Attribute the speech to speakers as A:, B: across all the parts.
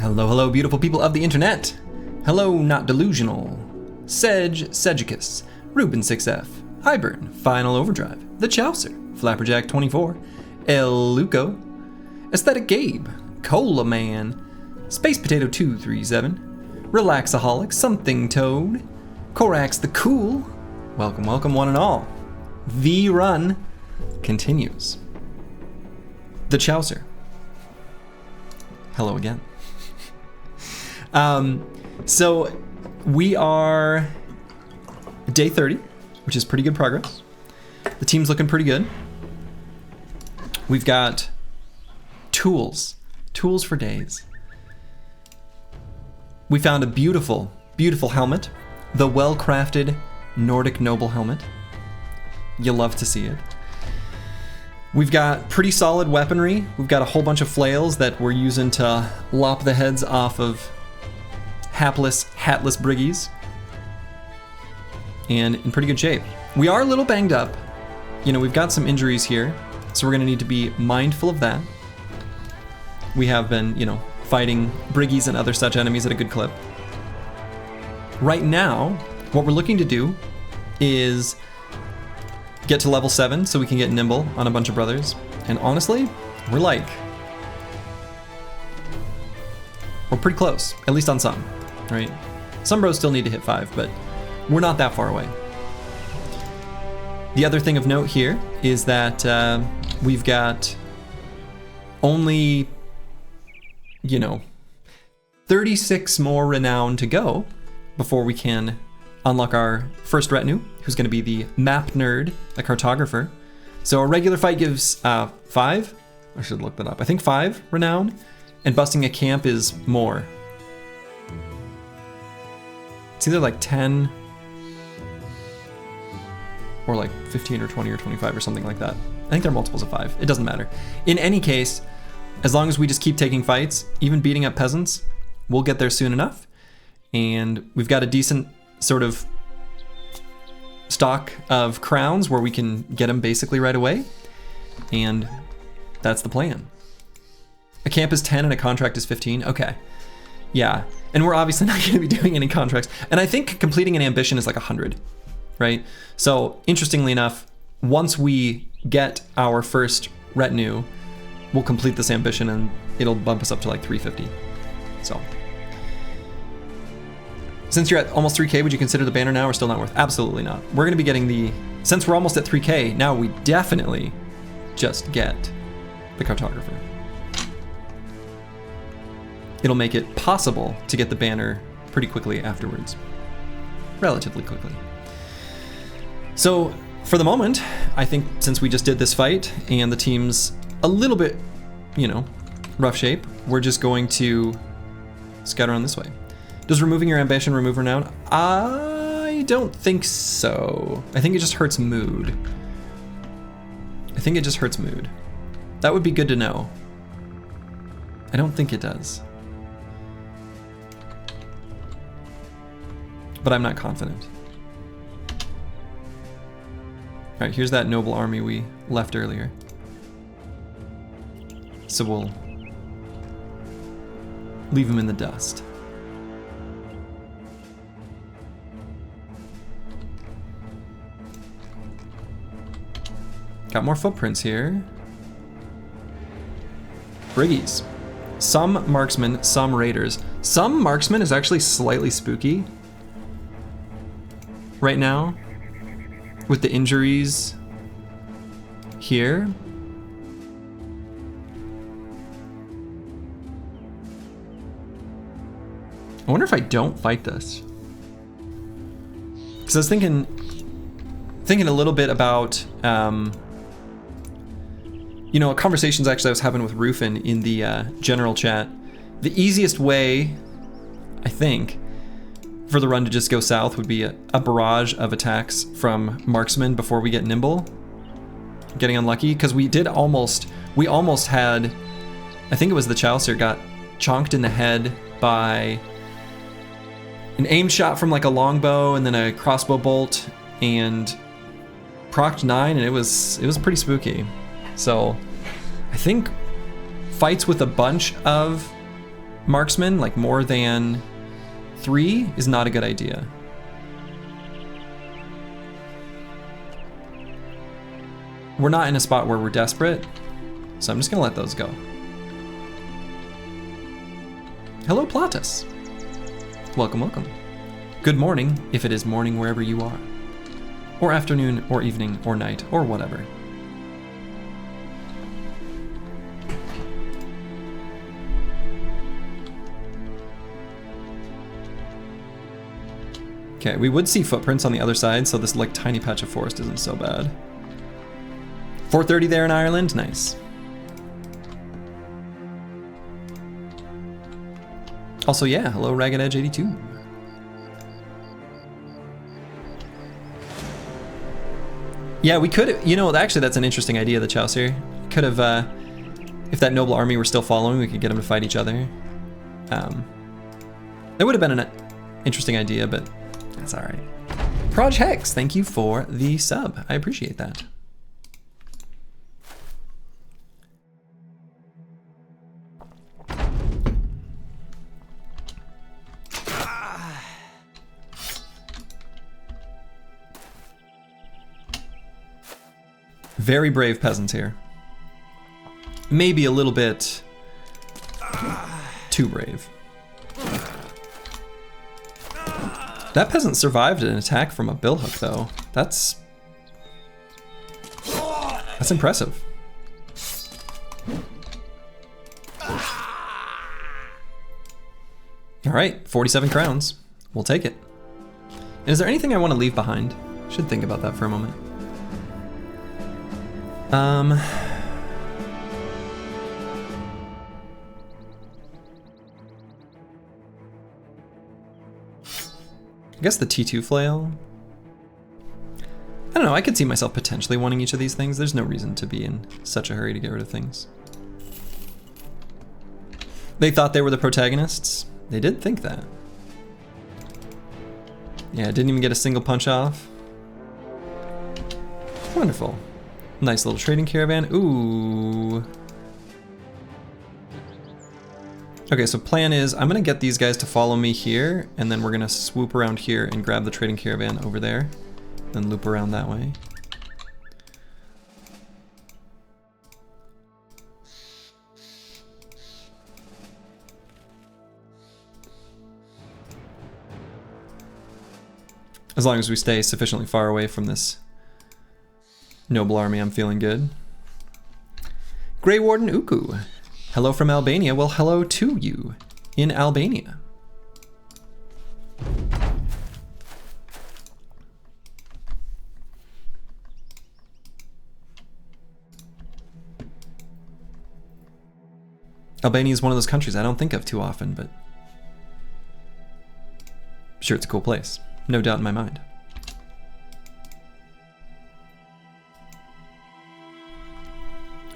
A: Hello, hello, beautiful people of the internet. Hello, not delusional. Sedgicus, Ruben6F, Highburn, Final Overdrive, The Chaucer, Flapperjack24, El Luco, Aesthetic Gabe, Cola Man, Space Potato 237, Relaxaholic, Something Toad, Corax the Cool. Welcome, welcome, one and all. The run continues. The Chaucer. Hello again. So we are day 30, which is pretty good progress. The team's looking pretty good. We've got tools for days. We found a beautiful, beautiful helmet, the well-crafted Nordic Noble helmet. You'll love to see it. We've got pretty solid weaponry. We've got a whole bunch of flails that we're using to lop the heads off of hapless, hatless briggies. And in pretty good shape. We are a little banged up. You know, we've got some injuries here, so we're gonna need to be mindful of that. We have been, you know, fighting briggies and other such enemies at a good clip. Right now, what we're looking to do is get to level 7 so we can get nimble on a bunch of brothers. And honestly, we're pretty close, at least on some, right? Some bros still need to hit 5, but we're not that far away. The other thing of note here is that we've got only, 36 more renown to go before we can unlock our first retinue, who's going to be the map nerd, the cartographer. So a regular fight gives 5. I should look that up. I think 5 renown, and busting a camp is more. It's either like 10 or like 15 or 20 or 25 or something like that. I think they're multiples of 5. It doesn't matter. In any case, as long as we just keep taking fights, even beating up peasants, we'll get there soon enough. And we've got a decent sort of stock of crowns where we can get them basically right away. And that's the plan. A camp is 10 and a contract is 15. Okay. Yeah. And we're obviously not going to be doing any contracts. And I think completing an ambition is like 100, right? So interestingly enough, once we get our first retinue, we'll complete this ambition and it'll bump us up to like 350. So since you're at almost 3K, would you consider the banner now or still not worth? Absolutely not. We're going to be getting since we're almost at 3K, now we definitely just get the cartographer. It'll make it possible to get the banner pretty quickly afterwards. Relatively quickly. So for the moment, I think since we just did this fight and the team's a little bit, rough shape, we're just going to scout around this way. Does removing your ambition remove renown? I don't think so. I think it just hurts mood. That would be good to know. I don't think it does. But I'm not confident. All right, here's that noble army we left earlier. So we'll leave him in the dust. Got more footprints here. Briggies. Some marksmen, some raiders. Some marksmen is actually slightly spooky right now with the injuries here. I wonder if I don't fight this. Because I was thinking a little bit about conversations actually I was having with Rufin in the general chat. The easiest way, I think, for the run to just go south would be a barrage of attacks from marksmen before we get nimble. Getting unlucky, because we almost had, I think it was the Chaucer got chonked in the head by an aim shot from like a longbow and then a crossbow bolt and procced 9, and it was pretty spooky. So I think fights with a bunch of marksmen, like more than 3, is not a good idea. We're not in a spot where we're desperate, so I'm just gonna let those go. Hello, Platus. Welcome, welcome. Good morning, if it is morning wherever you are. Or afternoon, or evening, or night, or whatever. Okay, we would see footprints on the other side, so this like tiny patch of forest isn't so bad. 4:30 there in Ireland, nice. Also, yeah, hello Ragged Edge 82. Yeah, we could, you know, actually that's an interesting idea, the Chaucer. Could have, if that noble army were still following, we could get them to fight each other. It would have been an interesting idea, but that's all right. Proj Hex, thank you for the sub. I appreciate that. Very brave peasants here. Maybe a little bit too brave. That peasant survived an attack from a billhook though. That's impressive. All right, 47 crowns. We'll take it. And is there anything I want to leave behind? Should think about that for a moment. I guess the T2 flail. I don't know, I could see myself potentially wanting each of these things. There's no reason to be in such a hurry to get rid of things. They thought they were the protagonists. They did think that. Yeah, didn't even get a single punch off. Wonderful. Nice little trading caravan. Ooh. Okay, so plan is I'm gonna get these guys to follow me here, and then we're gonna swoop around here and grab the trading caravan over there, then loop around that way. As long as we stay sufficiently far away from this noble army, I'm feeling good. Grey Warden Uku. Hello from Albania. Well, hello to you in Albania. Albania is one of those countries I don't think of too often, but I'm sure it's a cool place. No doubt in my mind.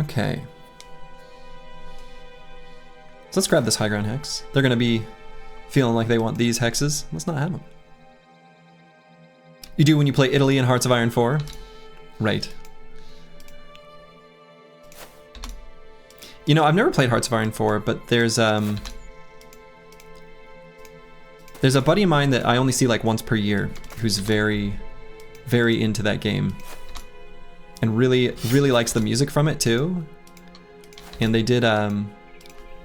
A: Okay. So let's grab this high ground hex. They're gonna be feeling like they want these hexes. Let's not have them. You do when you play Italy in Hearts of Iron 4? Right. You know, I've never played Hearts of Iron 4, but there's a buddy of mine that I only see like once per year who's very, very into that game. And really, really likes the music from it too. And they did,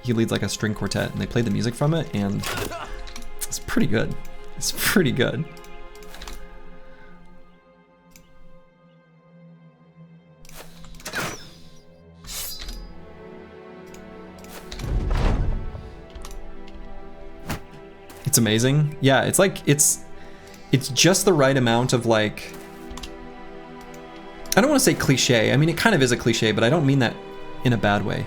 A: he leads like a string quartet and they played the music from it and it's pretty good. It's pretty good. It's amazing. Yeah, it's like, it's just the right amount of like, I don't want to say cliche. I mean, it kind of is a cliche, but I don't mean that in a bad way.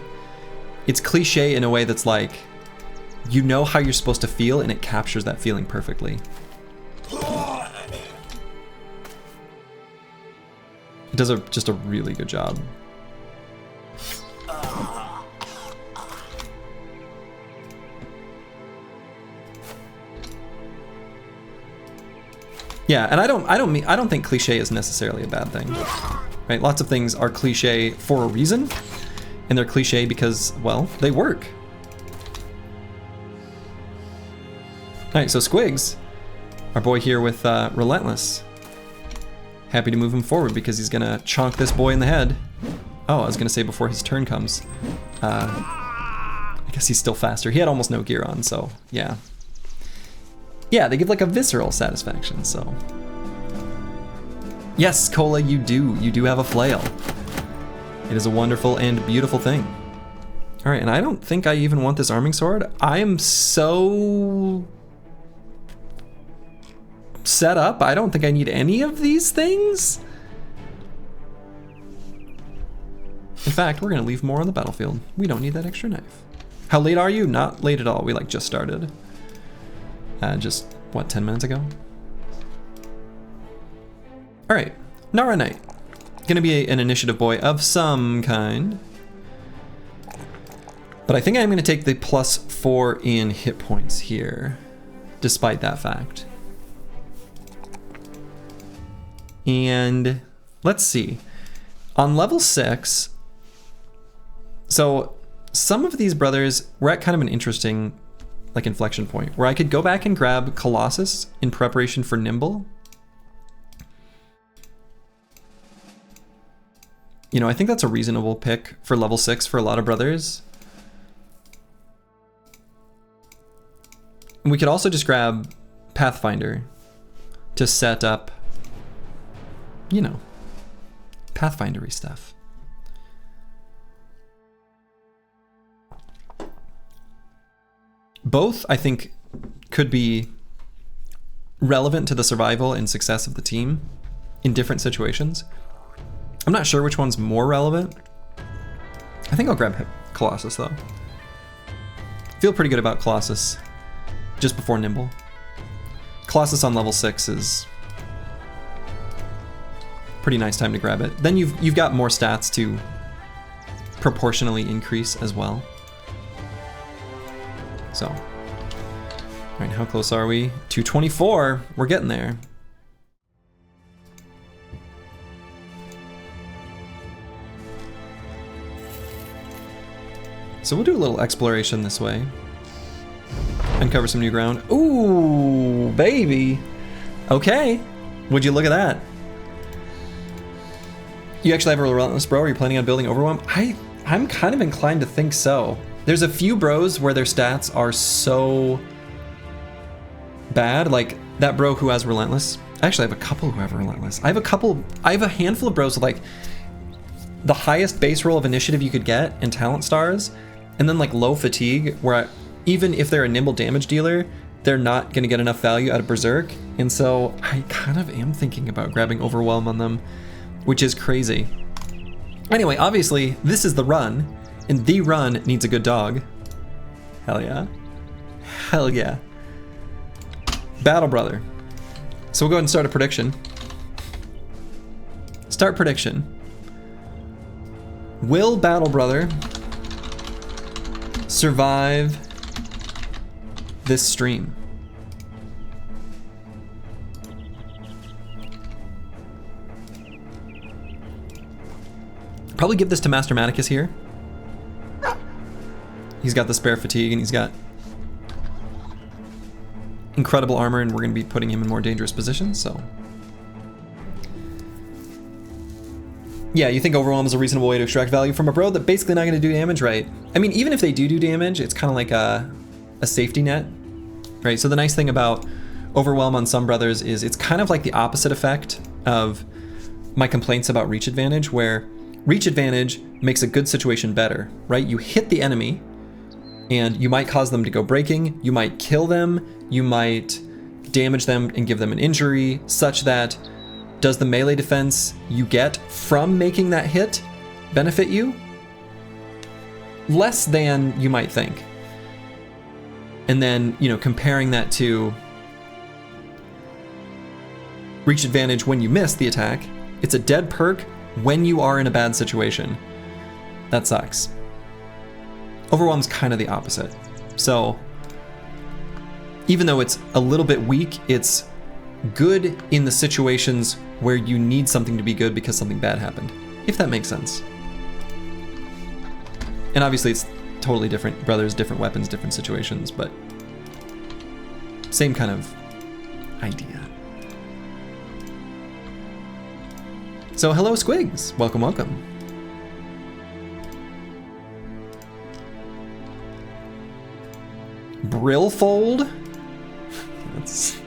A: It's cliche in a way that's like, you know how you're supposed to feel and it captures that feeling perfectly. It does just a really good job. Yeah, and I don't think cliche is necessarily a bad thing, right? Lots of things are cliche for a reason, and they're cliche because, well, they work. Alright, so Squigs, our boy here with Relentless. Happy to move him forward because he's gonna chonk this boy in the head. Oh, I was gonna say before his turn comes. I guess he's still faster. He had almost no gear on, so yeah. Yeah, they give like a visceral satisfaction, so. Yes, Cola, you do. You do have a flail. It is a wonderful and beautiful thing. All right, and I don't think I even want this arming sword. I am so set up. I don't think I need any of these things. In fact, we're gonna leave more on the battlefield. We don't need that extra knife. How late are you? Not late at all. We like just started. Just, what, 10 minutes ago? All right, Nara Knight. Gonna be an initiative boy of some kind. But I think I'm gonna take the +4 in hit points here, despite that fact. And let's see. On level 6, so some of these brothers, we're at kind of an interesting like inflection point where I could go back and grab Colossus in preparation for Nimble. You know, I think that's a reasonable pick for level 6 for a lot of brothers. And we could also just grab Pathfinder to set up, you know, Pathfindery stuff. Both, I think, could be relevant to the survival and success of the team in different situations. I'm not sure which one's more relevant. I think I'll grab Colossus, though. Feel pretty good about Colossus just before Nimble. Colossus on level 6 is pretty nice time to grab it. Then you've got more stats to proportionally increase as well. So, all right, how close are we? 224, we're getting there. So we'll do a little exploration this way. Uncover some new ground. Ooh, baby. Okay, would you look at that? You actually have a Relentless bro? Are you planning on building Overwhelm? I'm kind of inclined to think so. There's a few bros where their stats are so bad, like that bro who has Relentless. Actually, I have a couple who have Relentless. I have a handful of bros with like the highest base roll of initiative you could get and talent stars, and then like low fatigue, where even if they're a nimble damage dealer, they're not gonna get enough value out of Berserk. And so I kind of am thinking about grabbing Overwhelm on them, which is crazy. Anyway, obviously, this is the run. And the run needs a good dog. Hell yeah. Hell yeah. Battle Brother. So we'll go ahead and start a prediction. Start prediction. Will Battle Brother survive this stream? Probably give this to Master Maticus here. He's got the spare fatigue and he's got incredible armor, and we're going to be putting him in more dangerous positions, so. Yeah, you think Overwhelm is a reasonable way to extract value from a bro that's basically not going to do damage, right? I mean, even if they do damage, it's kind of like a safety net, right? So the nice thing about Overwhelm on some brothers is it's kind of like the opposite effect of my complaints about reach advantage, where reach advantage makes a good situation better, right? You hit the enemy, and you might cause them to go breaking, you might kill them, you might damage them and give them an injury, such that does the melee defense you get from making that hit benefit you? Less than you might think. And then, you know, comparing that to reach advantage when you miss the attack, it's a dead perk when you are in a bad situation. That sucks. Overwhelm's kind of the opposite. So even though it's a little bit weak, it's good in the situations where you need something to be good because something bad happened, if that makes sense. And obviously it's totally different brothers, different weapons, different situations, but Same kind of idea. So hello Squigs, welcome, welcome. Brillfold? That's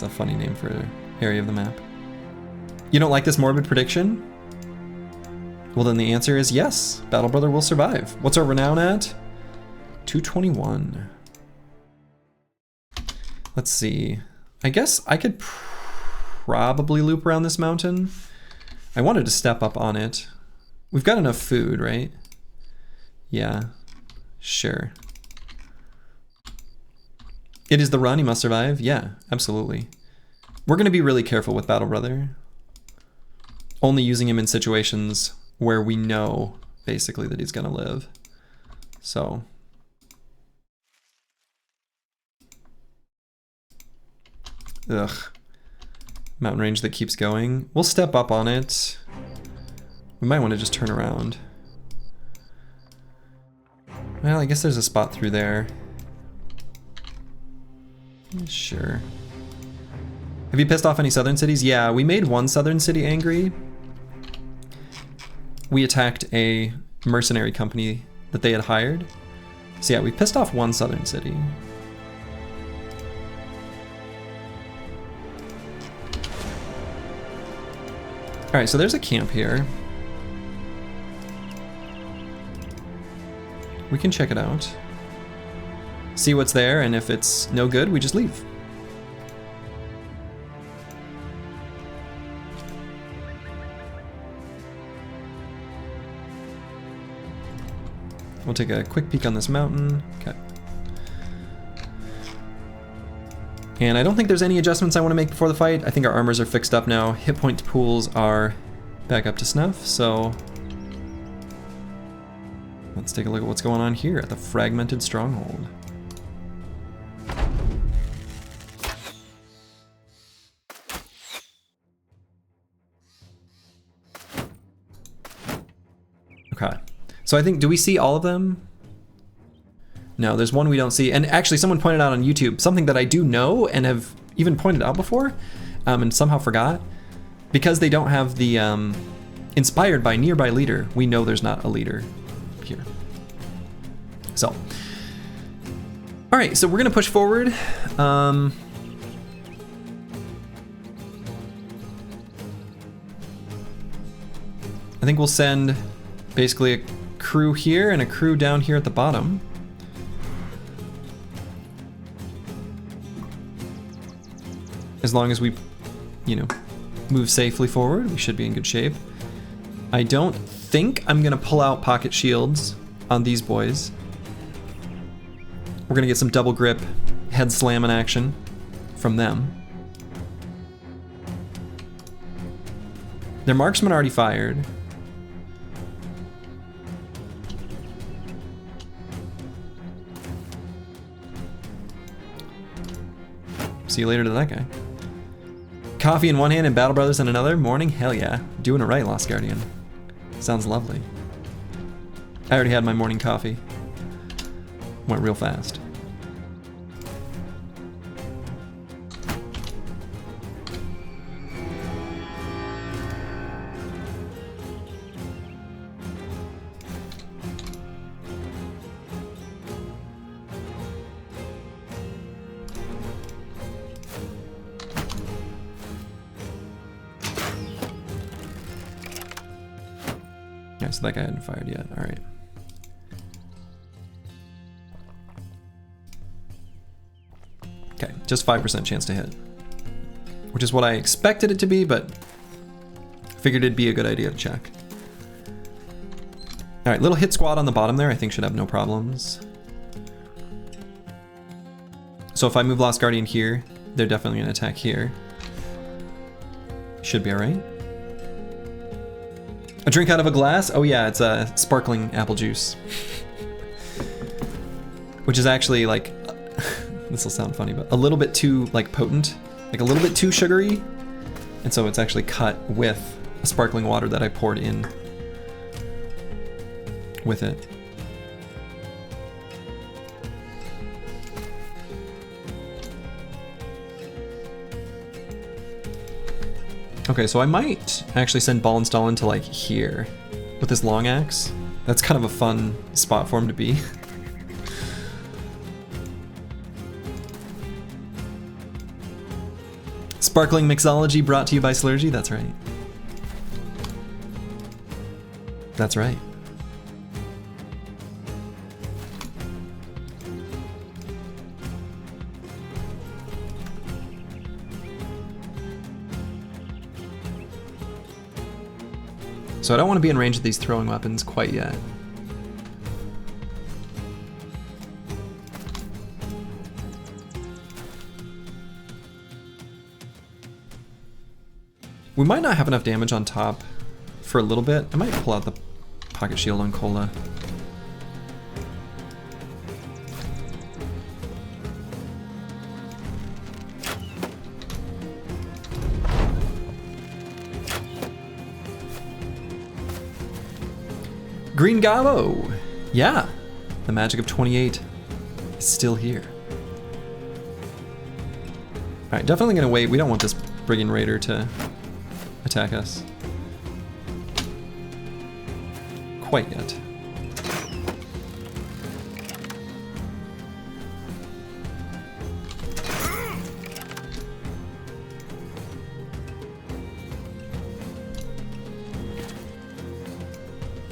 A: a funny name for an area of the map. You don't like this morbid prediction? Well then the answer is yes, Battle Brother will survive. What's our renown at? 221. Let's see. I guess I could probably loop around this mountain. I wanted to step up on it. We've got enough food, right? Yeah, sure. It is the run, he must survive. Yeah, absolutely. We're gonna be really careful with Battle Brother. Only using him in situations where we know, basically, that he's gonna live. So. Ugh. Mountain range that keeps going. We'll step up on it. We might want to just turn around. Well, I guess there's a spot through there. Sure. Have you pissed off any southern cities? Yeah, we made one southern city angry. We attacked a mercenary company that they had hired. So yeah, we pissed off one southern city. Alright, so there's a camp here. We can check it out. See what's there, and if it's no good, we just leave. We'll take a quick peek on this mountain. Okay. And I don't think there's any adjustments I want to make before the fight. I think our armors are fixed up now. Hit point pools are back up to snuff, so let's take a look at what's going on here at the fragmented stronghold. Okay, so I think, do we see all of them? No, there's one we don't see. And actually someone pointed out on YouTube something that I do know and have even pointed out before and somehow forgot. Because they don't have the inspired by nearby leader, we know there's not a leader here. So, all right, so we're gonna push forward. I think we'll send basically a crew here and a crew down here at the bottom. As long as we, you know, move safely forward, we should be in good shape. I don't think I'm gonna pull out pocket shields on these boys. We're gonna get some double grip head slamming action from them. Their marksman already fired. See you later to that guy. Coffee in one hand and Battle Brothers in another. Morning? Hell yeah. Doing it right, Lost Guardian. Sounds lovely. I already had my morning coffee. Went real fast. Yeah, so that guy hadn't fired yet. All right. Okay, just 5% chance to hit, which is what I expected it to be, but figured it'd be a good idea to check. All right, little hit squad on the bottom there, I think should have no problems. So if I move Lost Guardian here, they're definitely gonna attack here. Should be all right. A drink out of a glass? Oh yeah, it's a sparkling apple juice. Which is actually like, this will sound funny, but a little bit too like potent, like a little bit too sugary. And so it's actually cut with a sparkling water that I poured in with it. Okay, so I might actually send Ball and Stall into like here with this long axe. That's kind of a fun spot for him to be. Sparkling Mixology brought to you by Slurgy, that's right. That's right. So I don't want to be in range of these throwing weapons quite yet. We might not have enough damage on top for a little bit. I might pull out the pocket shield on Cola. Green Gabo! Yeah! The magic of 28 is still here. Alright, definitely gonna wait. We don't want this Brigand Raider to attack us. Quite yet.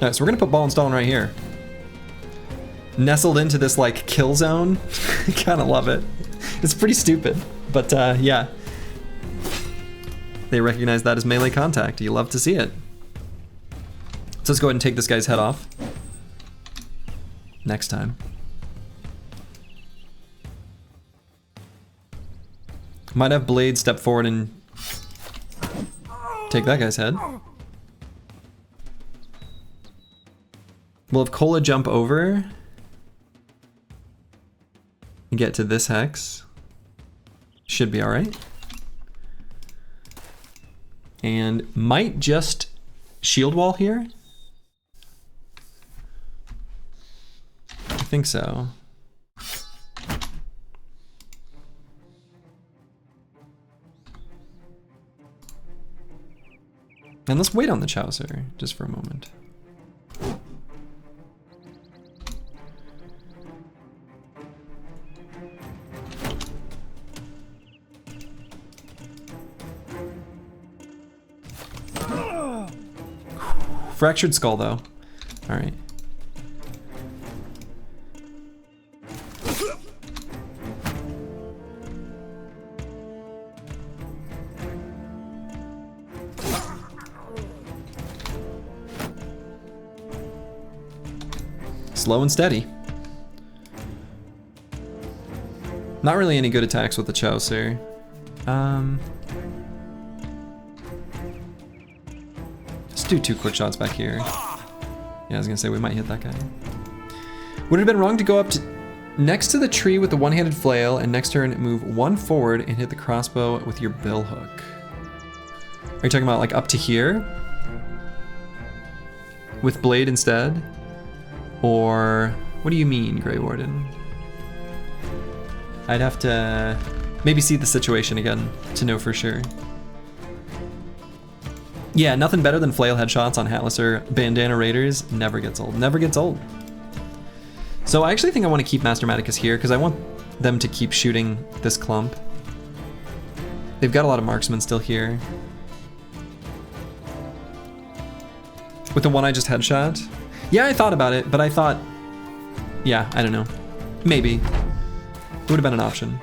A: Alright, so we're gonna put Ball and Stall right here. Nestled into this like kill zone. Kinda love it. It's pretty stupid, but yeah. They recognize that as melee contact. You love to see it. So let's go ahead and take this guy's head off. Next time. Might have Blade step forward and take that guy's head. We'll have Cola jump over and get to this hex. Should be alright. And might just shield wall here. I think so. And let's wait on the Chaucer just for a moment. Fractured skull though. All right. Slow and steady. Not really any good attacks with the Chaucer. Let's do 2 quick shots back here. Yeah, I was gonna say we might hit that guy. Would it have been wrong to go up to next to the tree with the one-handed flail and next turn move 1 forward and hit the crossbow with your bill hook? Are you talking about like up to here? With blade instead? Or what do you mean, Grey Warden? I'd have to maybe see the situation again to know for sure. Yeah, nothing better than flail headshots on Hatless or Bandana Raiders. Never gets old. Never gets old. So I actually think I want to keep Master Maticus here because I want them to keep shooting this clump. They've got a lot of marksmen still here. With the one I just headshot? Yeah, I thought about it, but I thought, yeah, I don't know. Maybe. It would have been an option.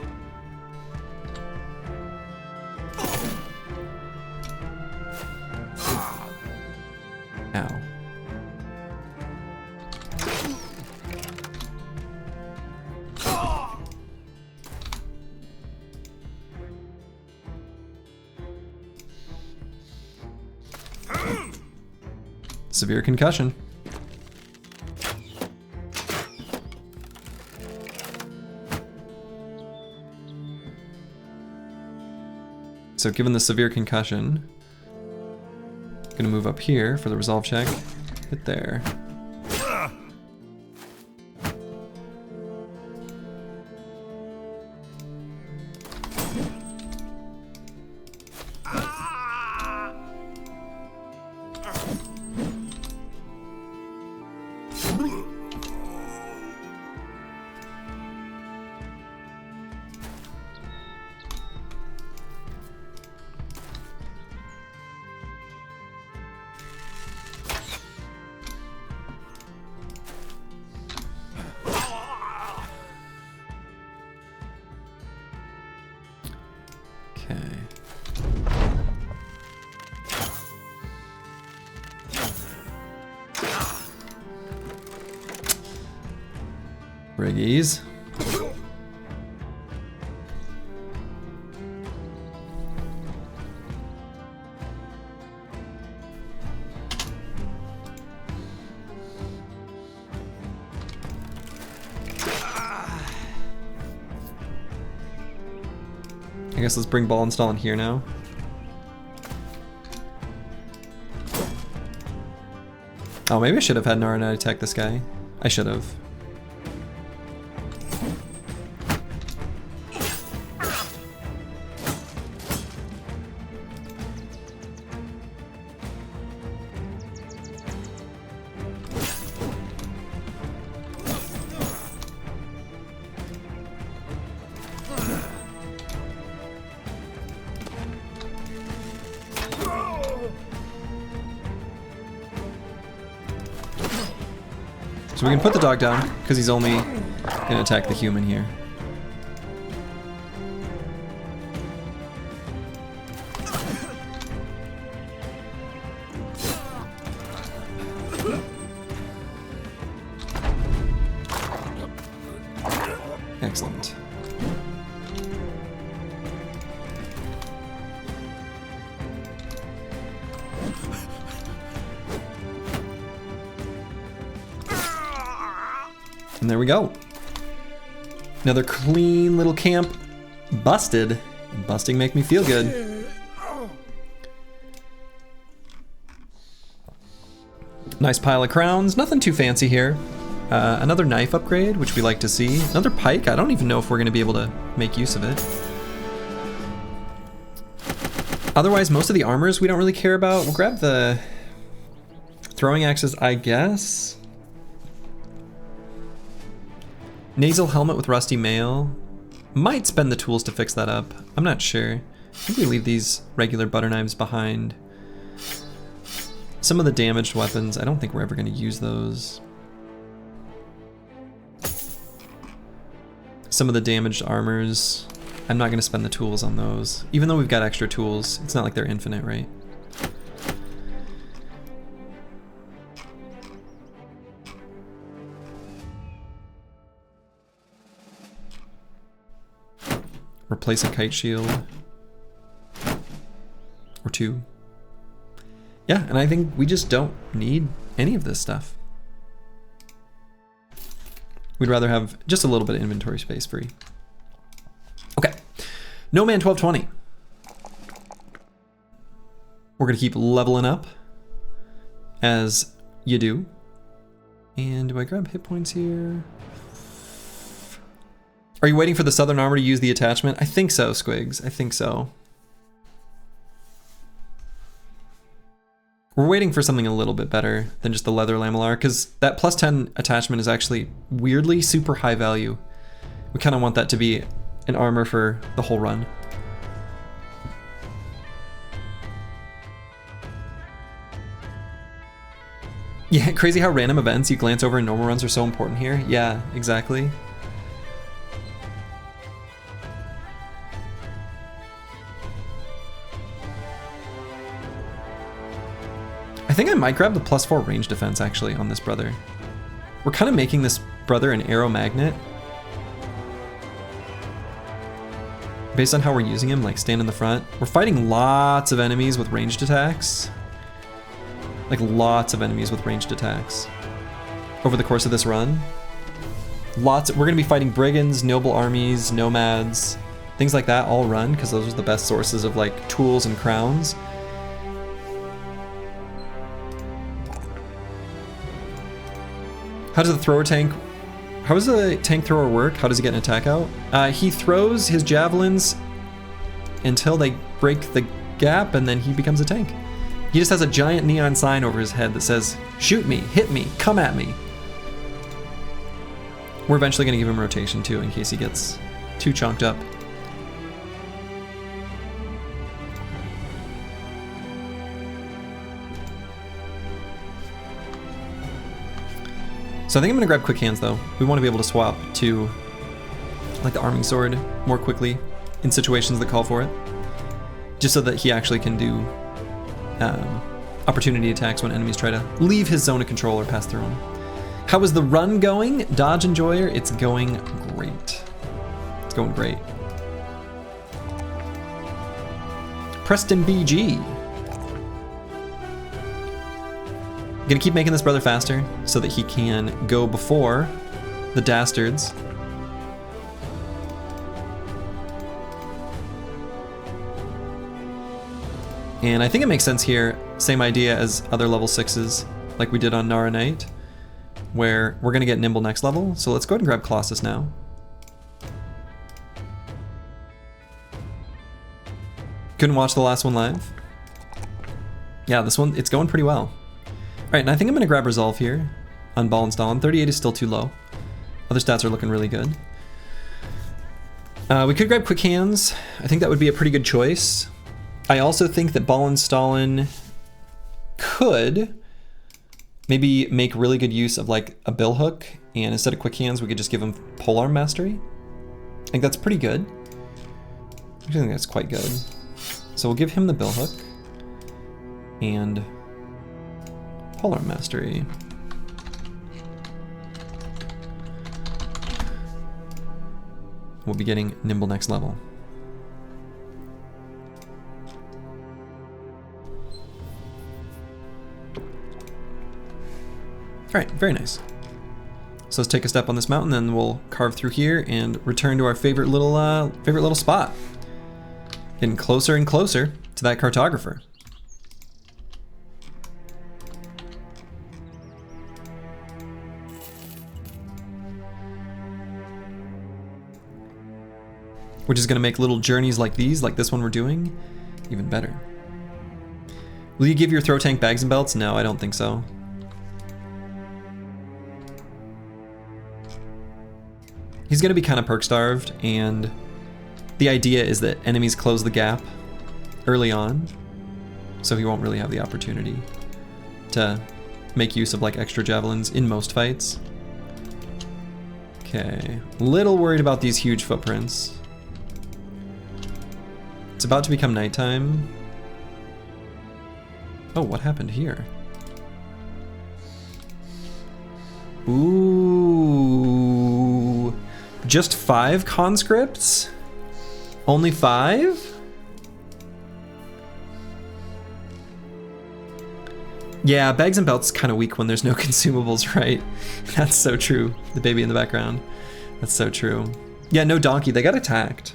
A: Ow. Severe concussion. So given the severe concussion, gonna move up here for the resolve check. Hit there. Briggies. I guess let's bring ball install in here now. Oh, maybe I should have had Narana attack this guy. I should have. So we can put the dog down, because he's only going to attack the human here. Excellent. And there we go. Another clean little camp. Busted. Busting make me feel good. Nice pile of crowns. Nothing too fancy here. Another knife upgrade, which we like to see. Another pike. I don't even know if we're going to be able to make use of it. Otherwise, most of the armors we don't really care about. We'll grab the throwing axes, I guess. Nasal helmet with rusty mail. Might spend the tools to fix that up. I'm not sure. I think we leave these regular butter knives behind. Some of the damaged weapons, I don't think we're ever going to use those. Some of the damaged armors, I'm not going to spend the tools on those. Even though we've got extra tools, it's not like they're infinite, right? Replace a kite shield. Or two. Yeah, and I think we just don't need any of this stuff. We'd rather have just a little bit of inventory space free. Okay. No Man 1220. We're gonna keep leveling up as you do. And do I grab hit points here? Are you waiting for the Southern Armor to use the attachment? I think so, Squigs. I think so. We're waiting for something a little bit better than just the leather lamellar, because that plus 10 attachment is actually weirdly super high value. We kind of want that to be an armor for the whole run. Yeah, crazy how random events you glance over in normal runs are so important here. Yeah, exactly. I think I might grab the +4 range defense actually on this brother. We're kind of making this brother an arrow magnet. Based on how we're using him, like stand in the front. We're fighting lots of enemies with ranged attacks. Like lots of enemies with ranged attacks. Over the course of this run. We're gonna be fighting brigands, noble armies, nomads, things like that all run, because those are the best sources of like tools and crowns. How does the thrower tank, how does the tank thrower work? How does he get an attack out? He throws his javelins until they break the gap and then he becomes a tank. He just has a giant neon sign over his head that says, shoot me, hit me, come at me. We're eventually gonna give him rotation too in case he gets too chunked up. So I think I'm gonna grab quick hands though. We want to be able to swap to like the arming sword more quickly in situations that call for it. Just so that he actually can do opportunity attacks when enemies try to leave his zone of control or pass through him. How is the run going? Dodge Enjoyer, it's going great. It's going great. Preston BG. Gonna keep making this brother faster so that he can go before the dastards. And I think it makes sense here, same idea as other level 6s, like we did on Nara Knight, where we're gonna get nimble next level. So let's go ahead and grab Colossus now. Couldn't watch the last one live. Yeah, this one, it's going pretty well. All right, and I think I'm gonna grab Resolve here on Ball and Stalin. 38 is still too low. Other stats are looking really good. We could grab Quick Hands. I think that would be a pretty good choice. I also think that Ball and Stalin could maybe make really good use of like a bill hook, and instead of Quick Hands, we could just give him Polearm Mastery. I think that's pretty good. I think that's quite good. So we'll give him the bill hook and Polearm Mastery. We'll be getting nimble next level. All right, very nice. So let's take a step on this mountain, then we'll carve through here and return to our favorite little spot. Getting closer and closer to that cartographer. Which is gonna make little journeys like these, like this one we're doing, even better. Will you give your throw tank bags and belts? No, I don't think so. He's gonna be kind of perk starved, and the idea is that enemies close the gap early on, so he won't really have the opportunity to make use of like extra javelins in most fights. Okay, little worried about these huge footprints. It's about to become nighttime. Oh, what happened here? Ooh, just 5 conscripts? Only 5? Yeah, bags and belts kind of weak when there's no consumables, right? That's so true. The baby in the background. That's so true. Yeah, no donkey. They got attacked.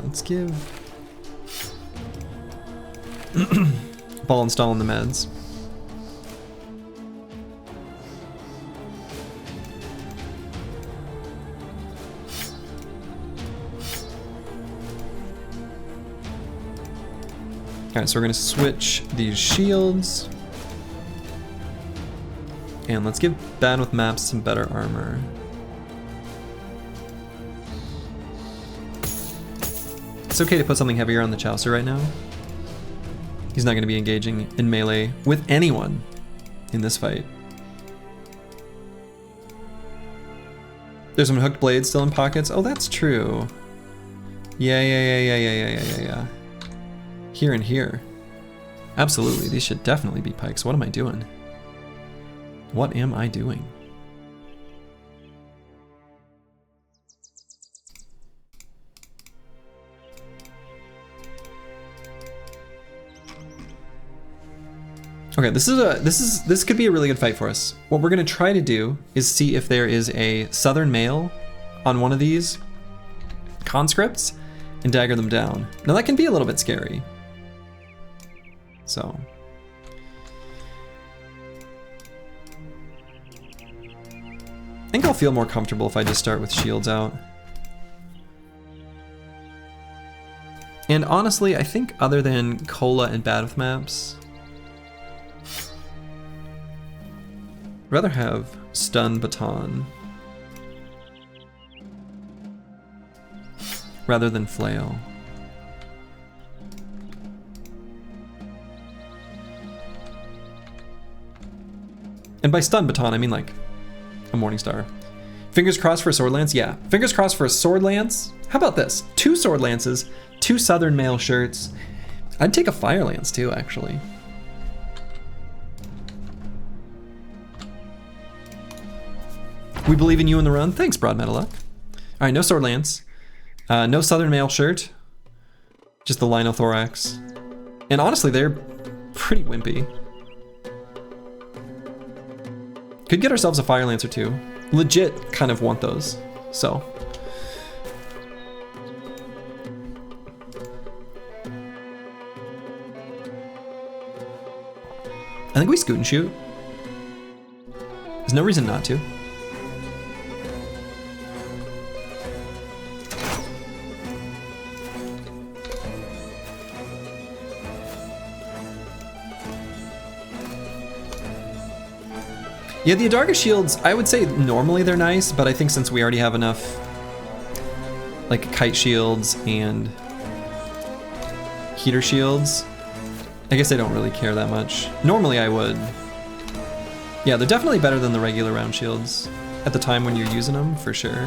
A: Let's give Ball and Stalin the meds. Alright, so we're gonna switch these shields. And let's give Bad with Maps some better armor. It's okay to put something heavier on the Chaucer right now. He's not going to be engaging in melee with anyone in this fight. There's some hooked blades still in pockets. Oh, that's true. Yeah. Here and here. Absolutely, these should definitely be pikes. What am I doing? What am I doing? Okay, this could be a really good fight for us. What we're gonna try to do is see if there is a southern mail on one of these conscripts and dagger them down. Now that can be a little bit scary. So. I think I'll feel more comfortable if I just start with shields out. And honestly, I think other than Cola and Batteth maps, I'd rather have Stun Baton rather than Flail. And by Stun Baton, I mean like a Morningstar. Fingers crossed for a Sword Lance? Yeah. Fingers crossed for a Sword Lance. How about this? 2 Sword Lances, 2 Southern Mail shirts. I'd take a Fire Lance too, actually. We believe in you in the run. Thanks, Broad Metalluck. All right, no Sword Lance. No Southern Mail shirt. Just the Linothorax. And honestly, they're pretty wimpy. Could get ourselves a Fire Lance or 2. Legit kind of want those, so. I think we scoot and shoot. There's no reason not to. Yeah, the Adarga shields, I would say normally they're nice, but I think since we already have enough like kite shields and heater shields, I guess I don't really care that much. Normally I would. Yeah, they're definitely better than the regular round shields at the time when you're using them, for sure.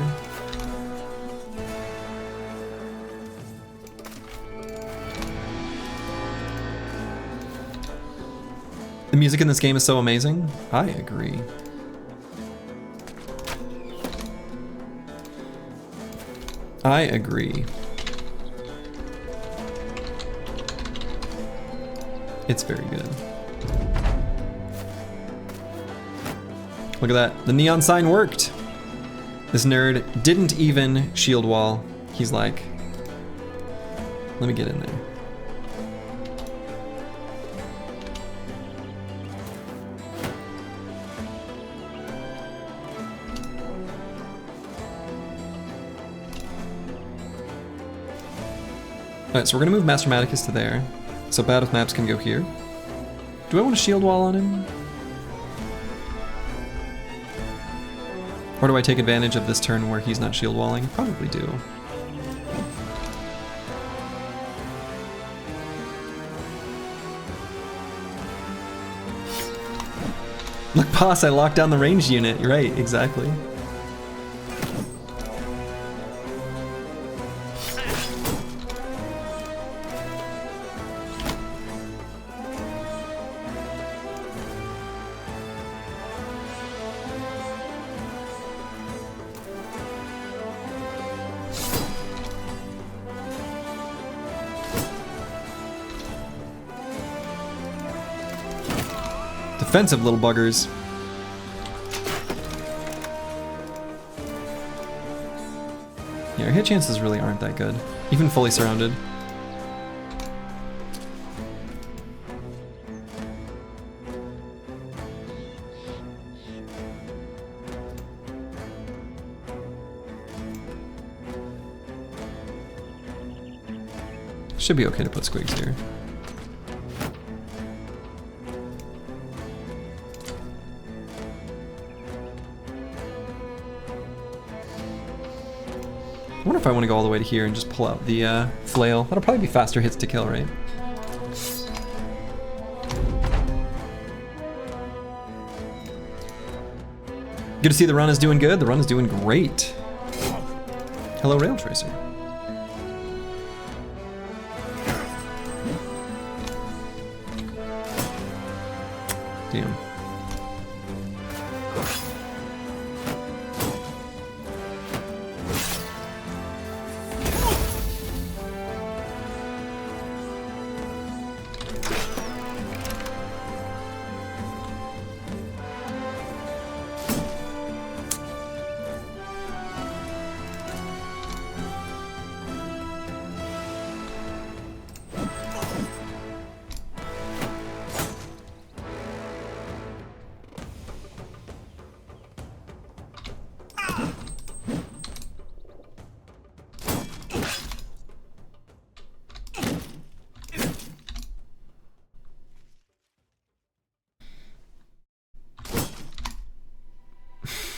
A: The music in this game is so amazing. I agree. I agree. It's very good. Look at that. The neon sign worked. This nerd didn't even shield wall. He's like, let me get in there. Alright, so we're gonna move Master Maticus to there, so Batteth maps can go here. Do I want a shield wall on him? Or do I take advantage of this turn where he's not shield walling? Probably do. Look, boss, I locked down the ranged unit. You're right, exactly. Defensive little buggers. Yeah, our hit chances really aren't that good, even fully surrounded. Should be okay to put squigs here. I wonder if I want to go all the way to here and just pull out the flail. That'll probably be faster hits to kill, right? Good to see the run is doing good. The run is doing great. Hello, Rail Tracer. Damn.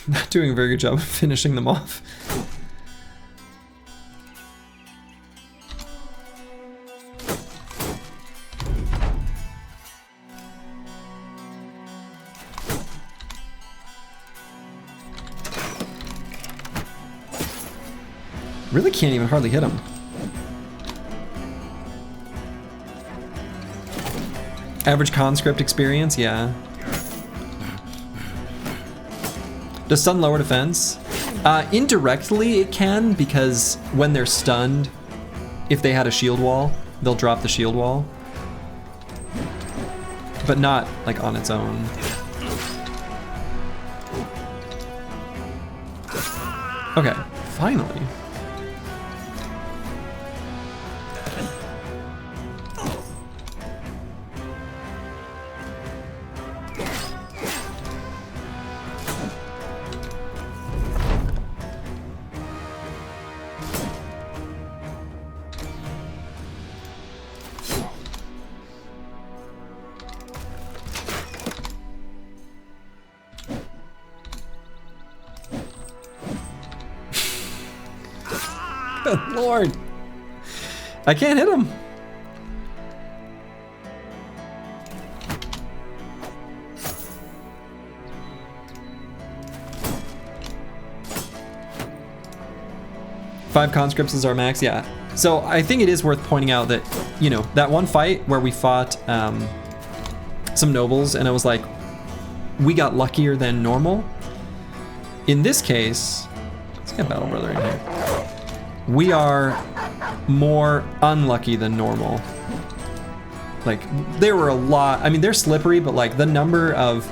A: Not doing a very good job of finishing them off. Really can't even hardly hit him. Average conscript experience, yeah. Does stun lower defense? Indirectly it can, because when they're stunned, if they had a shield wall, they'll drop the shield wall. But not like on its own. Okay, finally. Good Lord. I can't hit him. Five conscripts is our max, yeah. So I think it is worth pointing out that, you know, that one fight where we fought some nobles and I was like, we got luckier than normal. In this case, let's get Battle Brother in here. We are more unlucky than normal. Like, there were a lot, I mean, they're slippery, but like the number of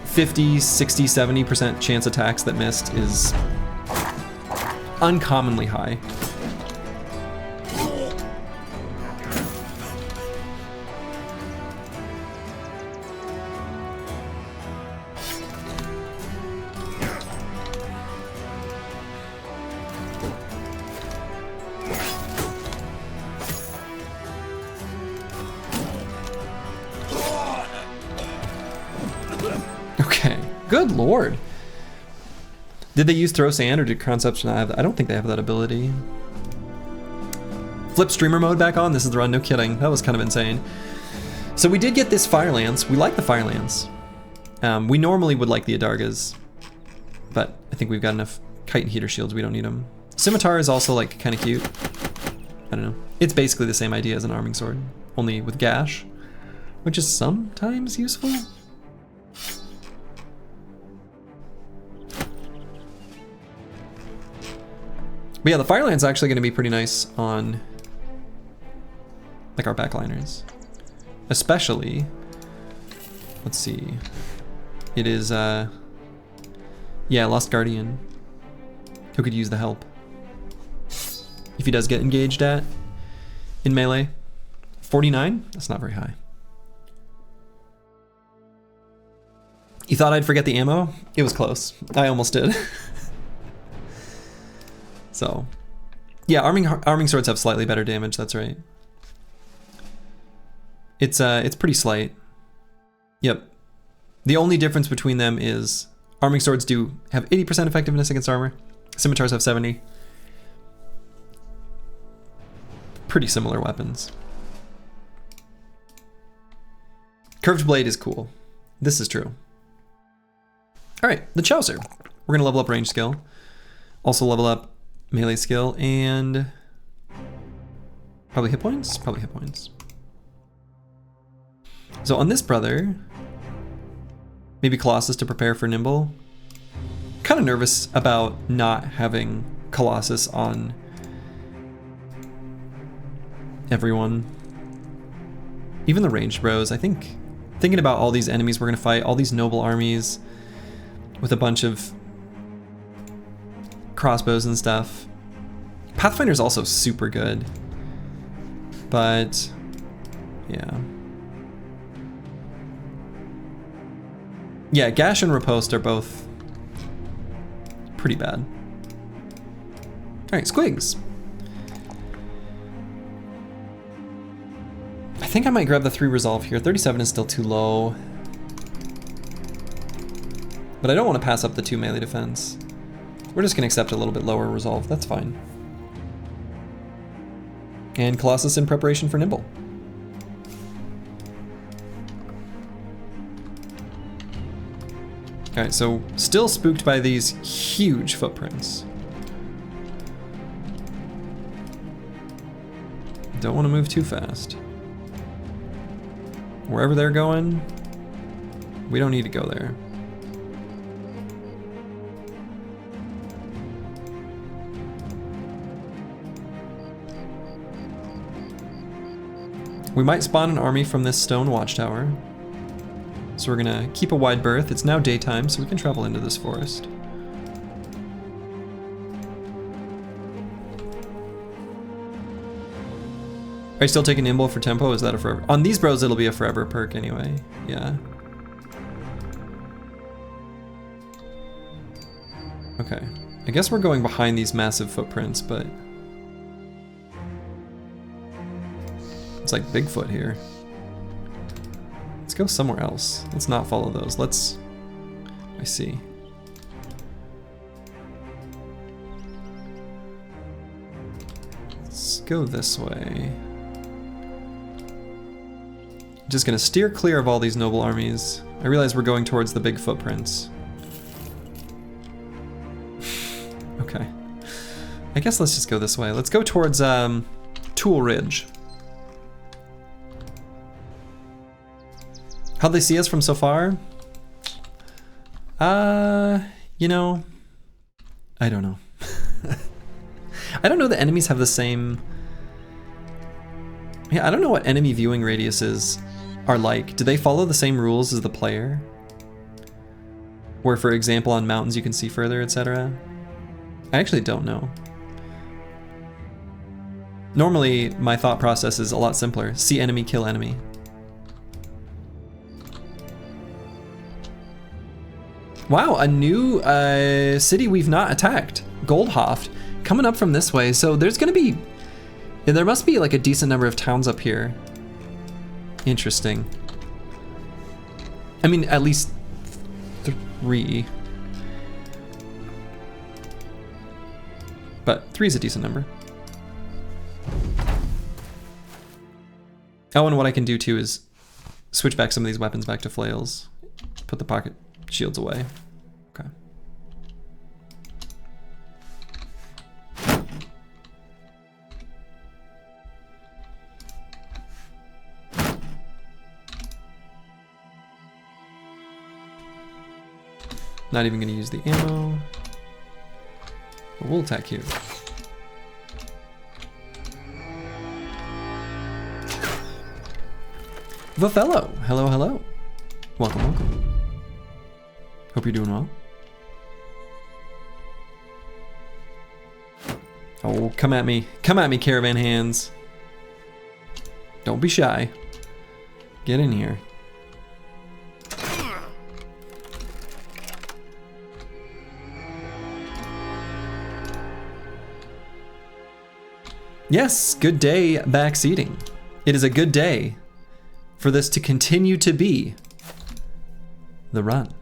A: 50, 60, 70% chance attacks that missed is uncommonly high. Good Lord. Did they use throw sand or did concepts not have that? I don't think they have that ability. Flip streamer mode back on. This is the run, no kidding. That was kind of insane. So we did get this fire lance. We like the fire lance. We normally would like the Adargas, but I think we've got enough kite and heater shields. We don't need them. Scimitar is also like kind of cute. I don't know. It's basically the same idea as an arming sword, only with gash, which is sometimes useful. But yeah, the fire lance is actually going to be pretty nice on like our backliners. Especially, let's see, it is, yeah, Lost Guardian, who could use the help. If he does get engaged at in melee. 49? That's not very high. You thought I'd forget the ammo? It was close. I almost did. So, yeah, arming swords have slightly better damage, that's right. It's pretty slight. Yep. The only difference between them is arming swords do have 80% effectiveness against armor. Scimitars have 70. Pretty similar weapons. Curved blade is cool. This is true. All right, the Chaucer. We're gonna level up range skill. Also level up melee skill and probably hit points? Probably hit points. So on this brother, maybe Colossus to prepare for Nimble. Kind of nervous about not having Colossus on everyone. Even the ranged bros, I think. Thinking about all these enemies we're gonna fight, all these noble armies with a bunch of crossbows and stuff. Pathfinder's also super good, but yeah, Gash and Riposte are both pretty bad. All right, Squigs. I think I might grab the 3 resolve here. 37 is still too low. But I don't want to pass up the 2 melee defense. We're just going to accept a little bit lower resolve. That's fine. And Colossus in preparation for Nimble. Alright, so still spooked by these huge footprints. Don't want to move too fast. Wherever they're going, we don't need to go there. We might spawn an army from this stone watchtower. So we're gonna keep a wide berth. It's now daytime, so we can travel into this forest. Are you still taking Nimble for tempo? Is that a forever? On these bros, it'll be a forever perk anyway. Yeah. Okay. I guess we're going behind these massive footprints, but it's like Bigfoot here. Let's go somewhere else. Let's not follow those. I see. Let's go this way. Just gonna steer clear of all these noble armies. I realize we're going towards the big footprints. Okay. I guess let's just go this way. Let's go towards Tool Ridge. How'd they see us from so far? You know, I don't know. I don't know that enemies have the same... Yeah, I don't know what enemy viewing radiuses are like. Do they follow the same rules as the player? Where, for example, on mountains you can see further, etc.? I actually don't know. Normally, my thought process is a lot simpler. See enemy, kill enemy. Wow, a new city we've not attacked. Goldhoft, coming up from this way. So there's gonna be, there must be like a decent number of towns up here. Interesting. I mean, at least 3. But 3 is a decent number. Oh, and what I can do too is switch back some of these weapons back to flails. Put the pocket shields away. Okay. Not even gonna use the ammo. But we'll attack here. Vafello, hello, hello. Welcome, welcome. Hope you're doing well. Oh, come at me, caravan hands. Don't be shy. Get in here. Yes, good day backseating. It is a good day for this to continue to be the run.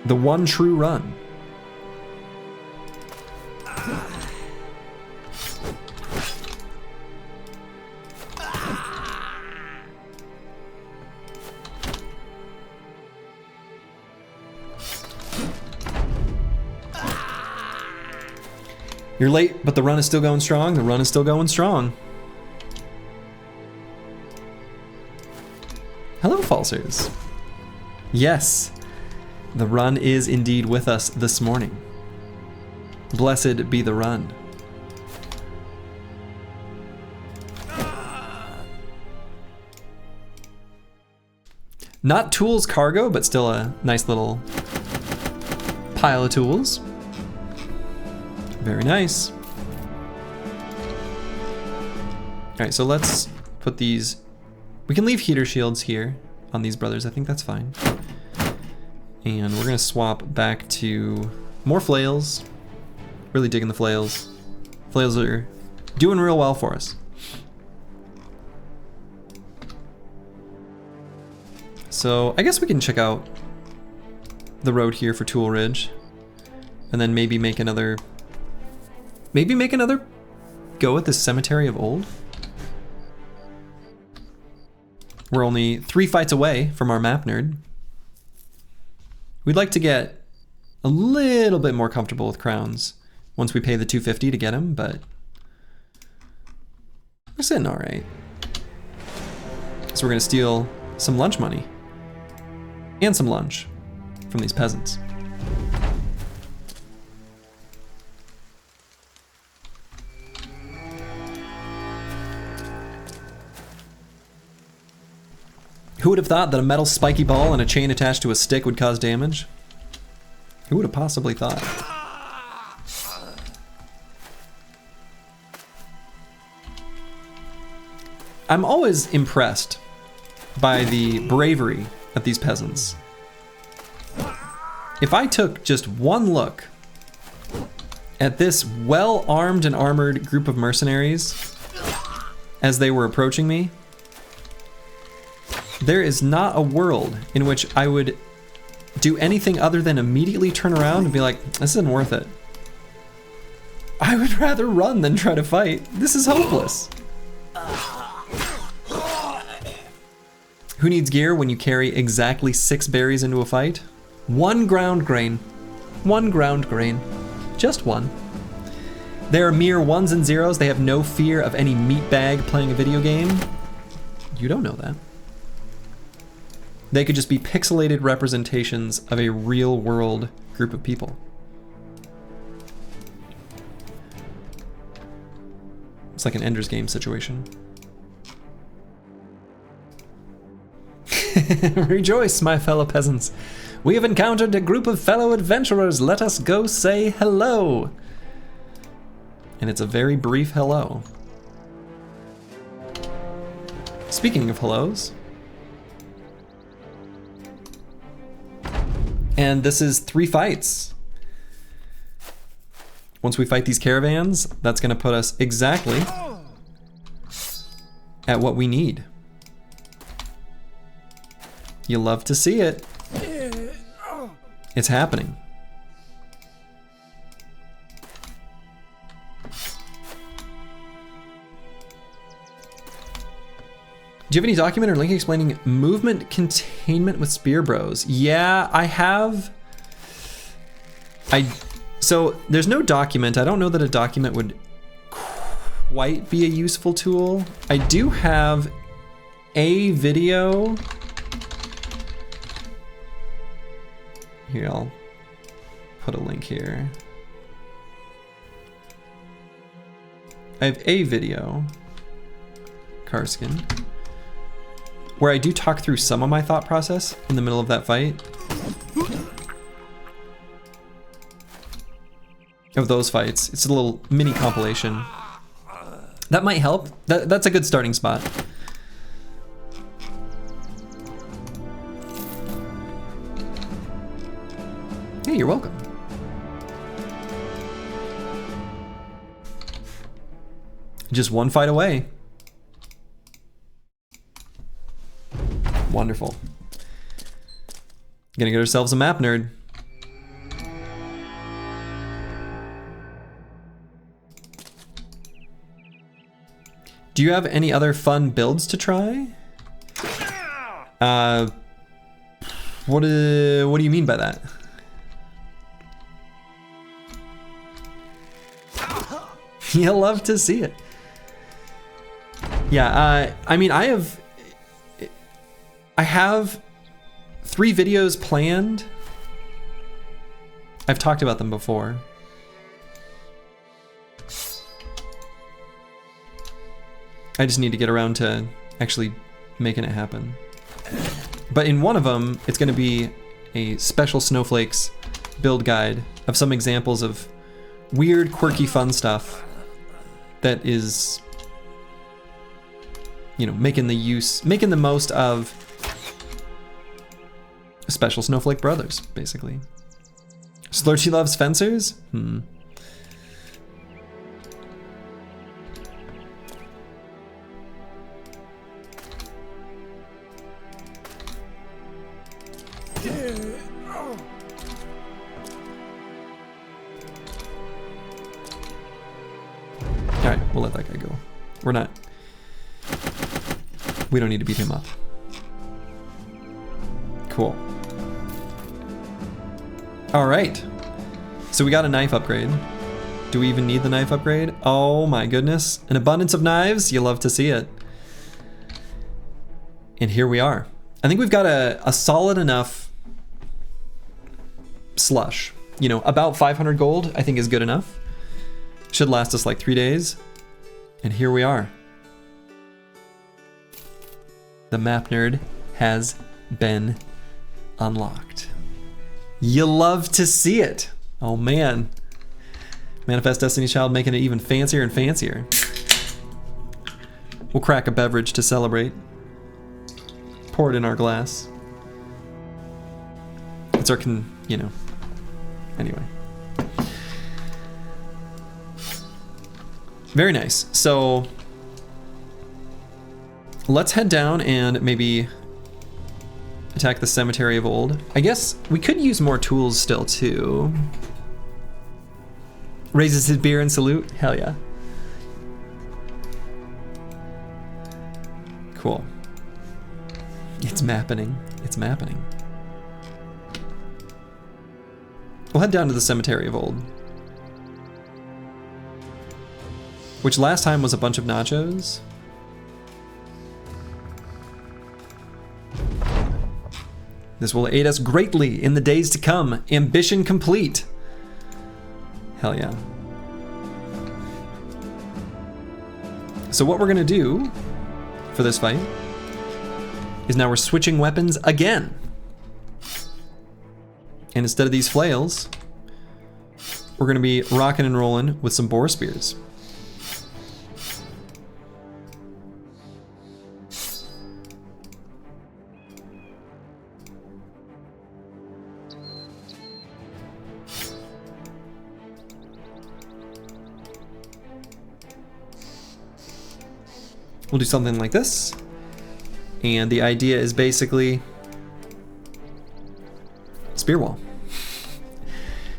A: The one true run. You're late, but the run is still going strong. The run is still going strong. Hello, Falsers. Yes, the run is indeed with us this morning. Blessed be the run. Not tools cargo, but still a nice little pile of tools. Very nice. All right, so let's put these, we can leave heater shields here on these brothers. I think that's fine. And we're gonna swap back to more flails. Really digging the flails. Flails are doing real well for us. So I guess we can check out the road here for Tool Ridge, and then maybe make another go at this Cemetery of Old. We're only 3 fights away from our map nerd. We'd like to get a little bit more comfortable with crowns once we pay the 250 to get him, but we're sitting all right. So we're gonna steal some lunch money and some lunch from these peasants. Who would have thought that a metal spiky ball and a chain attached to a stick would cause damage? Who would have possibly thought? I'm always impressed by the bravery of these peasants. If I took just one look at this well-armed and armored group of mercenaries as they were approaching me, there is not a world in which I would do anything other than immediately turn around and be like, this isn't worth it. I would rather run than try to fight. This is hopeless. Who needs gear when you carry exactly 6 berries into a fight? 1 ground grain. 1 ground grain. Just 1. They are mere 1s and 0s. They have no fear of any meat bag playing a video game. You don't know that. They could just be pixelated representations of a real world group of people. It's like an Ender's Game situation. Rejoice, my fellow peasants. We have encountered a group of fellow adventurers. Let us go say hello. And it's a very brief hello. Speaking of hellos. And this is 3 fights. Once we fight these caravans, that's gonna put us exactly at what we need. You love to see it. It's happening. Do you have any document or link explaining movement containment with spear bros? Yeah, I have. So there's no document. I don't know that a document would quite be a useful tool. I do have a video. Here, I'll put a link here. I have a video, Carskin, where I do talk through some of my thought process in the middle of that fight. Of those fights. It's a little mini compilation. That might help. That's a good starting spot. Hey, you're welcome. Just 1 fight away. Wonderful. Gonna get ourselves a map nerd. Do you have any other fun builds to try? What do you mean by that? You love to see it. Yeah, I mean, I have 3 videos planned. I've talked about them before. I just need to get around to actually making it happen. But in one of them, it's going to be a special Snowflakes build guide of some examples of weird, quirky, fun stuff that is, you know, making the most of Special Snowflake Brothers, basically. Slurchy loves fencers? Alright, we'll let that guy go. We don't need to beat him up. Cool. Alright. So we got a knife upgrade. Do we even need the knife upgrade? Oh my goodness. An abundance of knives? You love to see it. And here we are. I think we've got a solid enough slush. You know, about 500 gold I think is good enough. Should last us like 3 days. And here we are. The map nerd has been unlocked. You love to see it. Oh man. Manifest Destiny's Child making it even fancier and fancier. We'll crack a beverage to celebrate. Pour it in our glass. It's our you know. Anyway. Very nice. So let's head down and maybe attack the Cemetery of Old. I guess we could use more tools still too. Raises his beer and salute. Hell yeah. Cool. It's mappening. It's mappening. We'll head down to the Cemetery of Old. Which last time was a bunch of nachos. This will aid us greatly in the days to come. Ambition complete. Hell yeah. So what we're gonna do for this fight is now we're switching weapons again. And instead of these flails, we're gonna be rocking and rolling with some boar spears. We'll do something like this. And the idea is basically Spearwall.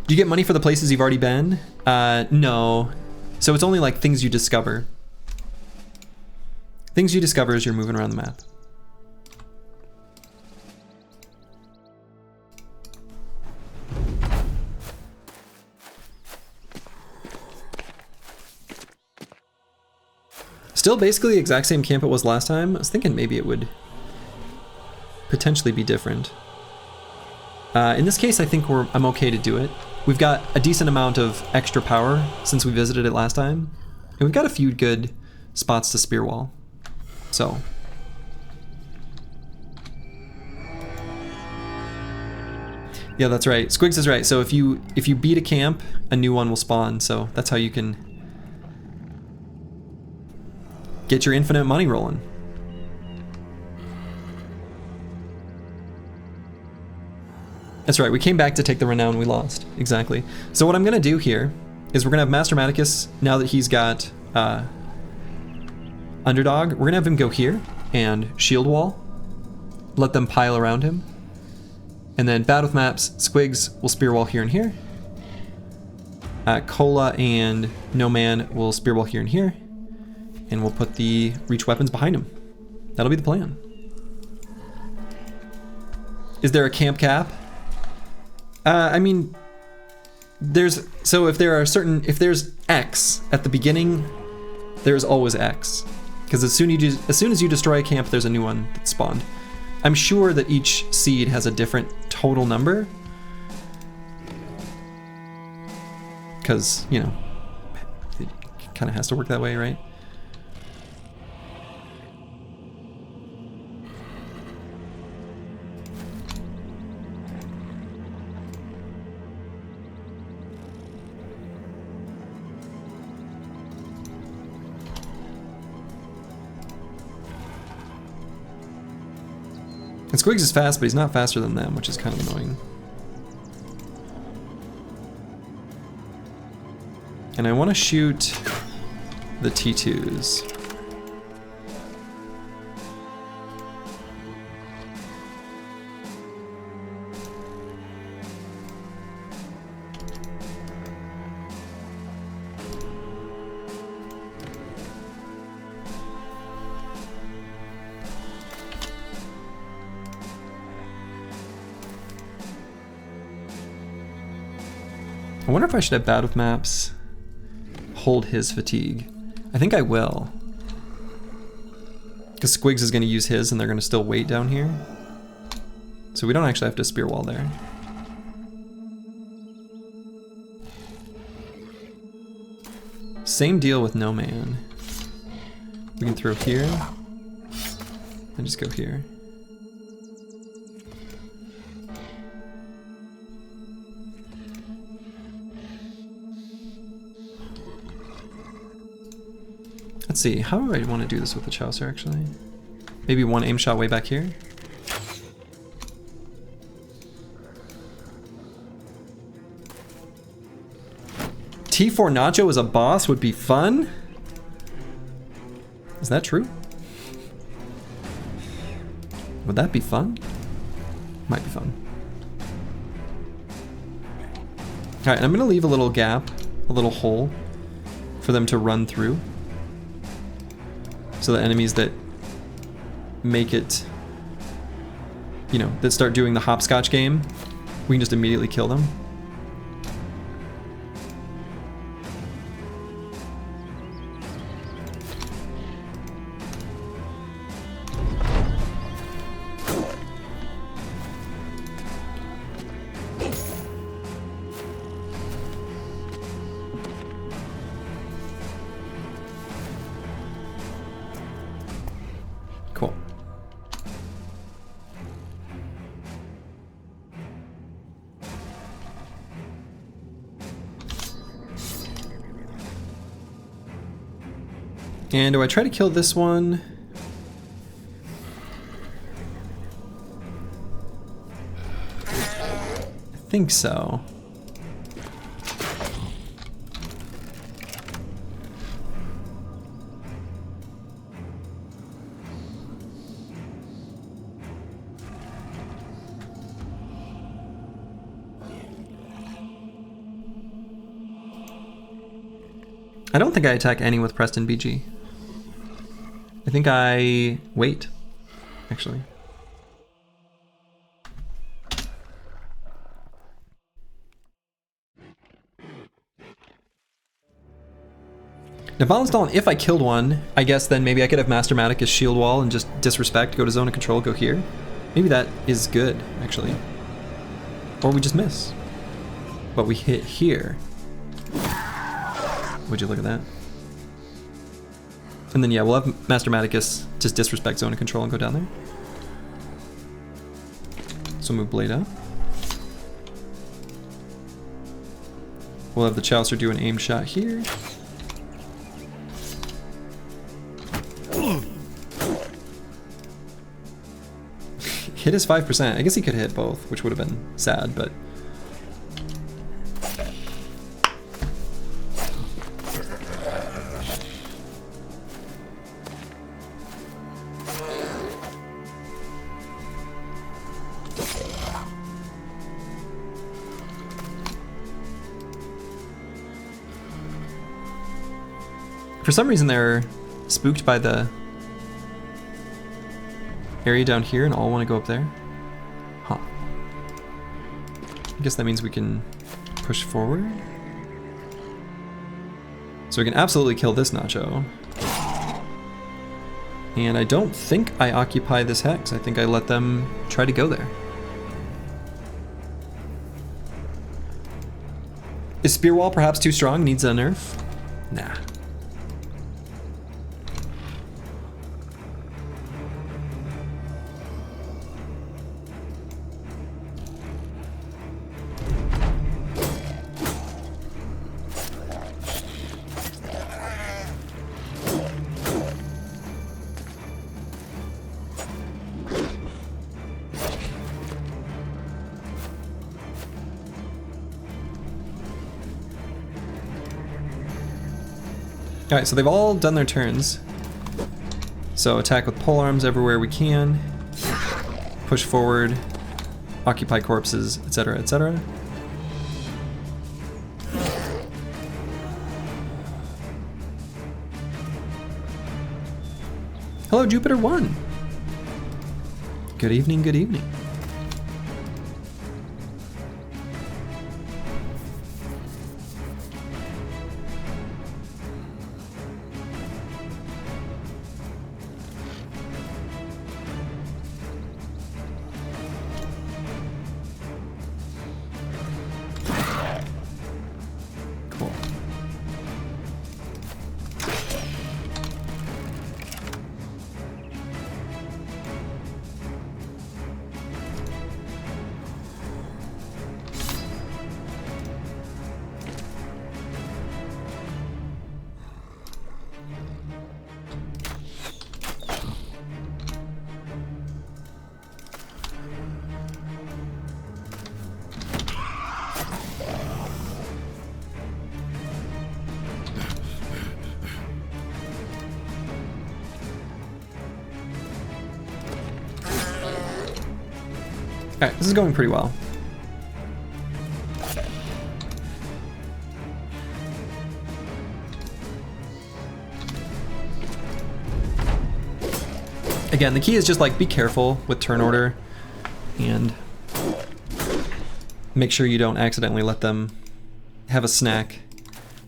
A: Do you get money for the places you've already been? No. So it's only like things you discover. Things you discover as you're moving around the map. Still basically the exact same camp it was last time. I was thinking maybe it would potentially be different. In this case, I think I'm okay to do it. We've got a decent amount of extra power since we visited it last time. And we've got a few good spots to Spearwall. So. Yeah, that's right. Squigs is right. So if you beat a camp, a new one will spawn. So that's how you can get your infinite money rolling. That's right, we came back to take the renown we lost. Exactly. So what I'm gonna do here is we're gonna have Master Maticus, now that he's got Underdog, we're gonna have him go here and shield wall. Let them pile around him. And then bad with maps, Squigs will spear wall here and here. Cola and No Man will spear wall here and here. And we'll put the reach weapons behind him. That'll be the plan. Is there a camp cap? I mean, so if there's X at the beginning, there's always X. Because as soon as you destroy a camp, there's a new one that's spawned. I'm sure that each seed has a different total number. Because, you know, it kind of has to work that way, right? And Squigs is fast, but he's not faster than them, which is kind of annoying. And I want to shoot the T2s. I wonder if I should have bad with maps. Hold his fatigue. I think I will. Because Squigs is going to use his and they're going to still wait down here. So we don't actually have to spear wall there. Same deal with no man. We can throw here and just go here. Let's see, how do I want to do this with the Chaucer actually? Maybe one aim shot way back here? T4 Nacho as a boss would be fun? Is that true? Would that be fun? Might be fun. Alright, I'm gonna leave a little gap, a little hole for them to run through. So the enemies that make it, you know, that start doing the hopscotch game, we can just immediately kill them. Cool. And do I try to kill this one? I think so. I don't think I attack any with Preston BG. I think I wait, actually. Now Valenstall, if I killed one, I guess then maybe I could have Mastermatic as shield wall and just disrespect, go to zone of control, go here. Maybe that is good, actually. Or we just miss. But we hit here. Would you look at that? And then yeah, we'll have Mastermaticus just disrespect zone of control and go down there. So move Blade up. We'll have the Chaucer do an aim shot here. Hit his 5%. I guess he could hit both, which would have been sad, but... For some reason they're spooked by the area down here and all want to go up there. Huh. I guess that means we can push forward. So we can absolutely kill this Nacho. And I don't think I occupy this hex. I think I let them try to go there. Is Spearwall perhaps too strong? Needs a nerf? Nah. Alright, so they've all done their turns. So attack with polearms everywhere we can. Push forward. Occupy corpses, etc., etc. Hello, Jupiter 1. Good evening, good evening. Alright, this is going pretty well. Again, the key is just like be careful with turn order and make sure you don't accidentally let them have a snack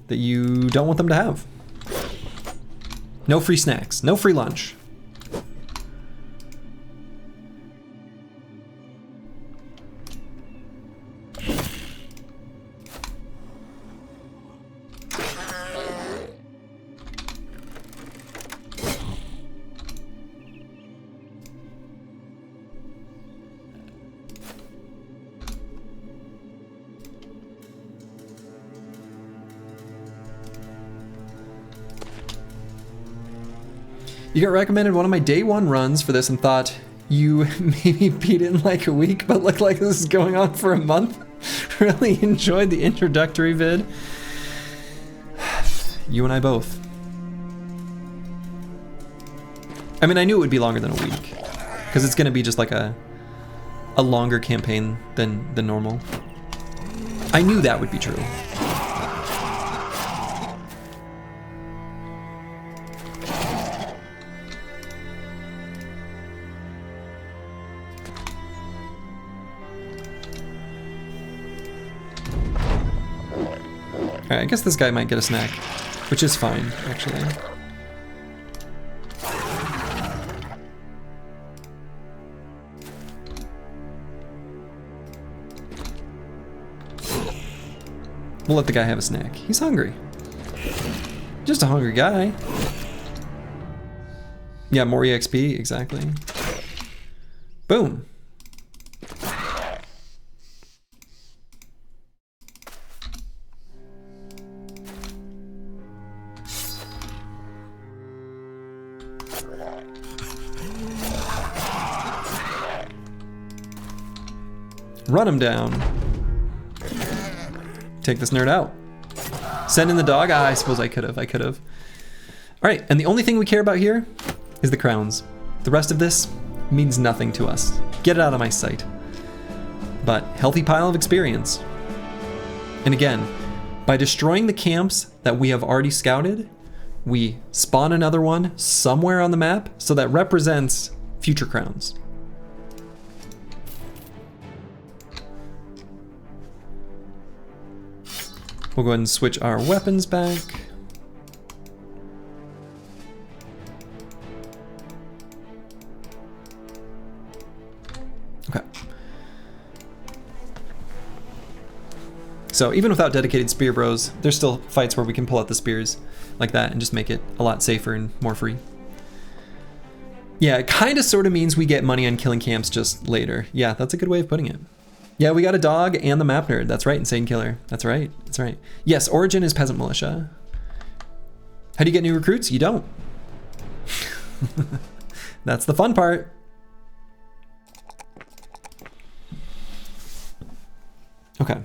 A: that you don't want them to have. No free snacks, no free lunch. You got recommended one of my day one runs for this and thought you maybe beat it in like a week, but looked like this is going on for a month. Really enjoyed the introductory vid. You and I both. I mean, I knew it would be longer than a week because it's gonna be just like a longer campaign than normal. I knew that would be true. Alright, I guess this guy might get a snack, which is fine, actually. We'll let the guy have a snack. He's hungry. Just a hungry guy. Yeah, more EXP, exactly. Boom. Run him down. Take this nerd out. Send in the dog? Ah, I suppose I could have. All right, and the only thing we care about here is the crowns. The rest of this means nothing to us. Get it out of my sight. But healthy pile of experience. And again, by destroying the camps that we have already scouted, we spawn another one somewhere on the map, so that represents future crowns. We'll go ahead and switch our weapons back. Okay. So even without dedicated spear bros, there's still fights where we can pull out the spears like that and just make it a lot safer and more free. Yeah, it kind of sort of means we get money on killing camps just later. Yeah, that's a good way of putting it. Yeah, we got a dog and the map nerd. That's right, Insane Killer. That's right. Yes, Origin is Peasant Militia. How do you get new recruits? You don't. That's the fun part. Okay.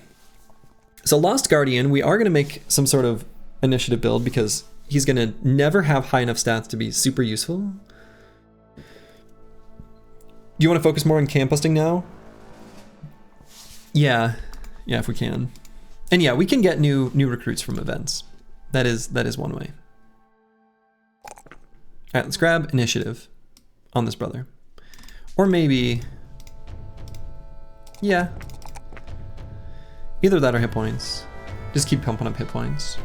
A: So Lost Guardian, we are going to make some sort of initiative build because he's going to never have high enough stats to be super useful. You want to focus more on camp busting now? Yeah, if we can. And yeah, we can get new recruits from events. That is one way. All right, let's grab initiative on this brother. Or maybe, yeah. Either that or hit points. Just keep pumping up hit points.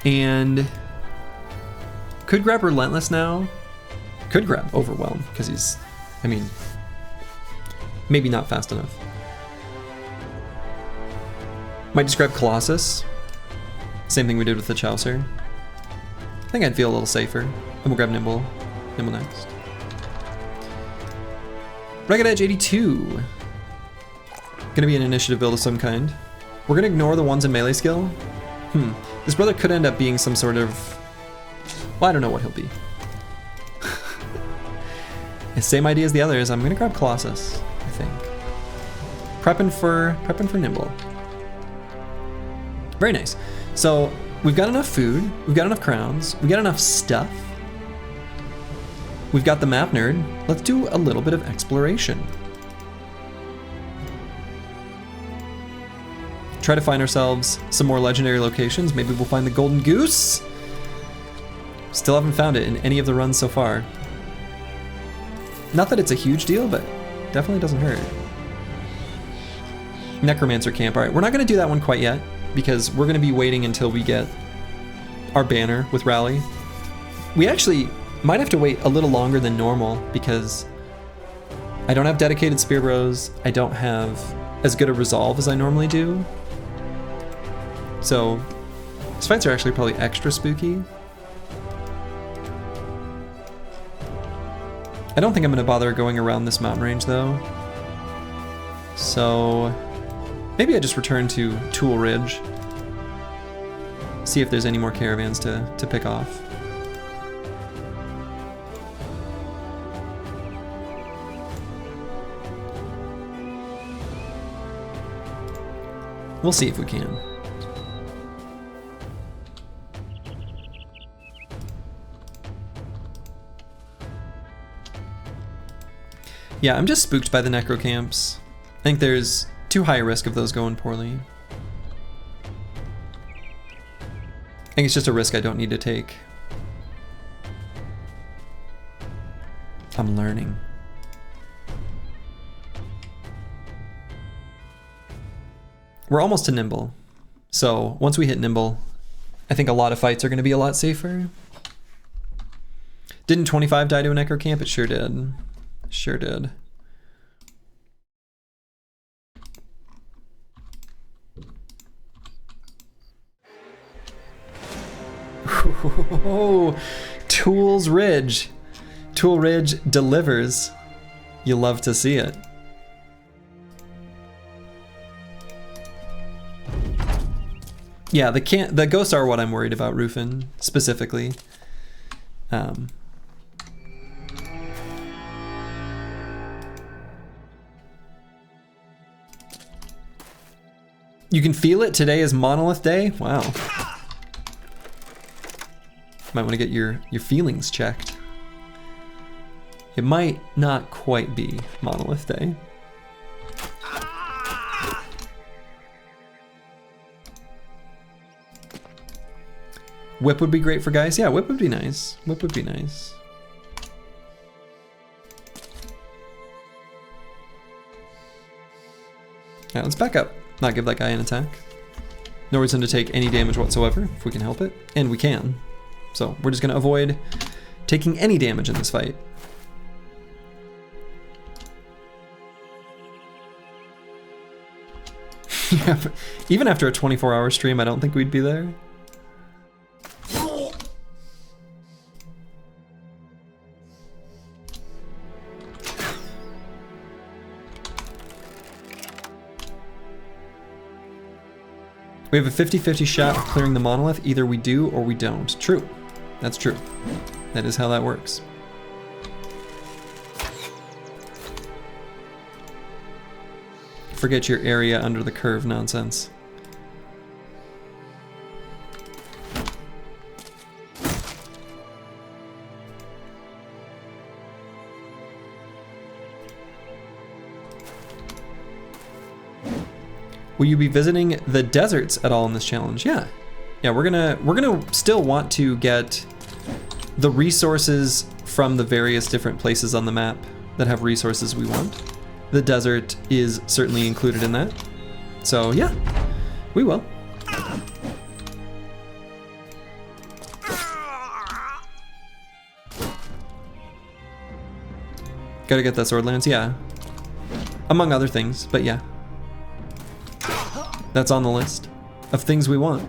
A: And could grab Relentless now. Could grab Overwhelm, because he's, I mean, maybe not fast enough. Might just grab Colossus. Same thing we did with the Chaucer. I think I'd feel a little safer. And we'll grab Nimble. Nimble next. Ragged Edge 82. Gonna be an initiative build of some kind. We're gonna ignore the ones in melee skill. This brother could end up being some sort of, well, I don't know what he'll be. Same idea as the others. I'm gonna grab Colossus, I think. Prepping for Nimble. Very nice. So we've got enough food, we've got enough crowns, we've got enough stuff. we've got the map nerd. Let's do a little bit of exploration. Try to find ourselves some more legendary locations. Maybe we'll find the golden goose. Still haven't found it in any of the runs so far. Not that it's a huge deal, but definitely doesn't hurt. Necromancer camp. All right, we're not going to do that one quite yet because we're going to be waiting until we get our banner with rally. We actually might have to wait a little longer than normal because I don't have dedicated spear bros. I don't have as good a resolve as I normally do. So these fights are actually probably extra spooky. I don't think I'm going to bother going around this mountain range though. So maybe I just return to Tool Ridge. See if there's any more caravans to pick off. We'll see if we can. Yeah, I'm just spooked by the necro camps. I think there's too high a risk of those going poorly. I think it's just a risk I don't need to take. I'm learning. We're almost to nimble. So once we hit nimble, I think a lot of fights are going to be a lot safer. Didn't 25 die to a necro camp? It sure did. Sure did. Oh, Tool's Ridge. Tool Ridge delivers. You love to see it. Yeah, the ghosts are what I'm worried about, Rufin, specifically. You can feel it. Today is Monolith Day. Wow. Might want to get your feelings checked. It might not quite be Monolith Day. Whip would be great for guys. Yeah, whip would be nice. Whip would be nice. Alright, let's back up. Not give that guy an attack. No reason to take any damage whatsoever, if we can help it. And we can. So we're just going to avoid taking any damage in this fight. Yeah, even after a 24-hour stream, I don't think we'd be there. We have a 50-50 shot of clearing the monolith. Either we do or we don't. True. That's true. That is how that works. Forget your area under the curve nonsense. Will you be visiting the deserts at all in this challenge? Yeah. Yeah, we're gonna still want to get the resources from the various different places on the map that have resources we want. The desert is certainly included in that. So yeah, we will. Gotta get that sword lance, yeah. Among other things, but yeah. That's on the list of things we want.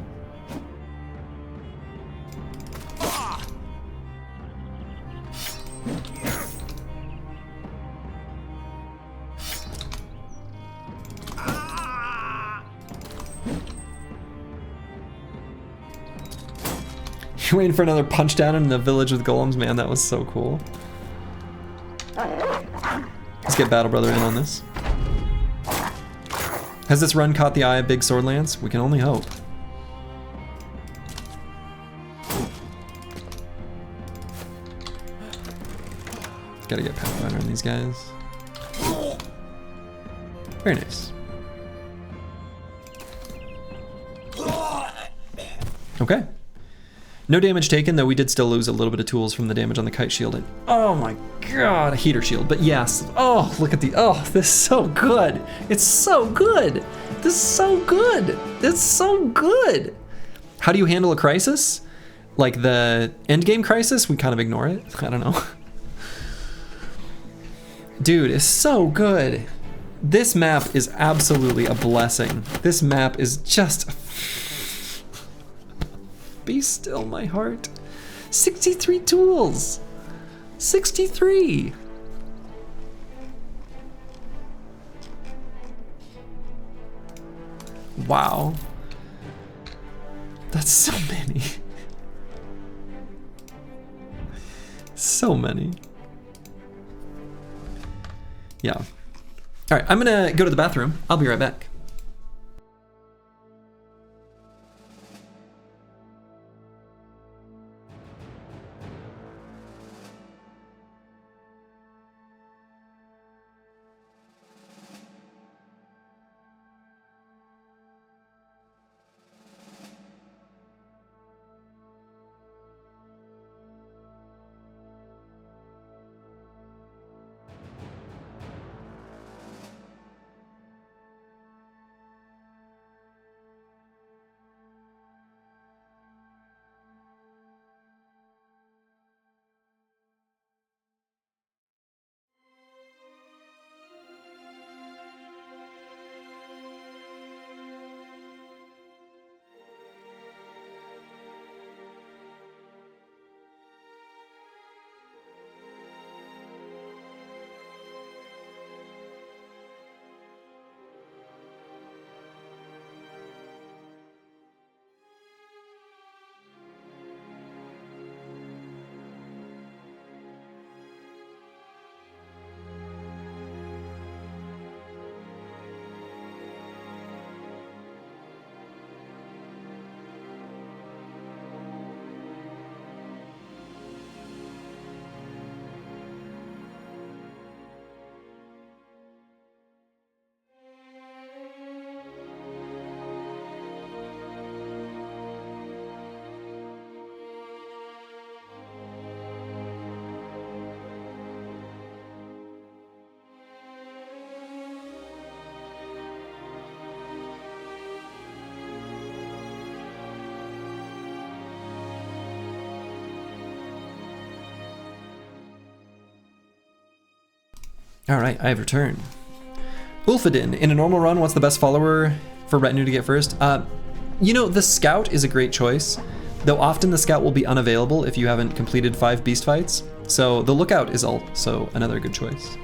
A: You're waiting for another punch down in the village with golems? Man, that was so cool. Let's get Battle Brother in on this. Has this run caught the eye of Big Sword Lance? We can only hope. Gotta get Pathfinder on these guys. Very nice. Okay. No damage taken, though we did still lose a little bit of tools from the damage on the kite shield. And oh my god, a heater shield. But yes, oh, look at the, oh, this is so good. It's so good. This is so good. It's so good. How do you handle a crisis? Like the endgame crisis, we kind of ignore it. I don't know. Dude, it's so good. This map is absolutely a blessing. This map is just... Be still, my heart. 63 tools. 63. Wow. That's so many. So many. Yeah. All right, I'm gonna go to the bathroom. I'll be right back. All right, I have returned. Ulfadin, in a normal run, what's the best follower for retinue to get first? You know, the scout is a great choice, though often the scout will be unavailable if you haven't completed 5 beast fights. So the lookout is also another good choice.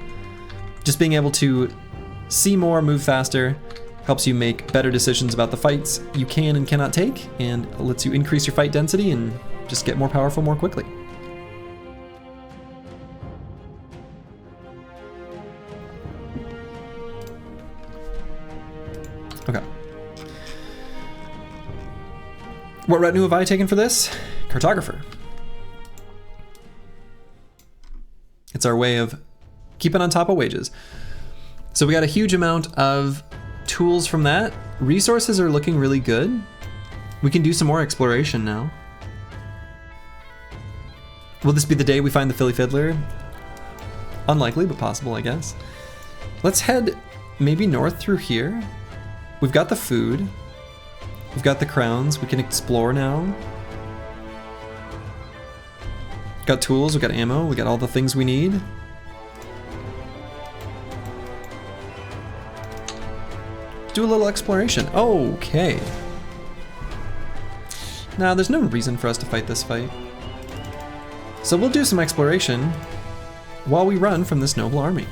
A: Just being able to see more, move faster, helps you make better decisions about the fights you can and cannot take, and lets you increase your fight density and just get more powerful more quickly. Okay. What retinue have I taken for this? Cartographer. It's our way of keeping on top of wages. So we got a huge amount of tools from that. Resources are looking really good. We can do some more exploration now. Will this be the day we find the Philly Fiddler? Unlikely, but possible, I guess. Let's head maybe north through here. We've got the food. We've got the crowns. We can explore now. Got tools, we got ammo, we got all the things we need. Do a little exploration. Okay. Now, there's no reason for us to fight this fight. So we'll do some exploration while we run from this noble army.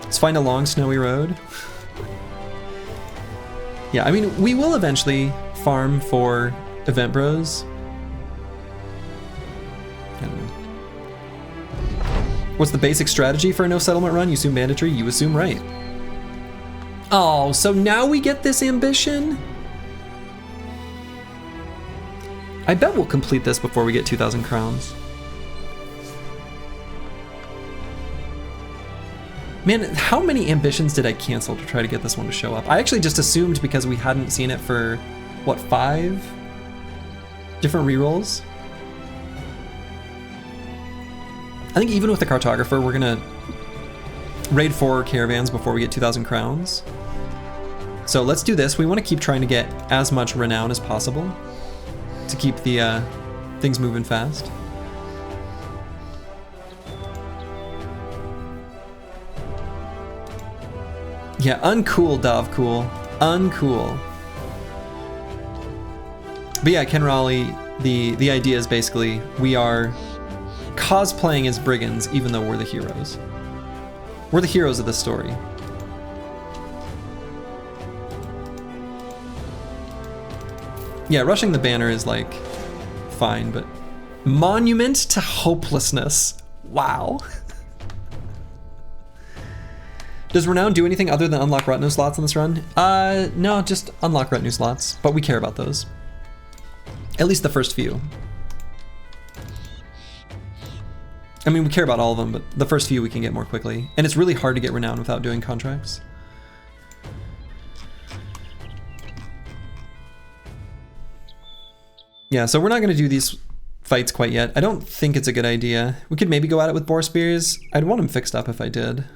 A: Let's find a long snowy road. Yeah, I mean, we will eventually farm for event bros. I don't know. What's the basic strategy for a no settlement run? You assume banditry, you assume right. Oh, so now we get this ambition? I bet we'll complete this before we get 2,000 crowns. Man, how many ambitions did I cancel to try to get this one to show up? I actually just assumed because we hadn't seen it for, what, 5 different rerolls? I think even with the cartographer, we're gonna raid 4 caravans before we get 2,000 crowns. So let's do this. We want to keep trying to get as much renown as possible to keep the things moving fast. Yeah, uncool, Dovcool. Uncool. But yeah, Ken Raleigh, the idea is basically we are cosplaying as brigands even though we're the heroes. We're the heroes of the story. Yeah, rushing the banner is like fine, but monument to hopelessness. Wow. Does Renown do anything other than unlock retinue slots on this run? No, just unlock retinue slots, but we care about those. At least the first few. I mean, we care about all of them, but the first few we can get more quickly. And it's really hard to get Renown without doing contracts. Yeah, so we're not going to do these fights quite yet. I don't think it's a good idea. We could maybe go at it with boar spears. I'd want them fixed up if I did.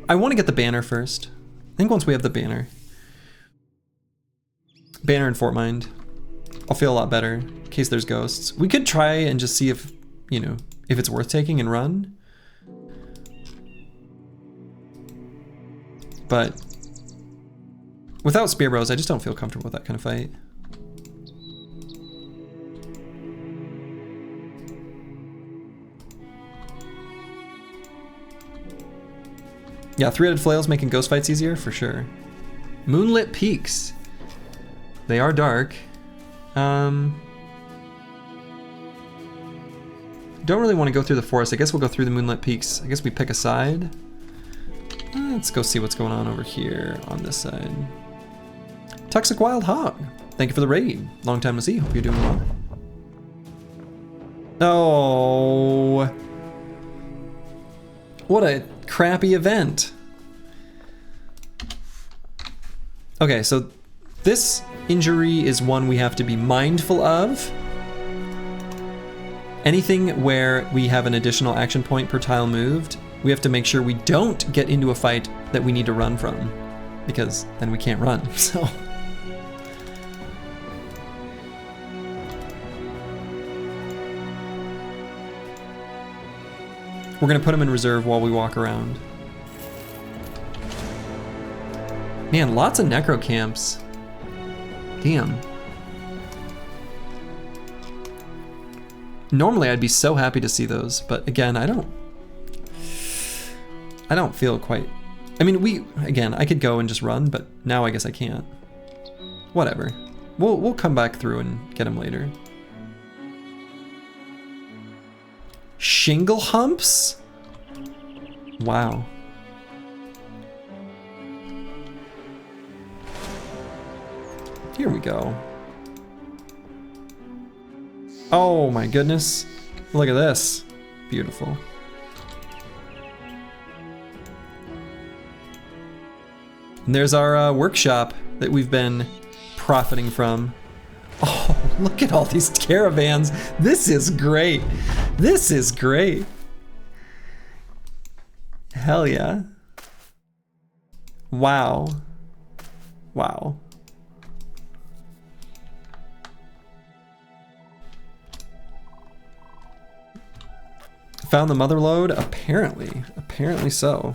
A: I want to get the banner first. I think once we have the banner. Banner and Fort Mind. I'll feel a lot better in case there's ghosts. We could try and just see if, you know, if it's worth taking and run. But without Spear Bros, I just don't feel comfortable with that kind of fight. Yeah, 3-headed flails making ghost fights easier, for sure. Moonlit peaks. They are dark. Don't really want to go through the forest. I guess we'll go through the moonlit peaks. I guess we pick a side. Let's go see what's going on over here on this side. Toxic Wild Hog. Thank you for the raid. Long time to see. Hope you're doing well. Oh. What a crappy event. Okay, so this injury is one we have to be mindful of. Anything where we have an additional action point per tile moved, we have to make sure we don't get into a fight that we need to run from, because then we can't run, so. We're gonna put him in reserve while we walk around. Man, lots of necro camps. Damn. Normally I'd be so happy to see those, but again, I don't feel quite... I mean, again, I could go and just run, but now I guess I can't. Whatever. We'll come back through and get him later. Shingle humps? Wow. Here we go. Oh my goodness. Look at this. Beautiful. And there's our workshop that we've been profiting from. Oh, look at all these caravans. This is great. This is great. Hell yeah. Wow. Wow. Found the mother lode? Apparently. Apparently so.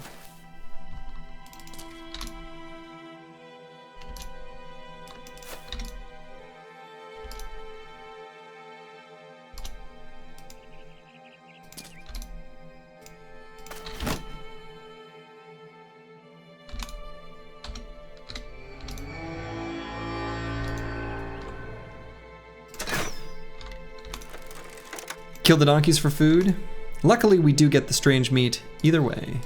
A: Kill the donkeys for food. Luckily, we do get the strange meat either way.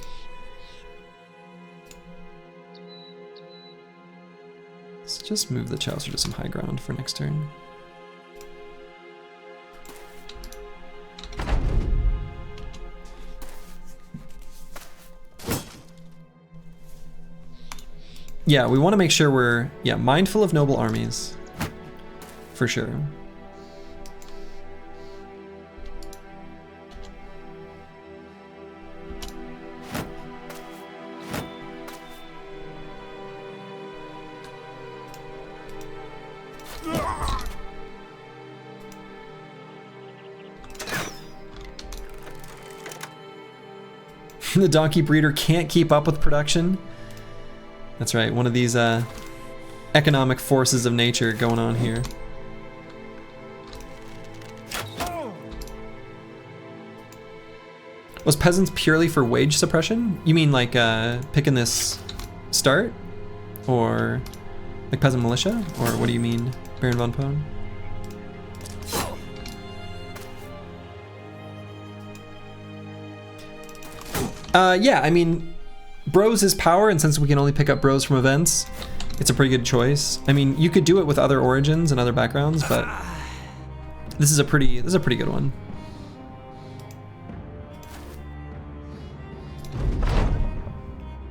A: Let's just move the Chaucer to some high ground for next turn. Yeah, we want to make sure we're, mindful of noble armies. For sure. The donkey breeder can't keep up with production. That's right, one of these economic forces of nature going on here. Was peasants purely for wage suppression? You mean like picking this start? Or like peasant militia? Or what do you mean, Baron von Pone? Yeah, I mean, bros is power, and since we can only pick up bros from events, it's a pretty good choice. I mean, you could do it with other origins and other backgrounds, but this is a pretty good one.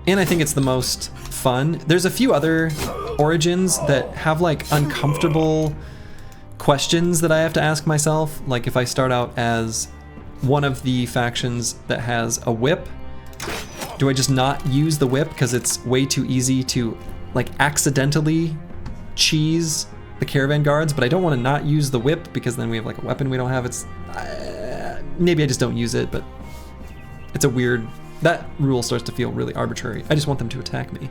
A: And I think it's the most fun. There's a few other origins that have like uncomfortable questions that I have to ask myself. Like if I start out as one of the factions that has a whip, do I just not use the whip because it's way too easy to like accidentally cheese the caravan guards, but I don't want to not use the whip because then we have like a weapon we don't have. It's maybe I just don't use it, but it's a weird, that rule starts to feel really arbitrary. I just want them to attack me.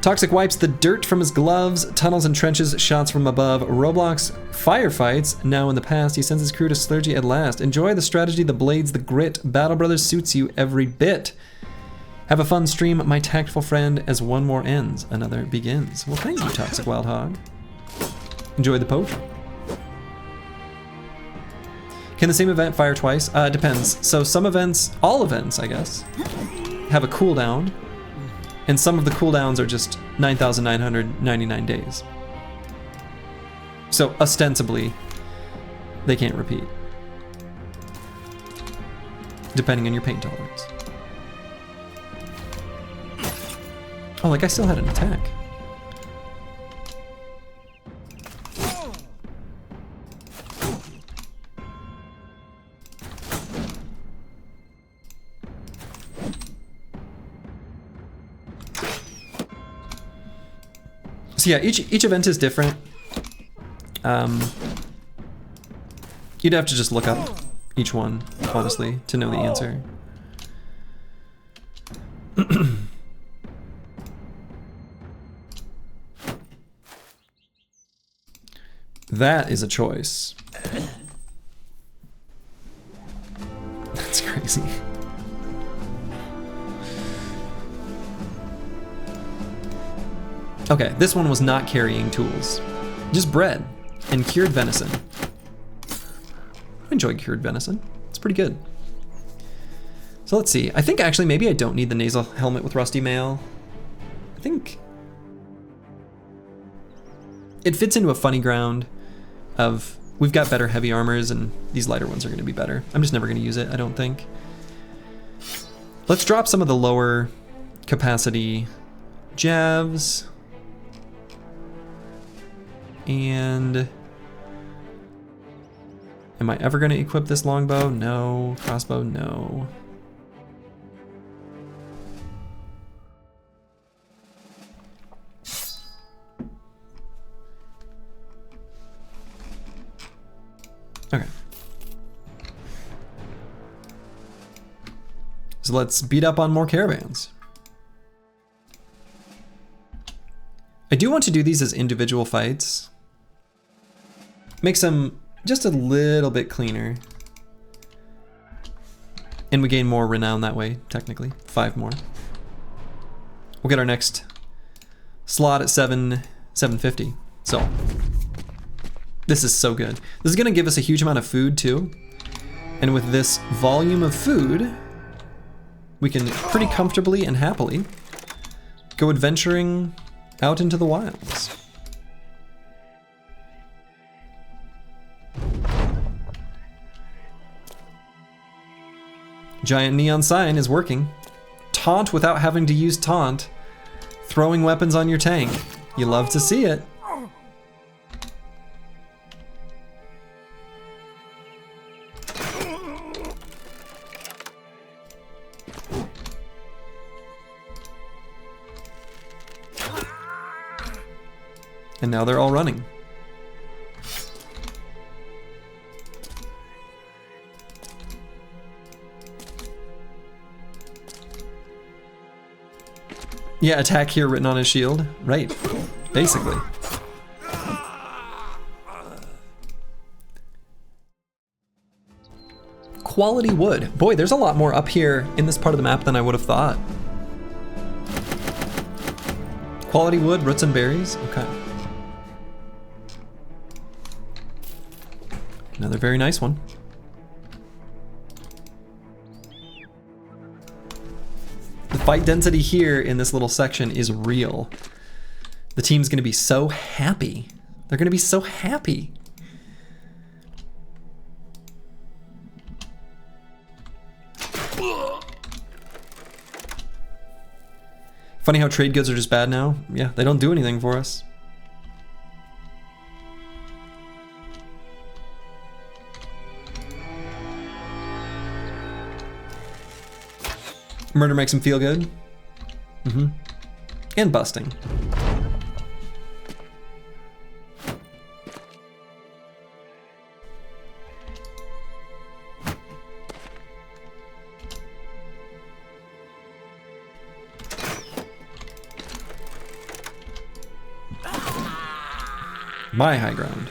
A: Toxic wipes the dirt from his gloves, tunnels and trenches, shots from above. Roblox firefights, now in the past. He sends his crew to Slurgy at last. Enjoy the strategy, the blades, the grit. Battle Brothers suits you every bit. Have a fun stream, my tactful friend, as one more ends, another begins. Well, thank you, Toxic Wild Hog. Enjoy the poetry. Can the same event fire twice? Depends. So some events, all events, I guess, have a cooldown. And some of the cooldowns are just 9,999 days. So ostensibly, they can't repeat. Depending on your pain tolerance. Oh, like I still had an attack. So yeah, each event is different. You'd have to just look up each one, honestly, to know the answer. That is a choice. That's crazy. Okay, this one was not carrying tools. Just bread and cured venison. I enjoy cured venison. It's pretty good. So let's see. I think actually maybe I don't need the nasal helmet with rusty mail. I think it fits into a funny ground of we've got better heavy armors and these lighter ones are going to be better. I'm just never going to use it, I don't think. Let's drop some of the lower capacity jabs. And am I ever going to equip this longbow? No. Crossbow? No. Okay. So let's beat up on more caravans. I do want to do these as individual fights. Makes them just a little bit cleaner. And we gain more renown that way, technically. 5 more. We'll get our next slot at 750. So this is so good. This is gonna give us a huge amount of food too. And with this volume of food, we can pretty comfortably and happily go adventuring out into the wilds. Giant neon sign is working. Taunt without having to use taunt. throwing weapons on your tank. You love to see it. And now they're all running. Yeah, attack here written on his shield. Right, basically. Quality wood. Boy, there's a lot more up here in this part of the map than I would have thought. Quality wood, roots and berries, okay. Another very nice one. The fight density here in this little section is real. The team's gonna be so happy. They're gonna be so happy. Funny how trade goods are just bad now. Yeah, they don't do anything for us. Murder makes him feel good. Mm-hmm. And busting. My high ground.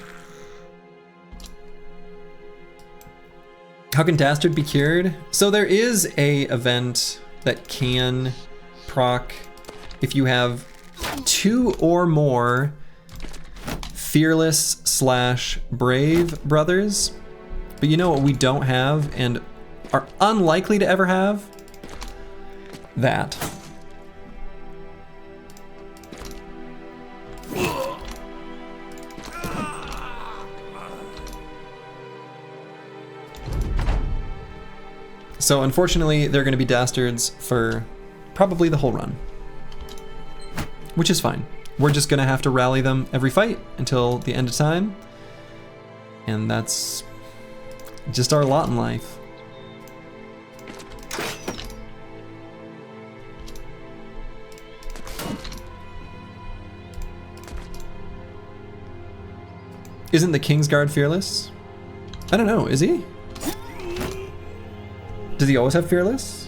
A: How can Dastard be cured? So there is a event that can proc if you have 2 or more fearless / brave brothers. But you know what we don't have and are unlikely to ever have? That. So unfortunately, they're going to be dastards for probably the whole run, which is fine. We're just going to have to rally them every fight until the end of time, and that's just our lot in life. Isn't the Kingsguard fearless? I don't know, is he? Does he always have fearless?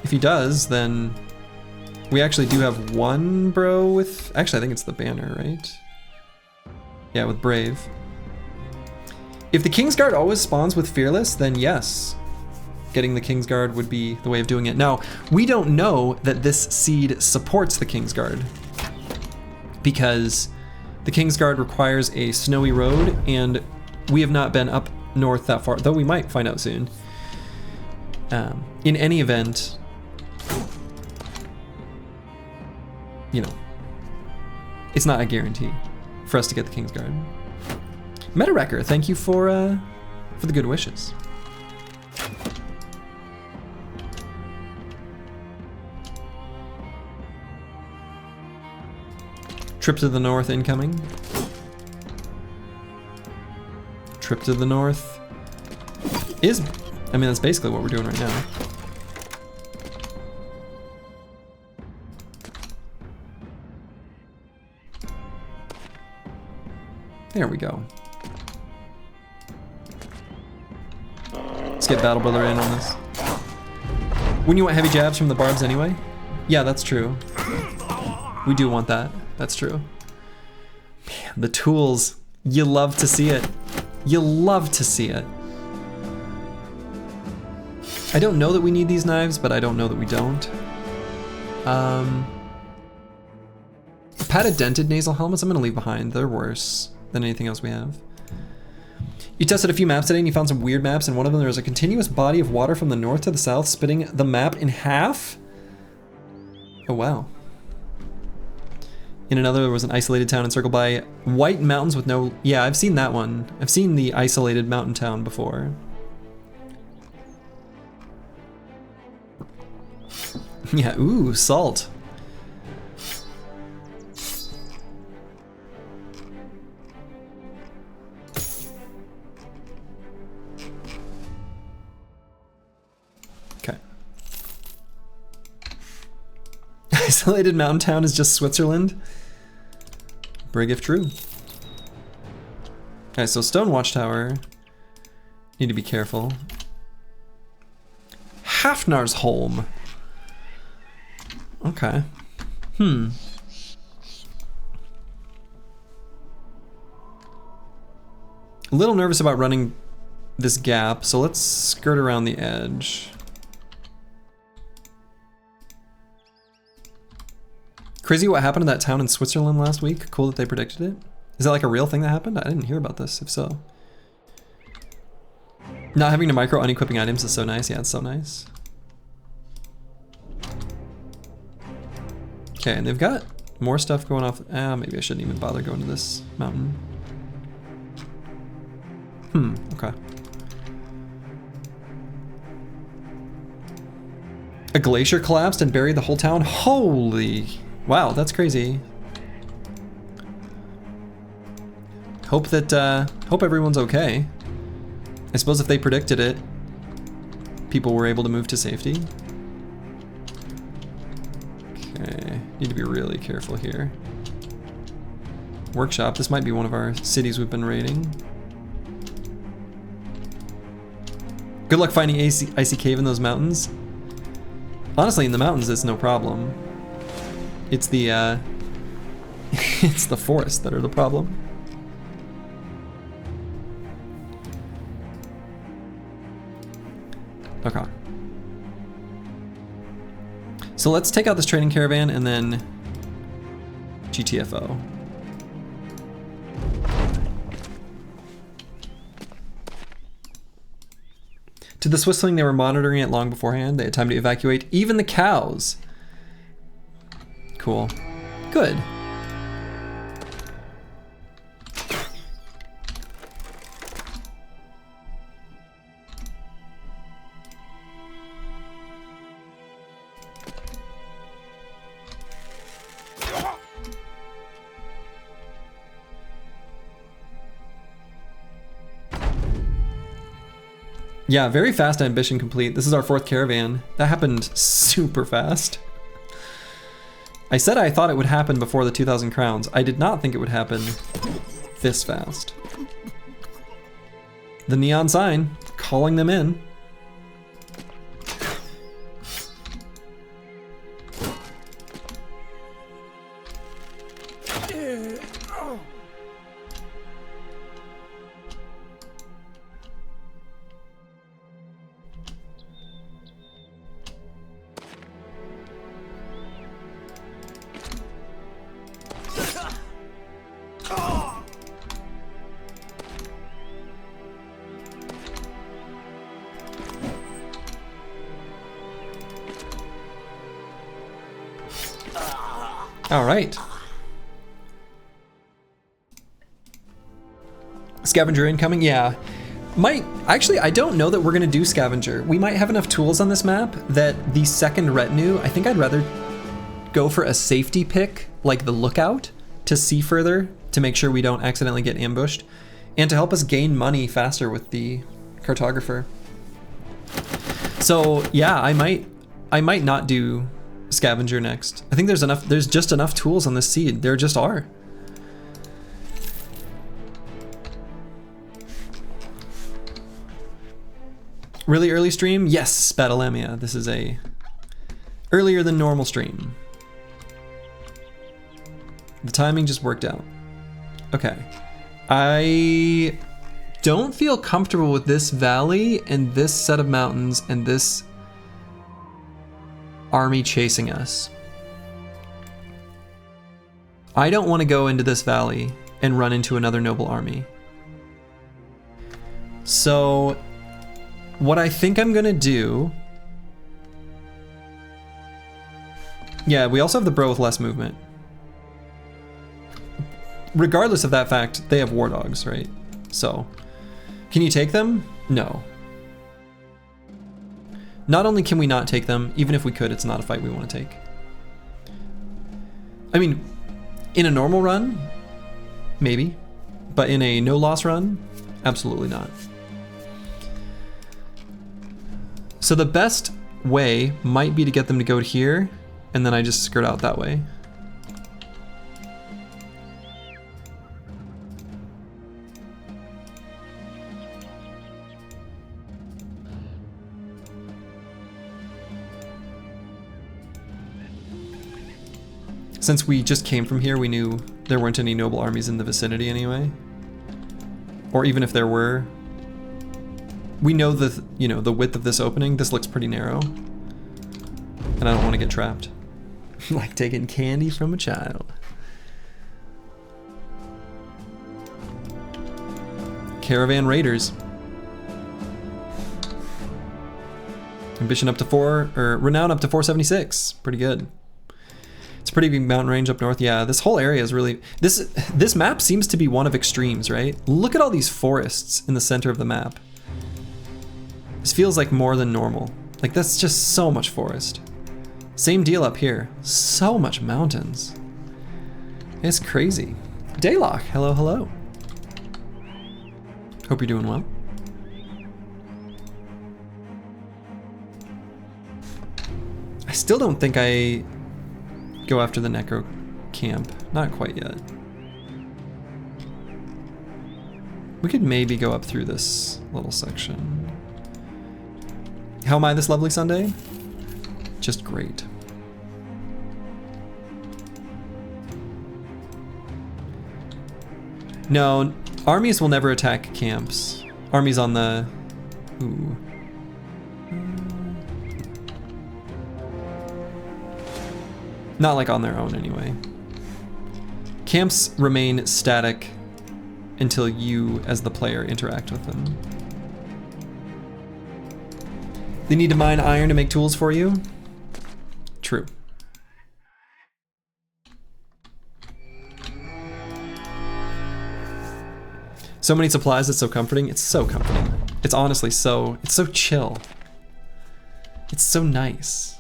A: If he does, then we actually do have one bro with, actually I think it's the banner, right? Yeah, with brave. If the Kingsguard always spawns with fearless, then yes, getting the Kingsguard would be the way of doing it. Now, we don't know that this seed supports the Kingsguard because the Kingsguard requires a snowy road and we have not been up north that far, though we might find out soon. In any event, you know, it's not a guarantee for us to get the Kingsguard. Metawrecker, thank you for the good wishes. Trip to the north incoming. Trip to the north is, I mean, that's basically what we're doing right now. There we go. Let's get Battle Brother in on this. Wouldn't you want heavy jabs from the barbs anyway? Yeah, that's true. We do want that. That's true. Man, the tools. You love to see it. You love to see it. I don't know that we need these knives, but I don't know that we don't. Padded dented nasal helmets I'm gonna leave behind. They're worse than anything else we have. You tested a few maps today and you found some weird maps. In one of them there was a continuous body of water from the north to the south, splitting the map in half. Oh wow. In another, there was an isolated town encircled by white mountains with no... Yeah, I've seen that one. I've seen the isolated mountain town before. Yeah, ooh, salt. Isolated mountain town is just Switzerland? Brig if true. Okay, so stone watchtower. Need to be careful. Hafnarsholm. Okay. A little nervous about running this gap, so let's skirt around the edge. Crazy what happened to that town in Switzerland last week. Cool that they predicted it. Is that like a real thing that happened? I didn't hear about this, if so. Not having to micro unequipping items is so nice. Yeah, it's so nice. Okay, and they've got more stuff going off. Maybe I shouldn't even bother going to this mountain. Okay. A glacier collapsed and buried the whole town? Holy... Wow, that's crazy. Hope that, hope everyone's okay. I suppose if they predicted it, people were able to move to safety. Okay, need to be really careful here. Workshop, this might be one of our cities we've been raiding. Good luck finding icy cave in those mountains. Honestly, in the mountains, it's no problem. It's the, it's the forests that are the problem. Okay. So let's take out this trading caravan and then GTFO. To the Swissling, they were monitoring it long beforehand. They had time to evacuate even the cows. Cool. Good. Yeah, very fast ambition complete. This is our 4th caravan. That happened super fast. I said I thought it would happen before the 2,000 crowns. I did not think it would happen this fast. The neon sign, calling them in. All right. Scavenger incoming, yeah. Actually, I don't know that we're gonna do scavenger. We might have enough tools on this map that the second retinue, I think I'd rather go for a safety pick, like the lookout, to see further, to make sure we don't accidentally get ambushed, and to help us gain money faster with the cartographer. So yeah, I might not do scavenger next. I think there's just enough tools on this seed. There just are. Really early stream? Yes, Batalamia. This is a earlier than normal stream. The timing just worked out. Okay. I don't feel comfortable with this valley and this set of mountains and this army chasing us. I don't want to go into this valley and run into another noble army. So what I think I'm gonna do, yeah, we also have the bro with less movement. Regardless of that fact, they have war dogs, right? So, can you take them? No. Not only can we not take them, even if we could, it's not a fight we want to take. I mean, in a normal run, maybe, but in a no-loss run, absolutely not. So the best way might be to get them to go here and then I just skirt out that way. Since we just came from here, we knew there weren't any noble armies in the vicinity anyway. Or even if there were, we know the, you know, the width of this opening. This looks pretty narrow. And I don't want to get trapped. Like taking candy from a child. Caravan Raiders. Ambition up to 4, or renown up to 476. Pretty good. It's a pretty big mountain range up north. Yeah, this whole area is really... This map seems to be one of extremes, right? Look at all these forests in the center of the map. This feels like more than normal. Like, that's just so much forest. Same deal up here. So much mountains. It's crazy. Daylock, hello, hello. Hope you're doing well. I still don't think I go after the Necro camp. Not quite yet. We could maybe go up through this little section. How am I this lovely Sunday? Just great. No, armies will never attack camps. Armies on the... Ooh. Not like on their own anyway. Camps remain static until you, as the player, interact with them. They need to mine iron to make tools for you? True. So many supplies, it's so comforting. It's so comforting. It's honestly so, it's so chill. It's so nice.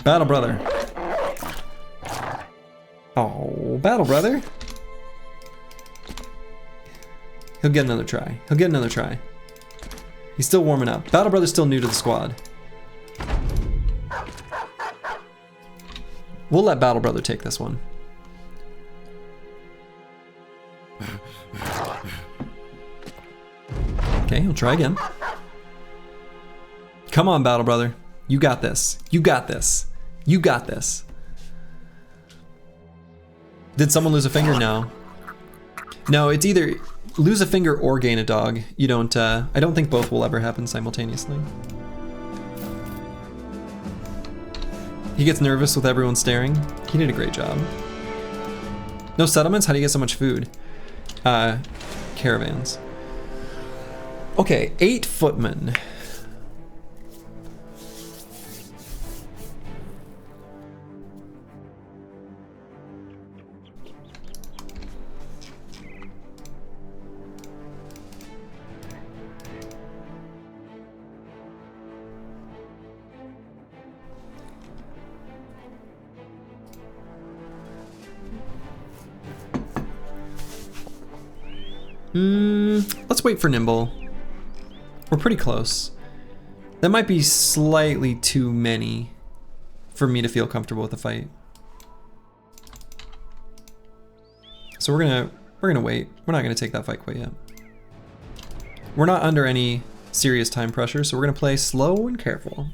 A: Battle brother. Oh, battle brother. He'll get another try. He'll get another try. He's still warming up. Battle brother's still new to the squad. We'll let battle brother take this one. Okay, he'll try again. Come on, battle brother. You got this. You got this. You got this. Did someone lose a finger? No. No, it's either lose a finger or gain a dog. You don't, I don't think both will ever happen simultaneously. He gets nervous with everyone staring. He did a great job. No settlements? How do you get so much food? Caravans. Okay, 8 footmen. Let's wait for Nimble. We're pretty close. That might be slightly too many for me to feel comfortable with the fight. So we're gonna wait. We're not gonna take that fight quite yet. We're not under any serious time pressure, so we're gonna play slow and careful.